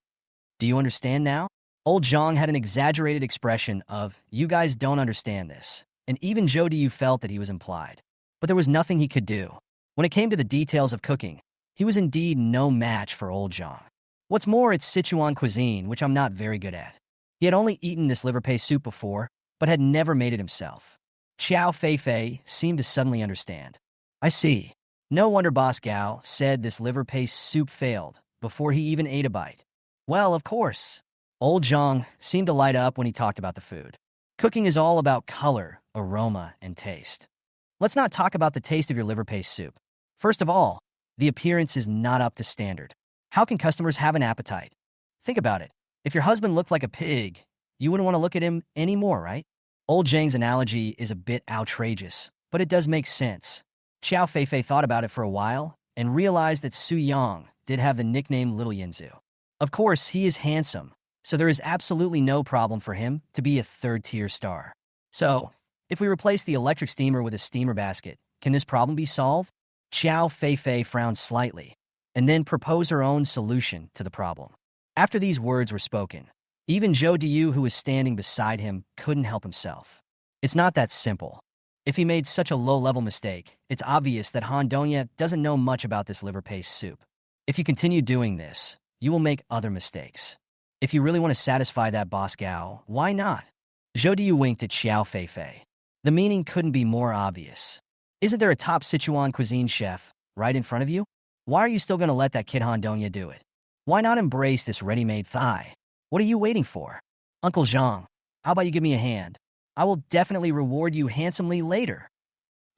Do you understand now? Old Zhang had an exaggerated expression of, you guys don't understand this, and even Zhou Diyu felt that he was implied. But there was nothing he could do. When it came to the details of cooking, he was indeed no match for Old Zhang. What's more, it's Sichuan cuisine, which I'm not very good at. He had only eaten this liver paste soup before, but had never made it himself. Xiao Feifei seemed to suddenly understand. I see. No wonder Boss Gao said this liver paste soup failed before he even ate a bite. Well, of course. Old Zhang seemed to light up when he talked about the food. Cooking is all about color, aroma, and taste. Let's not talk about the taste of your liver paste soup. First of all, the appearance is not up to standard. How can customers have an appetite? Think about it. If your husband looked like a pig, you wouldn't want to look at him anymore, right? Old Zhang's analogy is a bit outrageous, but it does make sense. Xiao Feifei thought about it for a while and realized that Su Yang did have the nickname Little Yanzu. Of course, he is handsome, so there is absolutely no problem for him to be a third-tier star. So, if we replace the electric steamer with a steamer basket, can this problem be solved? Xiao Feifei frowned slightly, and then proposed her own solution to the problem. After these words were spoken, even Zhou Diyu, who was standing beside him, couldn't help himself. It's not that simple. If he made such a low-level mistake, it's obvious that Han Donya doesn't know much about this liver paste soup. If you continue doing this, you will make other mistakes. If you really want to satisfy that Boss Gao, why not? Zhou Diyu winked at Xiao Feifei. The meaning couldn't be more obvious. Isn't there a top Sichuan cuisine chef right in front of you? Why are you still going to let that kid Han Donya do it? Why not embrace this ready-made thigh? What are you waiting for? Uncle Zhang, how about you give me a hand? I will definitely reward you handsomely later.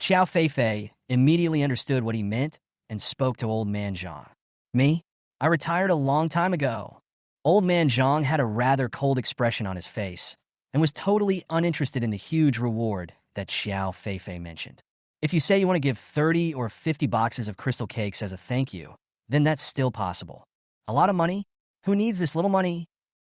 Xiao Feifei immediately understood what he meant and spoke to Old Man Zhang. Me? I retired a long time ago. Old Man Zhang had a rather cold expression on his face and was totally uninterested in the huge reward that Xiao Feifei mentioned. If you say you want to give 30 or 50 boxes of crystal cakes as a thank you, then that's still possible. A lot of money? Who needs this little money?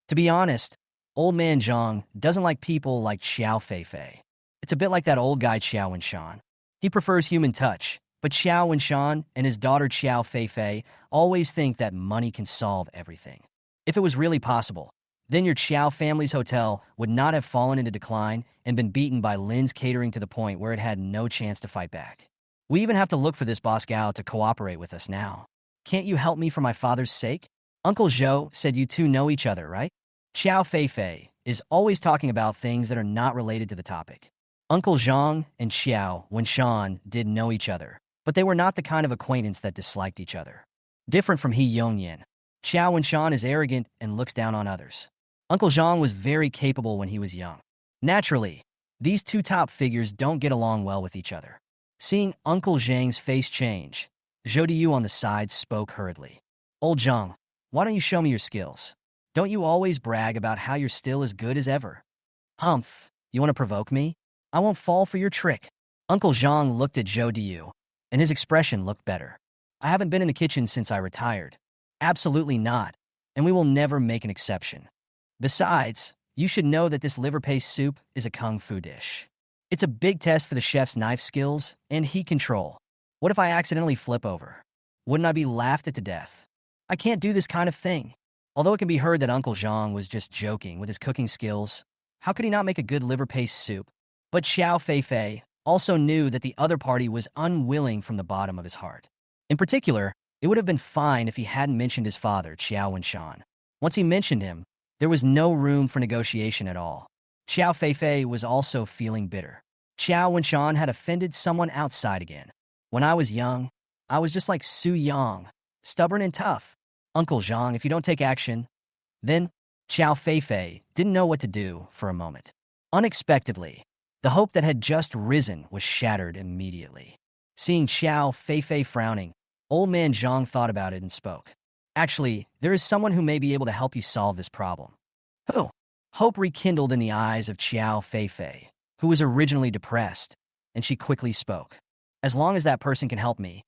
To be honest, Old Man Zhang doesn't like people like Xiao Feifei. It's a bit like that old guy Xiao and Shan. He prefers human touch, But Xiao Wenshan and his daughter Xiao Feifei always think that money can solve everything. If it was really possible, then your Qiao family's hotel would not have fallen into decline and been beaten by Lin's catering to the point where it had no chance to fight back. We even have to look for this boss Gao to cooperate with us now. Can't you help me for my father's sake? Uncle Zhou said you two know each other, right? Xiao Feifei is always talking about things that are not related to the topic. Uncle Zhang and Xiao Wenshan did know each other, but they were not the kind of acquaintance that disliked each other. Different from He Yongyan, Xiao Wenshan is arrogant and looks down on others. Uncle Zhang was very capable when he was young. Naturally, these two top figures don't get along well with each other. Seeing Uncle Zhang's face change, Zhou Diyu on the side spoke hurriedly. Old Zhang, why don't you show me your skills? Don't you always brag about how you're still as good as ever? Humph, you want to provoke me? I won't fall for your trick. Uncle Zhang looked at Zhou Diyu, and his expression looked better. I haven't been in the kitchen since I retired. Absolutely not, and we will never make an exception. Besides, you should know that this liver paste soup is a kung fu dish. It's a big test for the chef's knife skills and heat control. What if I accidentally flip over? Wouldn't I be laughed at to death? I can't do this kind of thing. Although it can be heard that Uncle Zhang was just joking with his cooking skills, how could he not make a good liver paste soup? But Xiao Feifei also knew that the other party was unwilling from the bottom of his heart. In particular, it would have been fine if he hadn't mentioned his father, Xiao Wenshan. Once he mentioned him, there was no room for negotiation at all. Xiao Feifei was also feeling bitter. Xiao Wenshan had offended someone outside again. When I was young, I was just like Su Yang, stubborn and tough. Uncle Zhang, if you don't take action, then Xiao Feifei didn't know what to do for a moment. Unexpectedly, the hope that had just risen was shattered immediately. Seeing Xiao Feifei frowning, old man Zhang thought about it and spoke. Actually, there is someone who may be able to help you solve this problem. Who? Hope rekindled in the eyes of Xiao Feifei, who was originally depressed, and she quickly spoke. As long as that person can help me,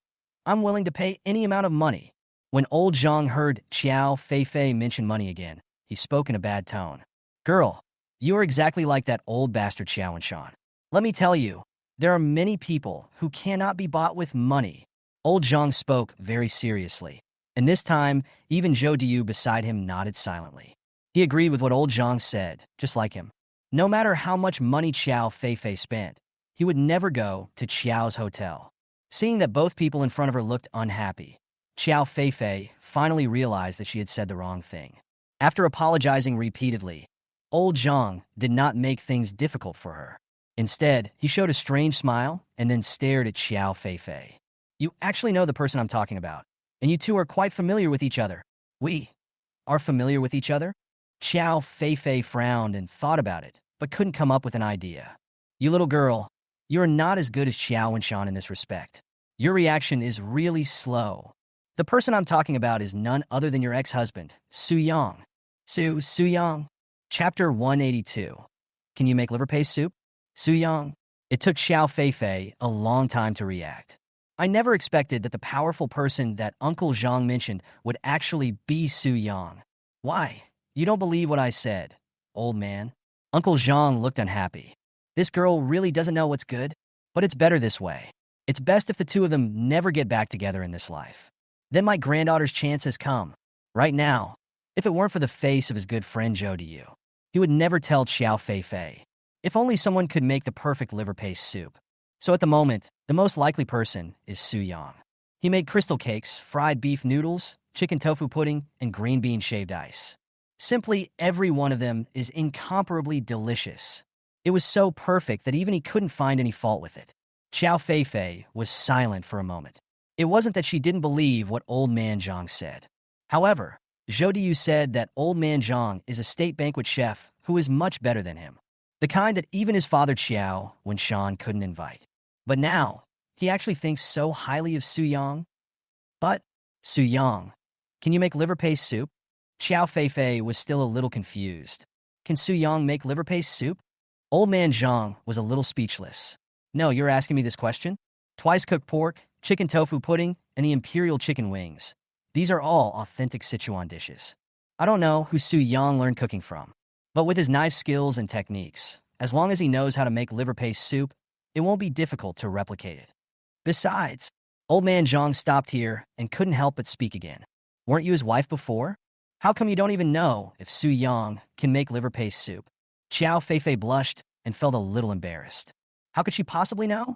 I'm willing to pay any amount of money. When old Zhang heard Xiao Feifei mention money again, he spoke in a bad tone. Girl, you are exactly like that old bastard Xiao Wenshan. Let me tell you, there are many people who cannot be bought with money. Old Zhang spoke very seriously, and this time, even Zhou Diyu beside him nodded silently. He agreed with what old Zhang said, just like him. No matter how much money Xiao Feifei spent, he would never go to Xiao's hotel. Seeing that both people in front of her looked unhappy, Xiao Feifei finally realized that she had said the wrong thing. After apologizing repeatedly, old Zhang did not make things difficult for her. Instead, he showed a strange smile and then stared at Xiao Feifei. You actually know the person I'm talking about, and you two are quite familiar with each other. We are familiar with each other? Xiao Feifei frowned and thought about it, but couldn't come up with an idea. You little girl, you are not as good as Xiao Wenshan in this respect. Your reaction is really slow. The person I'm talking about is none other than your ex-husband, Su Yang. Su Yang. Chapter 182. Can you make liver paste soup? Su Yang. It took Xiao Feifei a long time to react. I never expected that the powerful person that Uncle Zhang mentioned would actually be Su Yang. Why? You don't believe what I said, old man. Uncle Zhang looked unhappy. This girl really doesn't know what's good, but it's better this way. It's best if the two of them never get back together in this life. Then my granddaughter's chance has come. Right now, if it weren't for the face of his good friend Zhou Diyu, he would never tell Xiao Feifei. If only someone could make the perfect liver paste soup. So at the moment, the most likely person is Su Yang. He made crystal cakes, fried beef noodles, chicken tofu pudding, and green bean shaved ice. Simply every one of them is incomparably delicious. It was so perfect that even he couldn't find any fault with it. Xiao Feifei was silent for a moment. It wasn't that she didn't believe what old man Zhang said. However, Zhou Diyu said that old man Zhang is a state banquet chef who is much better than him. The kind that even his father Xiao Wenshan couldn't invite. But now, he actually thinks so highly of Su Yang. But, Su Yang, can you make liver paste soup? Xiao Feifei was still a little confused. Can Su Yang make liver paste soup? Old man Zhang was a little speechless. No, you're asking me this question? Twice-cooked pork, chicken tofu pudding, and the imperial chicken wings. These are all authentic Sichuan dishes. I don't know who Su Yang learned cooking from, but with his knife skills and techniques, as long as he knows how to make liver paste soup, it won't be difficult to replicate it. Besides, Old man Zhang stopped here and couldn't help but speak again. Weren't you his wife before? How come you don't even know if Su Yang can make liver paste soup? Xiao Feifei blushed and felt a little embarrassed. How could she possibly know?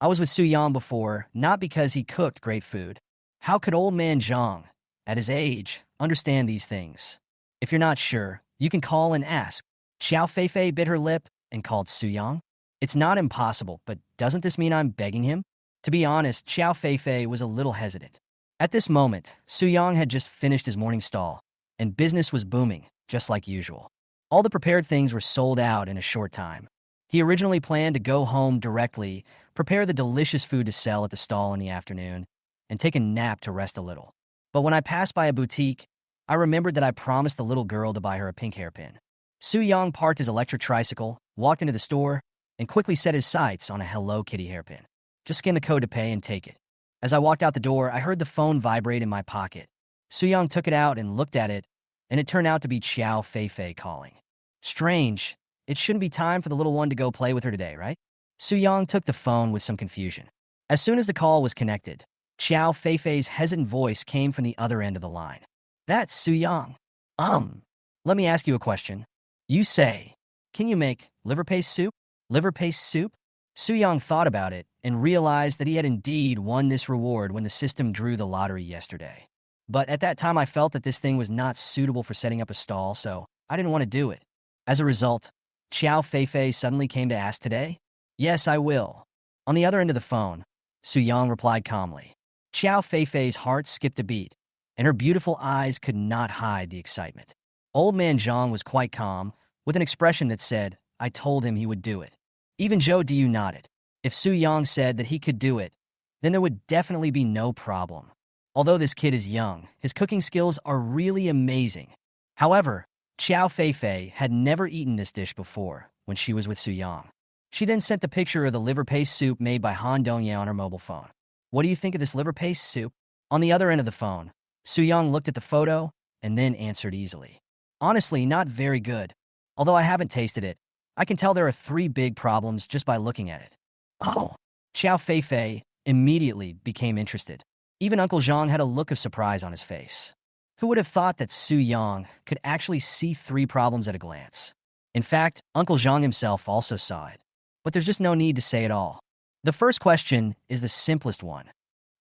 I was with Su Yang before, not because he cooked great food. How could old man Zhang, at his age, understand these things? If you're not sure, you can call and ask. Xiao Feifei bit her lip and called Su Yang. It's not impossible, but doesn't this mean I'm begging him? To be honest, Xiao Feifei was a little hesitant. At this moment, Su Yang had just finished his morning stall, and business was booming, just like usual. All the prepared things were sold out in a short time. He originally planned to go home directly, prepare the delicious food to sell at the stall in the afternoon, and take a nap to rest a little. But when I passed by a boutique, I remembered that I promised the little girl to buy her a pink hairpin. Su Yang parked his electric tricycle, walked into the store, and quickly set his sights on a Hello Kitty hairpin. Just scan the code to pay and take it. As I walked out the door, I heard the phone vibrate in my pocket. Su Yang took it out and looked at it, and it turned out to be Xiao Feifei calling. Strange. It shouldn't be time for the little one to go play with her today, right? Su Yang took the phone with some confusion. As soon as the call was connected, Xiao Feifei's hesitant voice came from the other end of the line. That's Su Yang. Let me ask you a question. You say, can you make liver paste soup? Liver paste soup? Su Yang thought about it and realized that he had indeed won this reward when the system drew the lottery yesterday. But at that time I felt that this thing was not suitable for setting up a stall, so I didn't want to do it. As a result, Xiao Feifei suddenly came to ask today? Yes, I will. On the other end of the phone, Su Yang replied calmly. Xiao Feifei's heart skipped a beat, and her beautiful eyes could not hide the excitement. Old man Zhang was quite calm, with an expression that said, I told him he would do it. Even Zhou Diu nodded. If Su Yang said that he could do it, then there would definitely be no problem. Although this kid is young, his cooking skills are really amazing. However, Xiao Feifei had never eaten this dish before when she was with Su Yang. She then sent the picture of the liver paste soup made by Han Dongye on her mobile phone. What do you think of this liver paste soup? On the other end of the phone, Su Yang looked at the photo and then answered easily. Honestly, not very good. Although I haven't tasted it, I can tell there are 3 big problems just by looking at it. Oh. Xiao Feifei immediately became interested. Even Uncle Zhang had a look of surprise on his face. Who would have thought that Su Yang could actually see 3 problems at a glance? In fact, Uncle Zhang himself also saw it. But there's just no need to say it all. The first question is the simplest one.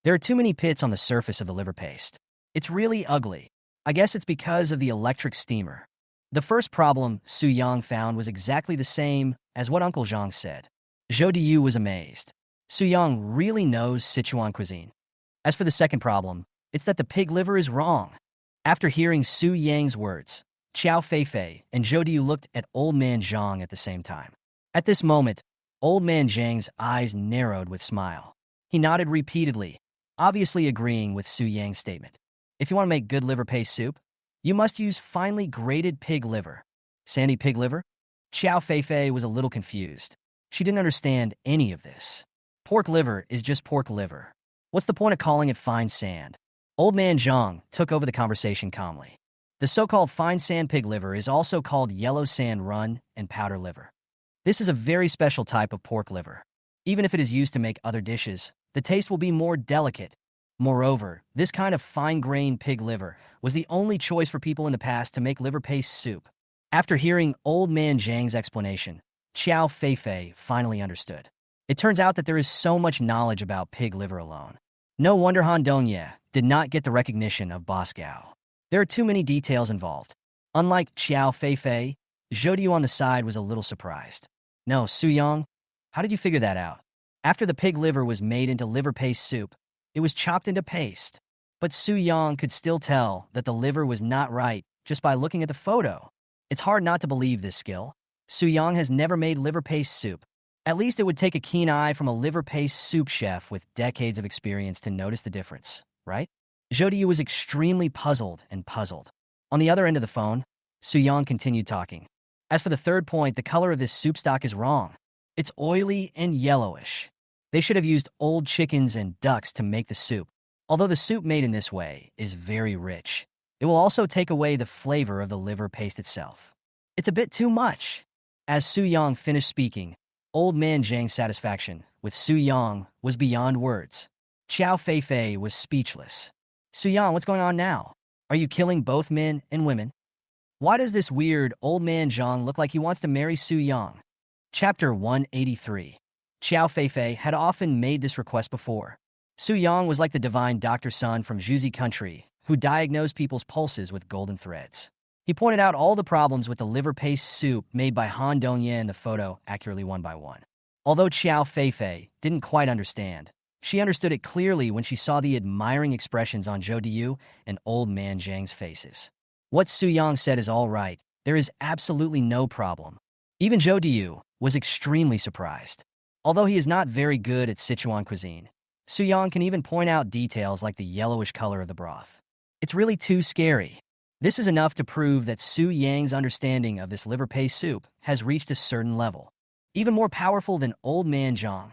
There are too many pits on the surface of the liver paste. It's really ugly. I guess it's because of the electric steamer. The first problem Su Yang found was exactly the same as what Uncle Zhang said. Zhou Diyu was amazed. Su Yang really knows Sichuan cuisine. As for the second problem, it's that the pig liver is wrong. After hearing Su Yang's words, Xiao Feifei and Zhou Diyu looked at Old Man Zhang at the same time. At this moment, Old Man Zhang's eyes narrowed with smile. He nodded repeatedly, obviously agreeing with Su Yang's statement. If you want to make good liver paste soup, you must use finely grated pig liver. Sandy pig liver? Xiao Feifei was a little confused. She didn't understand any of this. Pork liver is just pork liver. What's the point of calling it fine sand? Old Man Zhang took over the conversation calmly. The so-called fine sand pig liver is also called yellow sand run and powder liver. This is a very special type of pork liver. Even if it is used to make other dishes, the taste will be more delicate. Moreover, this kind of fine-grained pig liver was the only choice for people in the past to make liver paste soup. After hearing Old Man Zhang's explanation, Xiao Feifei finally understood. It turns out that there is so much knowledge about pig liver alone. No wonder Han Dongye did not get the recognition of Boss Gao. There are too many details involved. Unlike Xiao Feifei, Zhou Diyu on the side was a little surprised. No, Su Yang, how did you figure that out? After the pig liver was made into liver paste soup, it was chopped into paste. But Su Yang could still tell that the liver was not right just by looking at the photo. It's hard not to believe this skill. Su Yang has never made liver paste soup. At least it would take a keen eye from a liver paste soup chef with decades of experience to notice the difference, right? Zhou Diyu was extremely puzzled. On the other end of the phone, Su Yang continued talking. As for the third point, the color of this soup stock is wrong. It's oily and yellowish. They should have used old chickens and ducks to make the soup. Although the soup made in this way is very rich, it will also take away the flavor of the liver paste itself. It's a bit too much. As Su Yang finished speaking, Old Man Zhang's satisfaction with Su Yang was beyond words. Xiao Feifei was speechless. Su Yang, what's going on now? Are you killing both men and women? Why does this weird old man Zhang look like he wants to marry Su Yang? Chapter 183. Xiao Feifei had often made this request before. Su Yang was like the divine Dr. Sun from Zhuzi country, who diagnosed people's pulses with golden threads. He pointed out all the problems with the liver paste soup made by Han Dongye in the photo accurately one by one. Although Xiao Feifei didn't quite understand, she understood it clearly when she saw the admiring expressions on Zhou Diyu and old man Zhang's faces. What Su Yang said is all right. There is absolutely no problem. Even Zhou Diyu was extremely surprised. Although he is not very good at Sichuan cuisine, Su Yang can even point out details like the yellowish color of the broth. It's really too scary. This is enough to prove that Su Yang's understanding of this liver paste soup has reached a certain level, even more powerful than old man Zhang.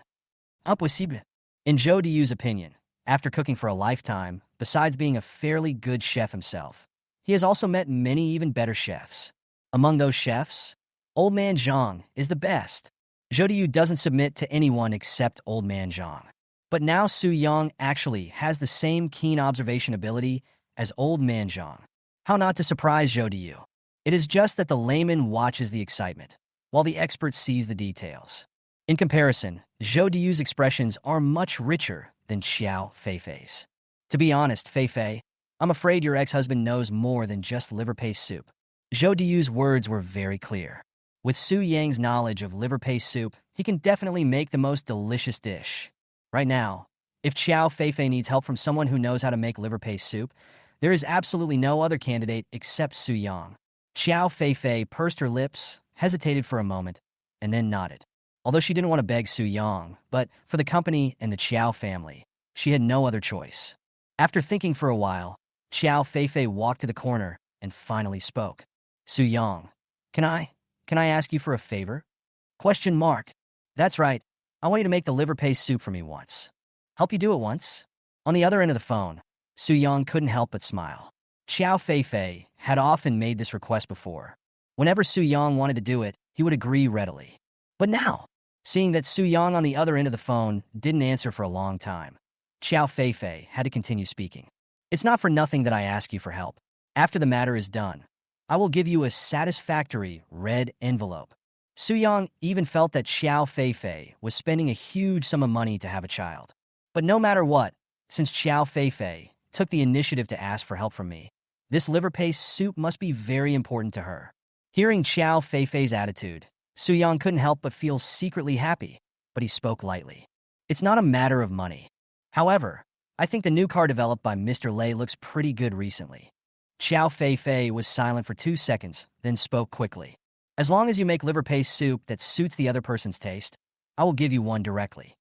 Impossible. In Zhou Diyu's opinion, after cooking for a lifetime, besides being a fairly good chef himself, he has also met many even better chefs. Among those chefs, old man Zhang is the best. Zhou Diyu doesn't submit to anyone except old man Zhang. But now Su Yang actually has the same keen observation ability as old man Zhang. How not to surprise Zhou Diyu? It is just that the layman watches the excitement, while the expert sees the details. In comparison, Zhou Diyu's expressions are much richer than Xiao Feifei's. To be honest, Feifei, I'm afraid your ex-husband knows more than just liver paste soup. Zhou Diyu's words were very clear. With Su Yang's knowledge of liver paste soup, he can definitely make the most delicious dish. Right now, if Xiao Feifei needs help from someone who knows how to make liver paste soup, there is absolutely no other candidate except Su Yang. Xiao Feifei pursed her lips, hesitated for a moment, and then nodded. Although she didn't want to beg Su Yang, but for the company and the Qiao family, she had no other choice. After thinking for a while, Xiao Feifei walked to the corner and finally spoke. Su Yang, can I ask you for a favor? Question mark. That's right. I want you to make the liver paste soup for me once. Help you do it once? On the other end of the phone, Su Yang couldn't help but smile. Xiao Feifei had often made this request before. Whenever Su Yang wanted to do it, he would agree readily. But now, seeing that Su Yang on the other end of the phone didn't answer for a long time, Xiao Feifei had to continue speaking. It's not for nothing that I ask you for help. After the matter is done, I will give you a satisfactory red envelope. Su Yang even felt that Xiao Feifei was spending a huge sum of money to have a child. But no matter what, since Xiao Feifei took the initiative to ask for help from me, this liver paste soup must be very important to her. Hearing Xiao Feifei's attitude, Su Yang couldn't help but feel secretly happy, but he spoke lightly. It's not a matter of money. However, I think the new car developed by Mr. Lei looks pretty good recently. Xiao Feifei was silent for 2 seconds, then spoke quickly. As long as you make liver paste soup that suits the other person's taste, I will give you one directly.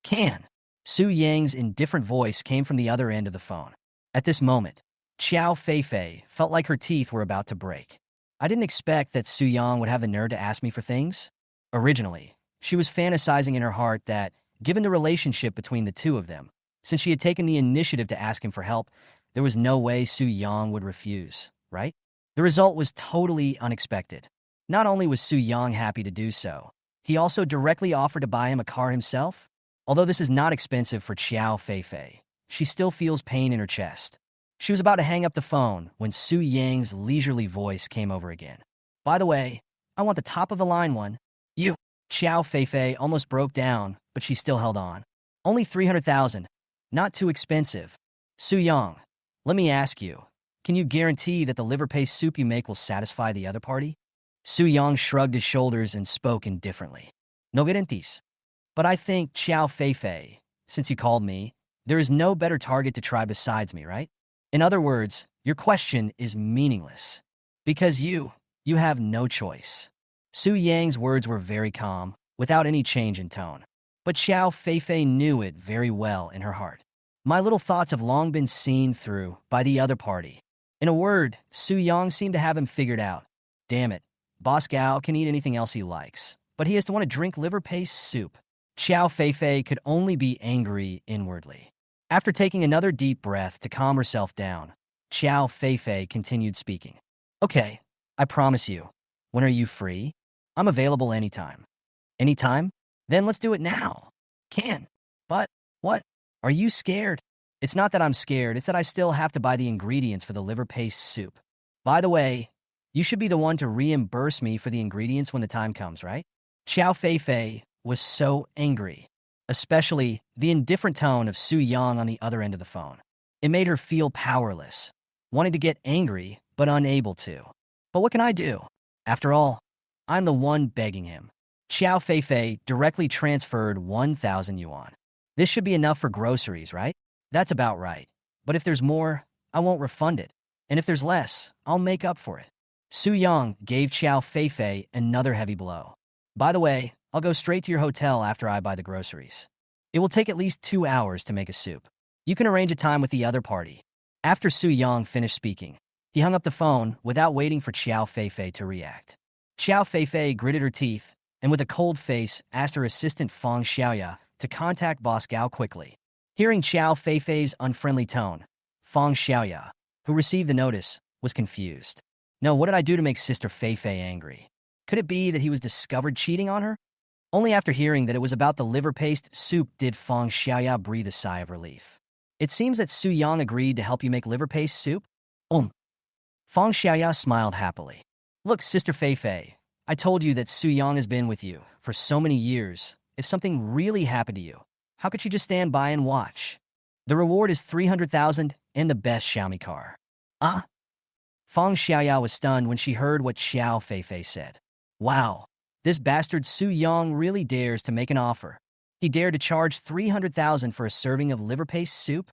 Can. Su Yang's indifferent voice came from the other end of the phone. At this moment, Xiao Feifei felt like her teeth were about to break. I didn't expect that Su Yang would have the nerve to ask me for things. Originally, she was fantasizing in her heart that, given the relationship between the two of them, since she had taken the initiative to ask him for help, there was no way Su Yang would refuse, right? The result was totally unexpected. Not only was Su Yang happy to do so, he also directly offered to buy him a car himself. Although this is not expensive for Xiao Feifei, she still feels pain in her chest. She was about to hang up the phone when Su Yang's leisurely voice came over again. By the way, I want the top-of-the-line one. You. Xiao Feifei almost broke down, but she still held on. Only 300,000. Not too expensive. Su Yang, let me ask you, can you guarantee that the liver paste soup you make will satisfy the other party? Su Yang shrugged his shoulders and spoke indifferently. No guarantees. But I think, Xiao Feifei, since you called me, there is no better target to try besides me, right? In other words, your question is meaningless. Because you have no choice. Su Yang's words were very calm, without any change in tone. But Xiao Feifei knew it very well in her heart. My little thoughts have long been seen through by the other party. In a word, Su Yang seemed to have him figured out. Damn it, Boss Gao can eat anything else he likes, but he has to want to drink liver paste soup. Xiao Feifei could only be angry inwardly. After taking another deep breath to calm herself down, Xiao Feifei continued speaking. Okay, I promise you. When are you free? I'm available anytime. Anytime? Then let's do it now. Can. But, what? Are you scared? It's not that I'm scared, it's that I still have to buy the ingredients for the liver paste soup. By the way, you should be the one to reimburse me for the ingredients when the time comes, right? Xiao Feifei was so angry, especially the indifferent tone of Su Yang on the other end of the phone. It made her feel powerless, wanting to get angry, but unable to. But what can I do? After all, I'm the one begging him. Xiao Feifei directly transferred 1,000 yuan. This should be enough for groceries, right? That's about right. But if there's more, I won't refund it. And if there's less, I'll make up for it. Su Yang gave Xiao Feifei another heavy blow. By the way, I'll go straight to your hotel after I buy the groceries. It will take at least 2 hours to make a soup. You can arrange a time with the other party. After Su Yang finished speaking, he hung up the phone without waiting for Xiao Feifei to react. Xiao Feifei gritted her teeth and with a cold face asked her assistant Fang Xiaoya to contact Boss Gao quickly. Hearing Xiao Feifei's unfriendly tone, Fang Xiaoya, who received the notice, was confused. No, what did I do to make Sister Feifei angry? Could it be that he was discovered cheating on her? Only after hearing that it was about the liver paste soup did Fang Xiaoya breathe a sigh of relief. It seems that Su Yang agreed to help you make liver paste soup? Fang Xiaoya smiled happily. Look, Sister Feifei, I told you that Su Yang has been with you for so many years. If something really happened to you, how could you just stand by and watch? The reward is 300,000 and the best Xiaomi car. Ah? Fang Xiaoya was stunned when she heard what Xiao Feifei said. Wow, this bastard Su Yang really dares to make an offer. He dared to charge 300,000 for a serving of liver paste soup?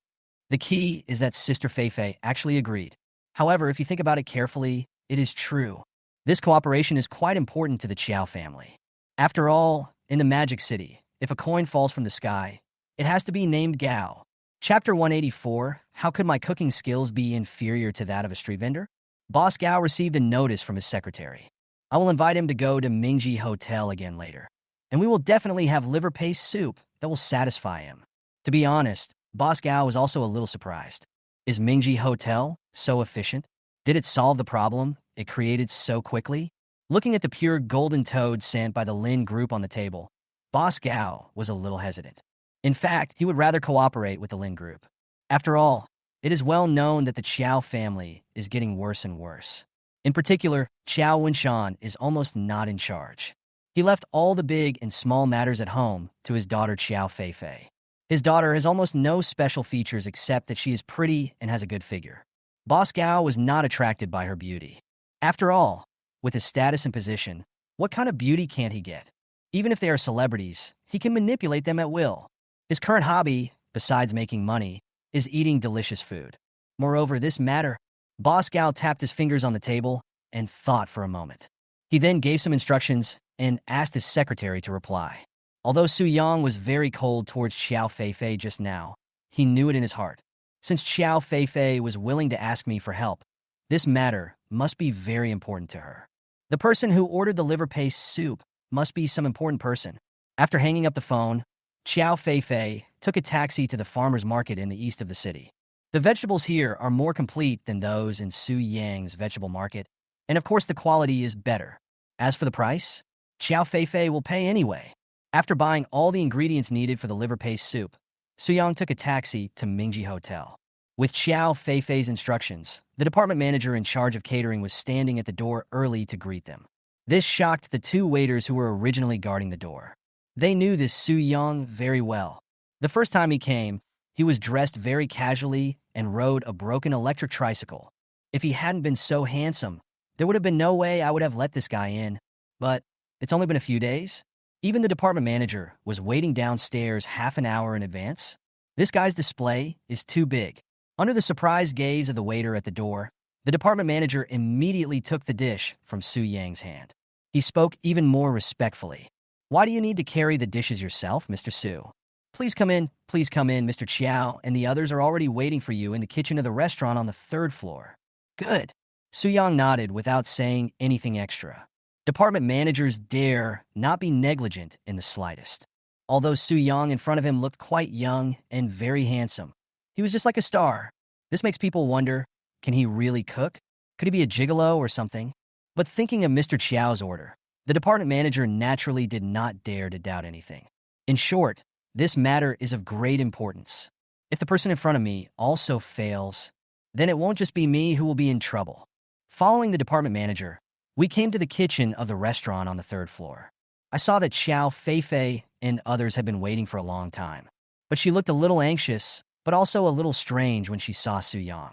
The key is that Sister Feifei actually agreed. However, if you think about it carefully, it is true. This cooperation is quite important to the Qiao family. After all, in the Magic City, if a coin falls from the sky, it has to be named Gao. Chapter 184, How could my cooking skills be inferior to that of a street vendor? Boss Gao received a notice from his secretary. I will invite him to go to Mingji Hotel again later, and we will definitely have liver paste soup that will satisfy him. To be honest, Boss Gao was also a little surprised. Is Mingji Hotel so efficient? Did it solve the problem it created so quickly? Looking at the pure golden toad sent by the Lin group on the table, Boss Gao was a little hesitant. In fact, he would rather cooperate with the Lin group. After all, it is well known that the Qiao family is getting worse and worse. In particular, Qiao Wenshan is almost not in charge. He left all the big and small matters at home to his daughter Xiao Feifei. His daughter has almost no special features except that she is pretty and has a good figure. Boss Gao was not attracted by her beauty. After all, with his status and position, what kind of beauty can't he get? Even if they are celebrities, he can manipulate them at will. His current hobby, besides making money, is eating delicious food. Moreover, this matter, Boss Gao tapped his fingers on the table and thought for a moment. He then gave some instructions and asked his secretary to reply. Although Su Yang was very cold towards Xiao Feifei just now, he knew it in his heart. Since Xiao Feifei was willing to ask me for help, this matter must be very important to her. The person who ordered the liver paste soup must be some important person. After hanging up the phone, Xiao Feifei took a taxi to the farmer's market in the east of the city. The vegetables here are more complete than those in Su Yang's vegetable market, and of course the quality is better. As for the price, Xiao Feifei will pay anyway. After buying all the ingredients needed for the liver paste soup, Su Yang took a taxi to Mingji Hotel. With Xiao Feifei's instructions, the department manager in charge of catering was standing at the door early to greet them. This shocked the two waiters who were originally guarding the door. They knew this Su Yang very well. The first time he came, he was dressed very casually and rode a broken electric tricycle. If he hadn't been so handsome, there would have been no way I would have let this guy in. But it's only been a few days. Even the department manager was waiting downstairs half an hour in advance. This guy's display is too big. Under the surprised gaze of the waiter at the door, the department manager immediately took the dish from Su Yang's hand. He spoke even more respectfully. Why do you need to carry the dishes yourself, Mr. Su? Please come in, Mr. Chiao, and the others are already waiting for you in the kitchen of the restaurant on the 3rd floor. Good. Su Yang nodded without saying anything extra. Department managers dare not be negligent in the slightest. Although Su Yang in front of him looked quite young and very handsome, he was just like a star. This makes people wonder, can he really cook? Could he be a gigolo or something? But thinking of Mr. Chiao's order, the department manager naturally did not dare to doubt anything. In short, this matter is of great importance. If the person in front of me also fails, then it won't just be me who will be in trouble. Following the department manager, we came to the kitchen of the restaurant on the third floor. I saw that Xiao Feifei and others had been waiting for a long time, but she looked a little anxious, but also a little strange when she saw Su Yang.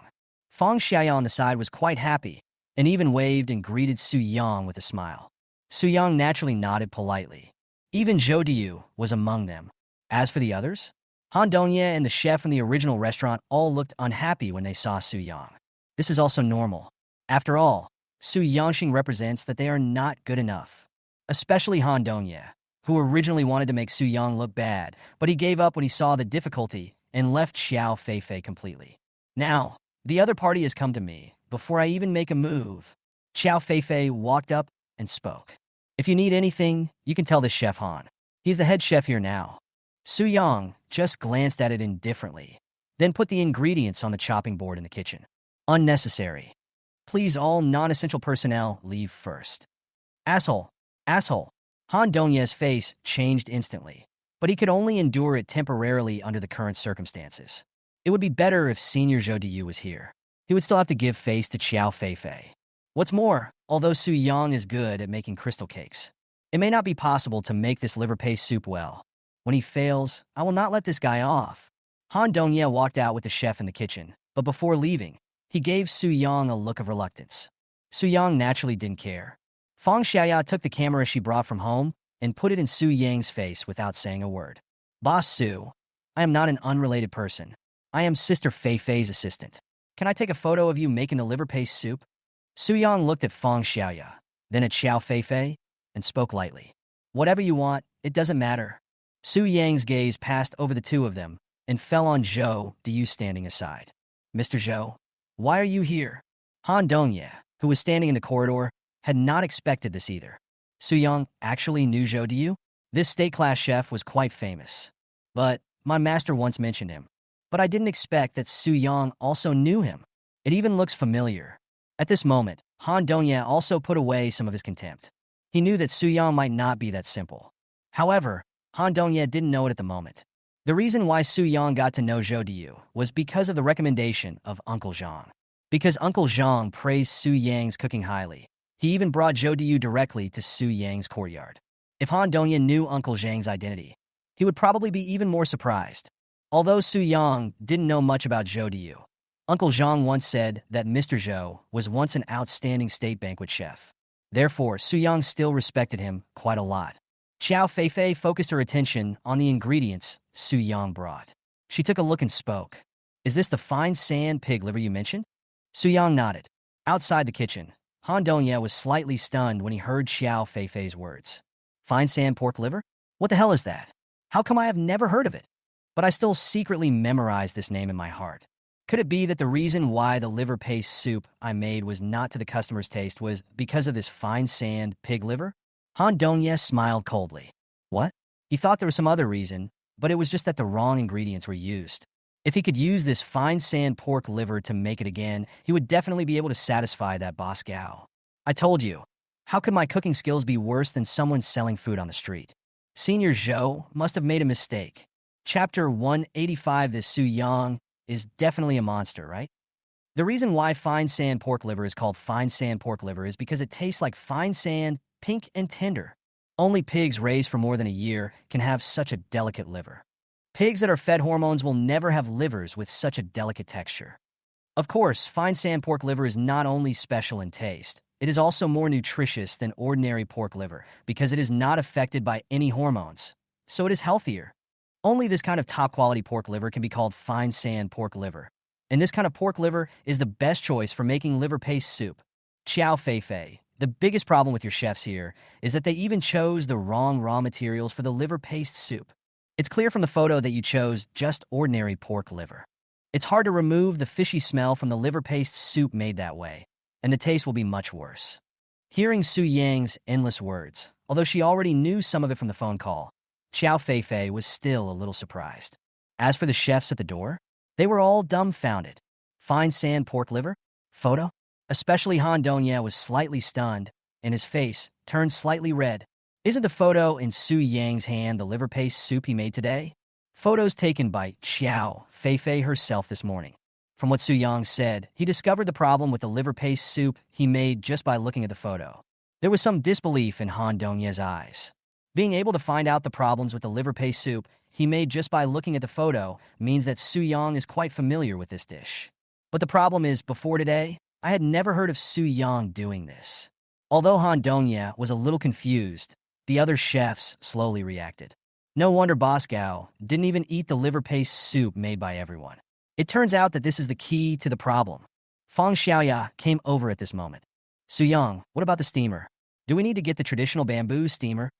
Fang Xiaoya on the side was quite happy, and even waved and greeted Su Yang with a smile. Su Yang naturally nodded politely. Even Zhou Diyu was among them. As for the others, Han Dongye and the chef from the original restaurant all looked unhappy when they saw Su Yang. This is also normal. After all, Su Yangxing represents that they are not good enough. Especially Han Dongye, who originally wanted to make Su Yang look bad, but he gave up when he saw the difficulty and left Xiao Feifei completely. Now, the other party has come to me. Before I even make a move, Xiao Feifei walked up and spoke. If you need anything, you can tell the chef Han. He's the head chef here now. Su Yang just glanced at it indifferently, then put the ingredients on the chopping board in the kitchen. Unnecessary. Please all non-essential personnel leave first. Asshole. Asshole. Han Dongye's face changed instantly, but he could only endure it temporarily under the current circumstances. It would be better if Senior Zhou Diyu was here. He would still have to give face to Xiao Feifei. What's more, although Su Yang is good at making crystal cakes, it may not be possible to make this liver paste soup well. When he fails, I will not let this guy off. Han Dongye walked out with the chef in the kitchen, but before leaving, he gave Su Yang a look of reluctance. Su Yang naturally didn't care. Fang Xiaoya took the camera she brought from home and put it in Su Yang's face without saying a word. Boss Su, I am not an unrelated person. I am Sister Feifei's assistant. Can I take a photo of you making the liver paste soup? Su Yang looked at Fang Xiaoya, then at Xiao Feifei, and spoke lightly. Whatever you want, it doesn't matter. Su Yang's gaze passed over the two of them and fell on Zhou Diyu standing aside. Mr. Zhou, why are you here? Han Dongye, who was standing in the corridor, had not expected this either. Su Yang actually knew Zhou Diyu? This state-class chef was quite famous. But my master once mentioned him. But I didn't expect that Su Yang also knew him. It even looks familiar. At this moment, Han Dongye also put away some of his contempt. He knew that Su Yang might not be that simple. However, Han Dongye didn't know it at the moment. The reason why Su Yang got to know Zhou Diyu was because of the recommendation of Uncle Zhang. Because Uncle Zhang praised Su Yang's cooking highly, he even brought Zhou Diyu directly to Su Yang's courtyard. If Han Dongye knew Uncle Zhang's identity, he would probably be even more surprised. Although Su Yang didn't know much about Zhou Diyu, Uncle Zhang once said that Mr. Zhou was once an outstanding state banquet chef. Therefore, Su Yang still respected him quite a lot. Xiao Feifei focused her attention on the ingredients Su Yang brought. She took a look and spoke. Is this the fine sand pig liver you mentioned? Su Yang nodded. Outside the kitchen, Han Dongye was slightly stunned when he heard Xiao Feifei's words. Fine sand pork liver? What the hell is that? How come I have never heard of it? But I still secretly memorized this name in my heart. Could it be that the reason why the liver paste soup I made was not to the customer's taste was because of this fine sand pig liver? Han Dongye smiled coldly. What? He thought there was some other reason, but it was just that the wrong ingredients were used. If he could use this fine sand pork liver to make it again, he would definitely be able to satisfy that boss Gao. I told you. How could my cooking skills be worse than someone selling food on the street? Senior Zhou must have made a mistake. Chapter 185. This Su Yang is definitely a monster, right? The reason why fine sand pork liver is called fine sand pork liver is because it tastes like fine sand, pink and tender. Only pigs raised for more than a year can have such a delicate liver. Pigs that are fed hormones will never have livers with such a delicate texture. Of course, fine sand pork liver is not only special in taste, it is also more nutritious than ordinary pork liver because it is not affected by any hormones, so it is healthier. Only this kind of top-quality pork liver can be called fine sand pork liver. And this kind of pork liver is the best choice for making liver paste soup. Xiao Feifei, the biggest problem with your chefs here is that they even chose the wrong raw materials for the liver paste soup. It's clear from the photo that you chose just ordinary pork liver. It's hard to remove the fishy smell from the liver paste soup made that way, and the taste will be much worse. Hearing Su Yang's endless words, although she already knew some of it from the phone call, Xiao Feifei was still a little surprised. As for the chefs at the door, they were all dumbfounded. Fine sand pork liver? Photo? Especially Han Dongye was slightly stunned, and his face turned slightly red. Isn't the photo in Su Yang's hand the liver paste soup he made today? Photos taken by Xiao Feifei herself this morning. From what Su Yang said, he discovered the problem with the liver paste soup he made just by looking at the photo. There was some disbelief in Han Dongye's eyes. Being able to find out the problems with the liver paste soup he made just by looking at the photo means that Su Yang is quite familiar with this dish. But the problem is, before today, I had never heard of Su Yang doing this. Although Han Dongye was a little confused, the other chefs slowly reacted. No wonder Boss Gao didn't even eat the liver paste soup made by everyone. It turns out that this is the key to the problem. Fang Xiaoya came over at this moment. Su Yang, what about the steamer? Do we need to get the traditional bamboo steamer?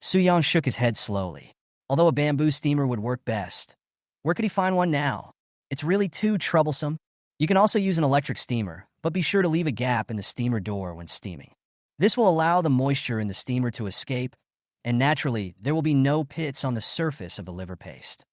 Su Yang shook his head slowly. Although a bamboo steamer would work best, where could he find one now? It's really too troublesome. You can also use an electric steamer, but be sure to leave a gap in the steamer door when steaming. This will allow the moisture in the steamer to escape, and naturally, there will be no pits on the surface of the liver paste.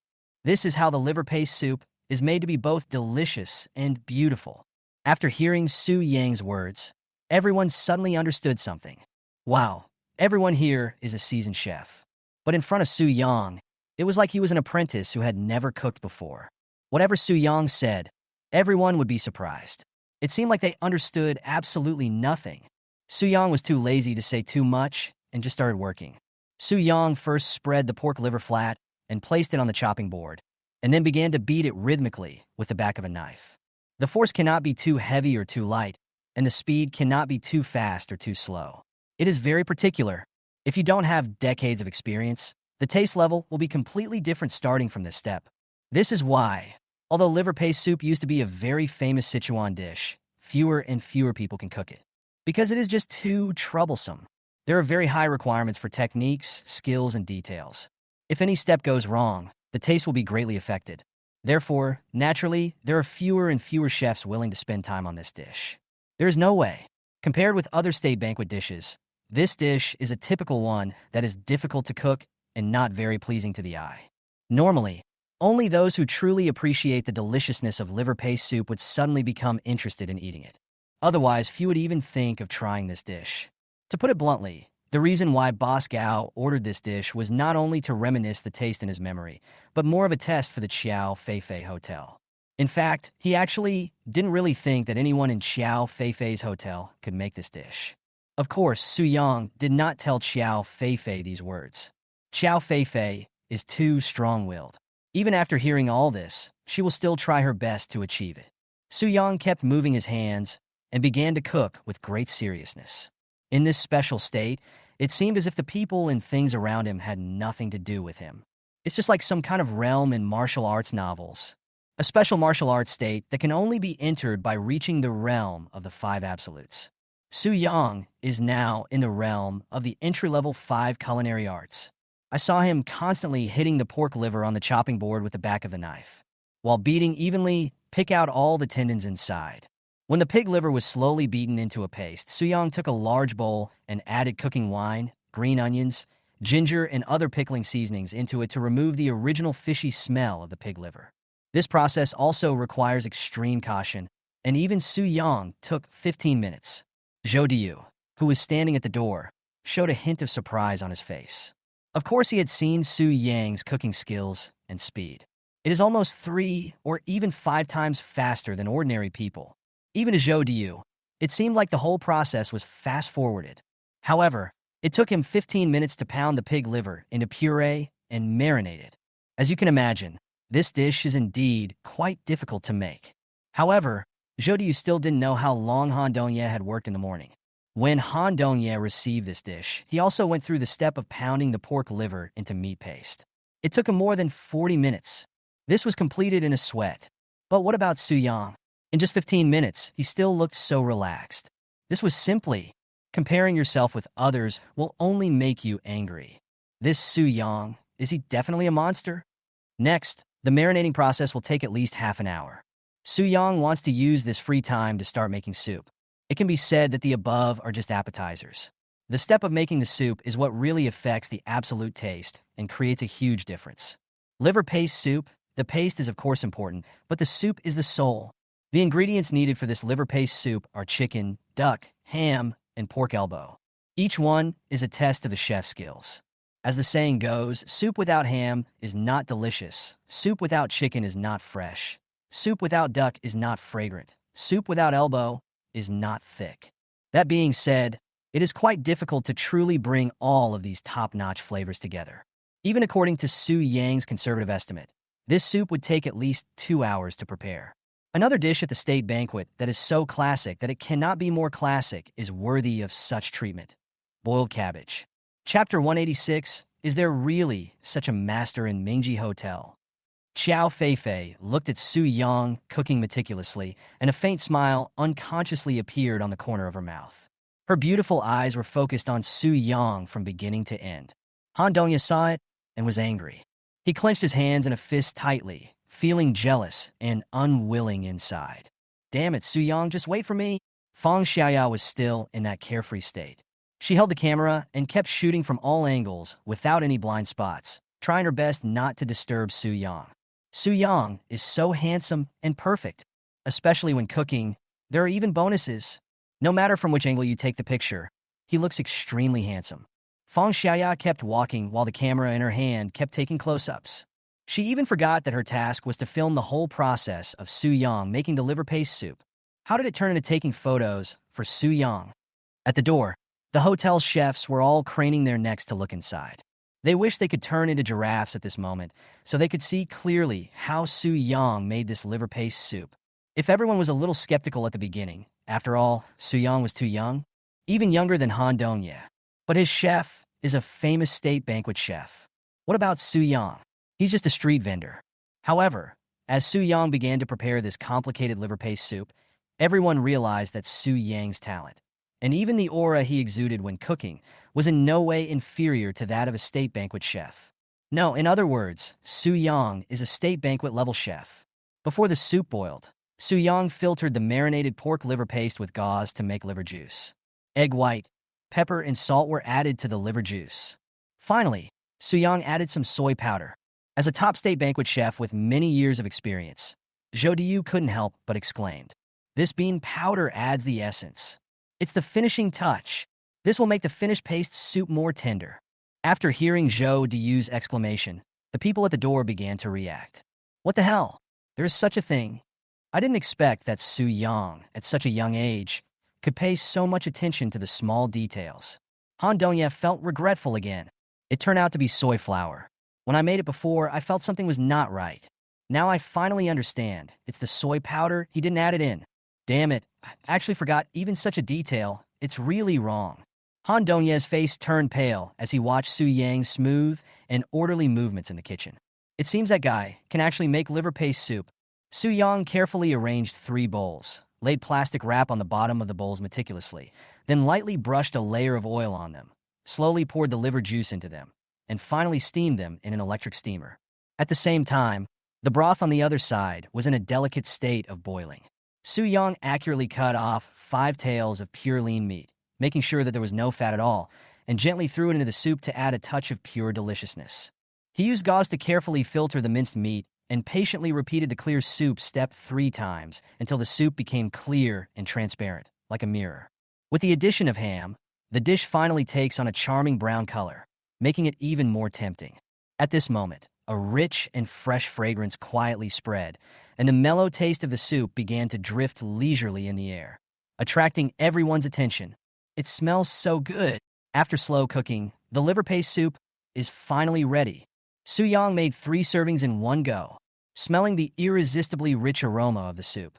This is how the liver paste soup is made to be both delicious and beautiful. After hearing Su Yang's words, everyone suddenly understood something. Wow, everyone here is a seasoned chef. But in front of Su Yang, it was like he was an apprentice who had never cooked before. Whatever Su Yang said, everyone would be surprised. It seemed like they understood absolutely nothing. Su Yang was too lazy to say too much and just started working. Su Yang first spread the pork liver flat and placed it on the chopping board, and then began to beat it rhythmically with the back of a knife. The force cannot be too heavy or too light, and the speed cannot be too fast or too slow. It is very particular. If you don't have decades of experience, the taste level will be completely different starting from this step. This is why, although liver paste soup used to be a very famous Sichuan dish, fewer and fewer people can cook it. Because it is just too troublesome. There are very high requirements for techniques, skills, and details. If any step goes wrong, the taste will be greatly affected. Therefore, naturally, there are fewer and fewer chefs willing to spend time on this dish. There is no way. Compared with other state banquet dishes, this dish is a typical one that is difficult to cook and not very pleasing to the eye. Normally, only those who truly appreciate the deliciousness of liver paste soup would suddenly become interested in eating it. Otherwise, few would even think of trying this dish. To put it bluntly, the reason why Boss Gao ordered this dish was not only to reminisce the taste in his memory, but more of a test for the Xiao Feifei Hotel. In fact, he actually didn't really think that anyone in Xiao Feifei's hotel could make this dish. Of course, Su Yang did not tell Xiao Feifei these words. Xiao Feifei is too strong-willed. Even after hearing all this, she will still try her best to achieve it. Su Yang kept moving his hands and began to cook with great seriousness. In this special state, it seemed as if the people and things around him had nothing to do with him. It's just like some kind of realm in martial arts novels. A special martial arts state that can only be entered by reaching the realm of the 5 absolutes. Su Yang is now in the realm of the entry-level 5 culinary arts. I saw him constantly hitting the pork liver on the chopping board with the back of the knife, while beating evenly, pick out all the tendons inside. When the pig liver was slowly beaten into a paste, Su Yang took a large bowl and added cooking wine, green onions, ginger, and other pickling seasonings into it to remove the original fishy smell of the pig liver. This process also requires extreme caution, and even Su Yang took 15 minutes. Zhou Diyu, who was standing at the door, showed a hint of surprise on his face. Of course, he had seen Su Yang's cooking skills and speed. It is almost 3 or even 5 times faster than ordinary people. Even to Zhou Diyu, it seemed like the whole process was fast-forwarded. However, it took him 15 minutes to pound the pig liver into puree and marinate it. As you can imagine, this dish is indeed quite difficult to make. However, Zhou Diyu still didn't know how long Han Dongye had worked in the morning. When Han Dongye received this dish, he also went through the step of pounding the pork liver into meat paste. It took him more than 40 minutes. This was completed in a sweat. But what about Su Yang? In just 15 minutes, he still looked so relaxed. This was simply comparing yourself with others will only make you angry. This Su Yang, is he definitely a monster? Next, the marinating process will take at least half an hour. Su Yang wants to use this free time to start making soup. It can be said that the above are just appetizers. The step of making the soup is what really affects the absolute taste and creates a huge difference. Liver paste soup, the paste is of course important, but the soup is the soul. The ingredients needed for this liver paste soup are chicken, duck, ham, and pork elbow. Each one is a test of the chef's skills. As the saying goes, soup without ham is not delicious. Soup without chicken is not fresh. Soup without duck is not fragrant. Soup without elbow is not thick. That being said, it is quite difficult to truly bring all of these top-notch flavors together. Even according to Su Yang's conservative estimate, this soup would take at least 2 hours to prepare. Another dish at the state banquet that is so classic that it cannot be more classic is worthy of such treatment: boiled cabbage. Chapter 186, Is There Really Such a Master in Mingji Hotel? Xiao Feifei looked at Su Yang cooking meticulously, and a faint smile unconsciously appeared on the corner of her mouth. Her beautiful eyes were focused on Su Yang from beginning to end. Han Dongya saw it and was angry. He clenched his hands in a fist tightly, feeling jealous and unwilling inside. Damn it, Su Yang, just wait for me. Fang Xiaoyao was still in that carefree state. She held the camera and kept shooting from all angles without any blind spots, trying her best not to disturb Su Yang. Su Yang is so handsome and perfect, especially when cooking. There are even bonuses. No matter from which angle you take the picture, he looks extremely handsome. Fang Xiaoya kept walking while the camera in her hand kept taking close-ups. She even forgot that her task was to film the whole process of Su Yang making the liver paste soup. How did it turn into taking photos for Su Yang? At the door, the hotel's chefs were all craning their necks to look inside. They wished they could turn into giraffes at this moment, so they could see clearly how Su Yang made this liver paste soup. If everyone was a little skeptical at the beginning, after all, Su Yang was too young, even younger than Han Dongye. But his chef is a famous state banquet chef. What about Su Yang? He's just a street vendor. However, as Su Yang began to prepare this complicated liver paste soup, everyone realized that Su Yang's talent, and even the aura he exuded when cooking, was in no way inferior to that of a state banquet chef. No, in other words, Su Yang is a state banquet-level chef. Before the soup boiled, Su Yang filtered the marinated pork liver paste with gauze to make liver juice. Egg white, pepper, and salt were added to the liver juice. Finally, Su Yang added some soy powder. As a top state banquet chef with many years of experience, Zhou Diyu couldn't help but exclaimed, "This bean powder adds the essence. It's the finishing touch. This will make the finished paste soup more tender." After hearing Zhou Diyu's exclamation, the people at the door began to react. What the hell? There is such a thing. I didn't expect that Su Yang, at such a young age, could pay so much attention to the small details. Han Dongye felt regretful again. It turned out to be soy flour. When I made it before, I felt something was not right. Now I finally understand. It's the soy powder. He didn't add it in. Damn it, I actually forgot even such a detail. It's really wrong. Han Dongye's face turned pale as he watched Su Yang's smooth and orderly movements in the kitchen. It seems that guy can actually make liver paste soup. Su Yang carefully arranged 3 bowls, laid plastic wrap on the bottom of the bowls meticulously, then lightly brushed a layer of oil on them, slowly poured the liver juice into them, and finally steamed them in an electric steamer. At the same time, the broth on the other side was in a delicate state of boiling. Su Yang accurately cut off 5 tails of pure lean meat, making sure that there was no fat at all, and gently threw it into the soup to add a touch of pure deliciousness. He used gauze to carefully filter the minced meat and patiently repeated the clear soup step 3 times until the soup became clear and transparent, like a mirror. With the addition of ham, the dish finally takes on a charming brown color, making it even more tempting. At this moment, a rich and fresh fragrance quietly spread, and the mellow taste of the soup began to drift leisurely in the air, attracting everyone's attention. It smells so good. After slow cooking, the liver paste soup is finally ready. Su Yang made 3 servings in one go, smelling the irresistibly rich aroma of the soup.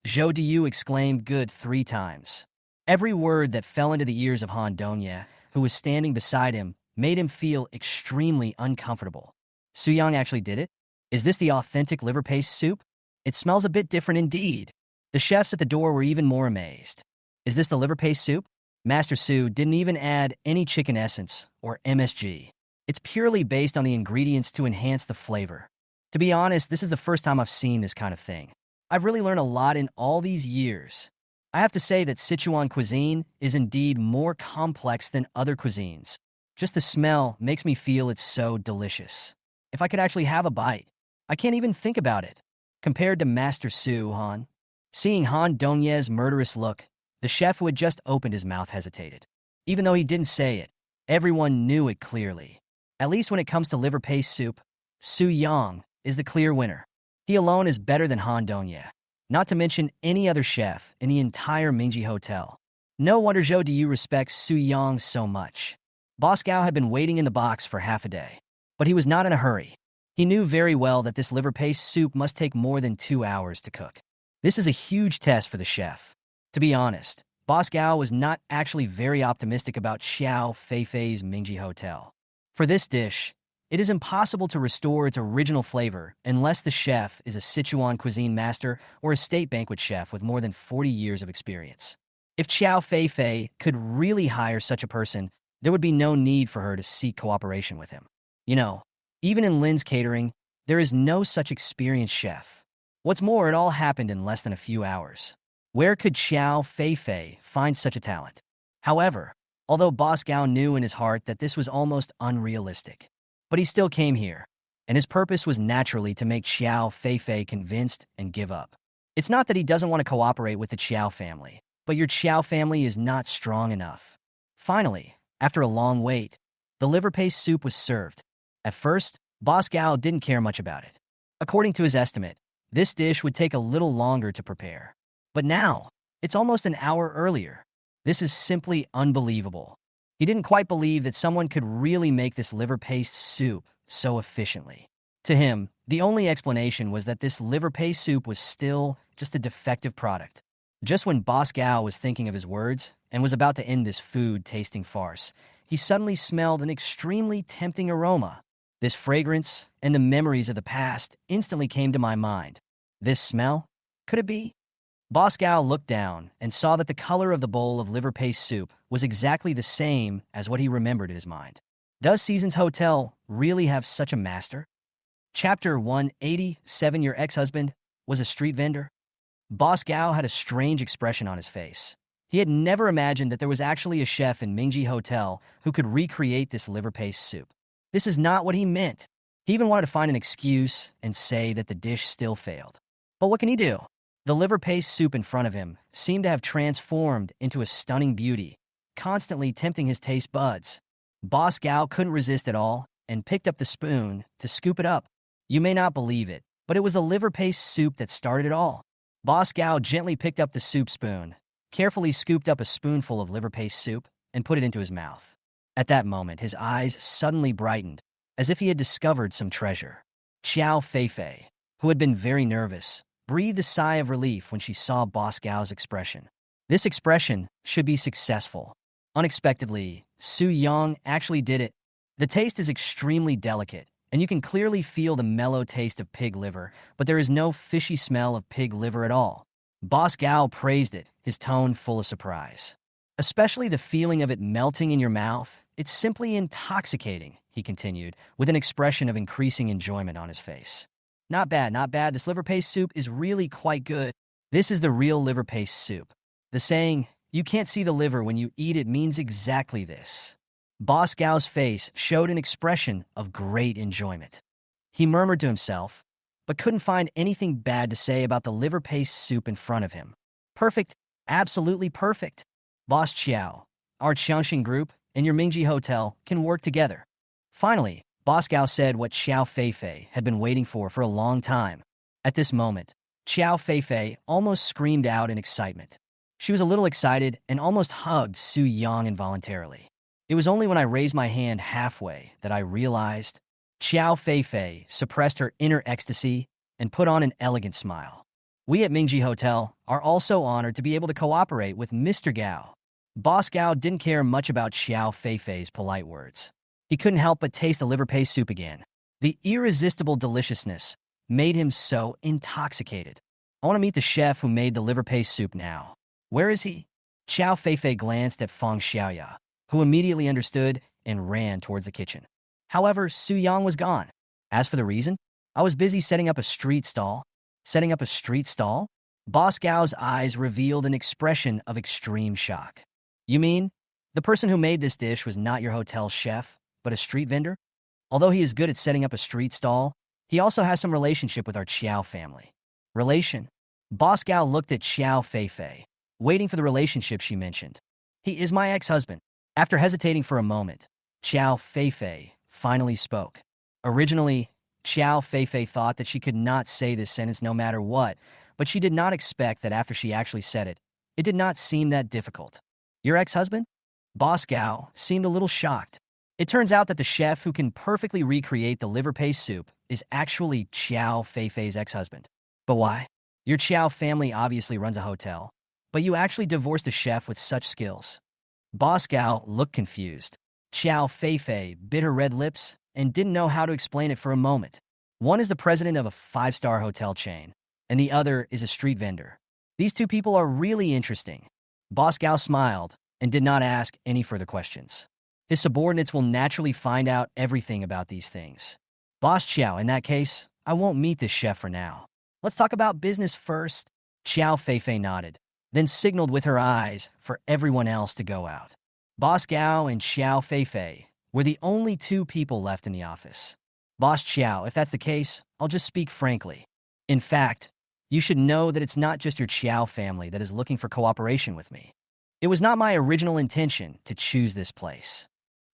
Zhou Diyu exclaimed good 3 times. Every word that fell into the ears of Han Dongye, who was standing beside him, made him feel extremely uncomfortable. Su Yang actually did it? Is this the authentic liver paste soup? It smells a bit different indeed. The chefs at the door were even more amazed. Is this the liver paste soup? Master Su didn't even add any chicken essence or MSG. It's purely based on the ingredients to enhance the flavor. To be honest, this is the first time I've seen this kind of thing. I've really learned a lot in all these years. I have to say that Sichuan cuisine is indeed more complex than other cuisines. Just the smell makes me feel it's so delicious. If I could actually have a bite, I can't even think about it. Compared to Master Su, Han. Seeing Han Dongye's murderous look, the chef who had just opened his mouth hesitated. Even though he didn't say it, everyone knew it clearly. At least when it comes to liver paste soup, Su Yang is the clear winner. He alone is better than Han Dongye, not to mention any other chef in the entire Mingji Hotel. No wonder Zhou Diyu respects Su Yang so much. Boss Gao had been waiting in the box for half a day, but he was not in a hurry. He knew very well that this liver paste soup must take more than 2 hours to cook. This is a huge test for the chef. To be honest, Boss Gao was not actually very optimistic about Xiao Feifei's Mingji Hotel. For this dish, it is impossible to restore its original flavor unless the chef is a Sichuan cuisine master or a state banquet chef with more than 40 years of experience. If Xiao Feifei could really hire such a person, there would be no need for her to seek cooperation with him. You know, even in Lin's catering, there is no such experienced chef. What's more, it all happened in less than a few hours. Where could Xiao Feifei find such a talent? However, although Boss Gao knew in his heart that this was almost unrealistic, but he still came here, and his purpose was naturally to make Xiao Feifei convinced and give up. It's not that he doesn't want to cooperate with the Qiao family, but your Qiao family is not strong enough. Finally, after a long wait, the liver paste soup was served. At first, Boss Gao didn't care much about it. According to his estimate, this dish would take a little longer to prepare. But now, it's almost an hour earlier. This is simply unbelievable. He didn't quite believe that someone could really make this liver paste soup so efficiently. To him, the only explanation was that this liver paste soup was still just a defective product. Just when Boss Gao was thinking of his words and was about to end this food-tasting farce, he suddenly smelled an extremely tempting aroma. This fragrance and the memories of the past instantly came to my mind. This smell? Could it be? Boss Gao looked down and saw that the color of the bowl of liver paste soup was exactly the same as what he remembered in his mind. Does Seasons Hotel really have such a master? Chapter 187. Your ex-husband was a street vendor? Boss Gao had a strange expression on his face. He had never imagined that there was actually a chef in Mingji Hotel who could recreate this liver paste soup. This is not what he meant. He even wanted to find an excuse and say that the dish still failed. But what can he do? The liver paste soup in front of him seemed to have transformed into a stunning beauty, constantly tempting his taste buds. Boss Gao couldn't resist at all and picked up the spoon to scoop it up. You may not believe it, but it was the liver paste soup that started it all. Boss Gao gently picked up the soup spoon, carefully scooped up a spoonful of liver paste soup, and put it into his mouth. At that moment, his eyes suddenly brightened, as if he had discovered some treasure. Xiao Feifei, who had been very nervous, breathed a sigh of relief when she saw Boss Gao's expression. This expression should be successful. Unexpectedly, Su Yang actually did it. The taste is extremely delicate, and you can clearly feel the mellow taste of pig liver, but there is no fishy smell of pig liver at all. Boss Gao praised it, his tone full of surprise. Especially the feeling of it melting in your mouth. It's simply intoxicating, he continued, with an expression of increasing enjoyment on his face. Not bad, not bad. This liver paste soup is really quite good. This is the real liver paste soup. The saying, you can't see the liver when you eat it, means exactly this. Boss Gao's face showed an expression of great enjoyment. He murmured to himself, but couldn't find anything bad to say about the liver paste soup in front of him. Perfect, absolutely perfect. Boss Qiao, our Qiangxing group, and your Mingji Hotel can work together. Finally, Boss Gao said what Xiao Feifei had been waiting for a long time. At this moment, Xiao Feifei almost screamed out in excitement. She was a little excited and almost hugged Su Yang involuntarily. It was only when I raised my hand halfway that I realized Xiao Feifei suppressed her inner ecstasy and put on an elegant smile. We at Mingji Hotel are also honored to be able to cooperate with Mr. Gao. Boss Gao didn't care much about Xiao Feifei's polite words. He couldn't help but taste the liver paste soup again. The irresistible deliciousness made him so intoxicated. I want to meet the chef who made the liver paste soup now. Where is he? Xiao Feifei glanced at Feng Xiaoya, who immediately understood and ran towards the kitchen. However, Su Yang was gone. As for the reason, I was busy setting up a street stall. Setting up a street stall? Boss Gao's eyes revealed an expression of extreme shock. You mean, the person who made this dish was not your hotel chef, but a street vendor? Although he is good at setting up a street stall, he also has some relationship with our Qiao family. Relation? Boss Gao looked at Xiao Feifei, waiting for the relationship she mentioned. He is my ex-husband. After hesitating for a moment, Xiao Feifei finally spoke. Originally, Xiao Feifei thought that she could not say this sentence no matter what, but she did not expect that after she actually said it, it did not seem that difficult. Your ex-husband? Boss Gao seemed a little shocked. It turns out that the chef who can perfectly recreate the liver paste soup is actually Xiao Feifei's ex-husband. But why? Your Xiao family obviously runs a hotel, but you actually divorced a chef with such skills. Boss Gao looked confused. Xiao Feifei bit her red lips and didn't know how to explain it for a moment. One is the president of a five-star hotel chain, and the other is a street vendor. These two people are really interesting. Boss Gao smiled and did not ask any further questions. His subordinates will naturally find out everything about these things. Boss Xiao, in that case, I won't meet this chef for now. Let's talk about business first. Xiao Feifei nodded, then signaled with her eyes for everyone else to go out. Boss Gao and Xiao Feifei were the only two people left in the office. Boss Xiao, if that's the case, I'll just speak frankly. In fact, you should know that it's not just your Xiao family that is looking for cooperation with me. It was not my original intention to choose this place.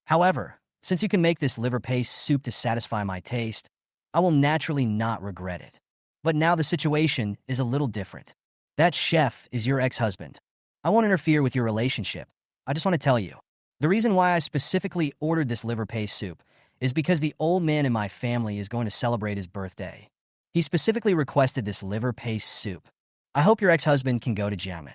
However, since you can make this liver paste soup to satisfy my taste, I will naturally not regret it. But now the situation is a little different. That chef is your ex-husband. I won't interfere with your relationship. I just want to tell you. The reason why I specifically ordered this liver paste soup is because the old man in my family is going to celebrate his birthday. He specifically requested this liver paste soup. I hope your ex-husband can go to Jiamen.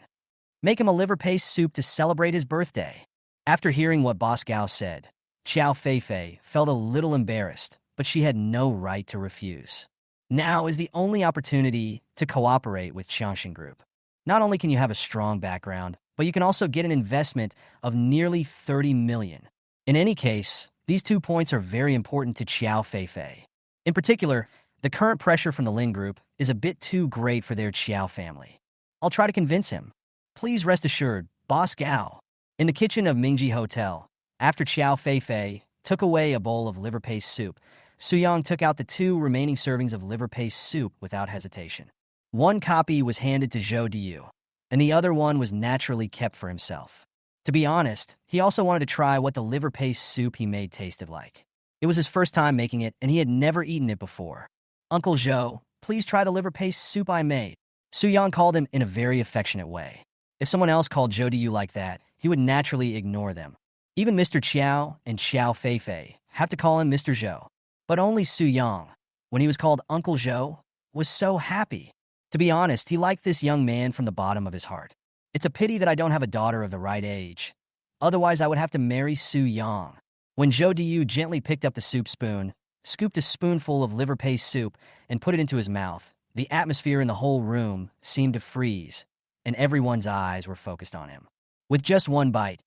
Make him a liver paste soup to celebrate his birthday. After hearing what Boss Gao said, Xiao Feifei felt a little embarrassed, but she had no right to refuse. Now is the only opportunity to cooperate with Qiangshan Group. Not only can you have a strong background, but you can also get an investment of nearly 30 million. In any case, these 2 points are very important to Xiao Feifei. In particular, the current pressure from the Lin Group is a bit too great for their Xiao family. I'll try to convince him. Please rest assured, Boss Gao. In the kitchen of Mingji Hotel, after Xiao Feifei took away a bowl of liver paste soup, Suyang took out the 2 remaining servings of liver paste soup without hesitation. One copy was handed to Zhou Diyu, and the other one was naturally kept for himself. To be honest, he also wanted to try what the liver paste soup he made tasted like. It was his first time making it, and he had never eaten it before. Uncle Zhou, please try the liver paste soup I made. Suyang called him in a very affectionate way. If someone else called Zhou Diyu like that, he would naturally ignore them. Even Mr. Qiao and Xiao Feifei have to call him Mr. Zhou. But only Suyang, when he was called Uncle Zhou, was so happy. To be honest, he liked this young man from the bottom of his heart. It's a pity that I don't have a daughter of the right age. Otherwise, I would have to marry Suyang. When Zhou Diyu gently picked up the soup spoon, scooped a spoonful of liver paste soup, and put it into his mouth, the atmosphere in the whole room seemed to freeze, and everyone's eyes were focused on him. With just one bite,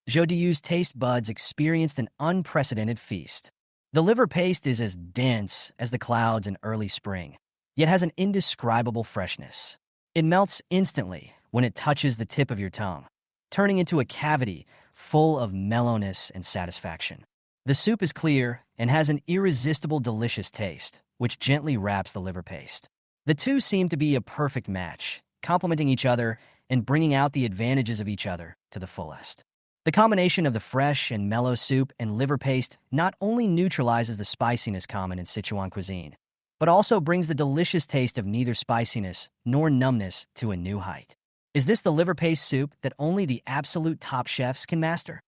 Zhou Diyu's taste buds experienced an unprecedented feast. The liver paste is as dense as the clouds in early spring, yet has an indescribable freshness. It melts instantly when it touches the tip of your tongue, turning into a cavity full of mellowness and satisfaction. The soup is clear and has an irresistible delicious taste, which gently wraps the liver paste. The two seem to be a perfect match, complementing each other and bringing out the advantages of each other to the fullest. The combination of the fresh and mellow soup and liver paste not only neutralizes the spiciness common in Sichuan cuisine, but also brings the delicious taste of neither spiciness nor numbness to a new height. Is this the liver paste soup that only the absolute top chefs can master?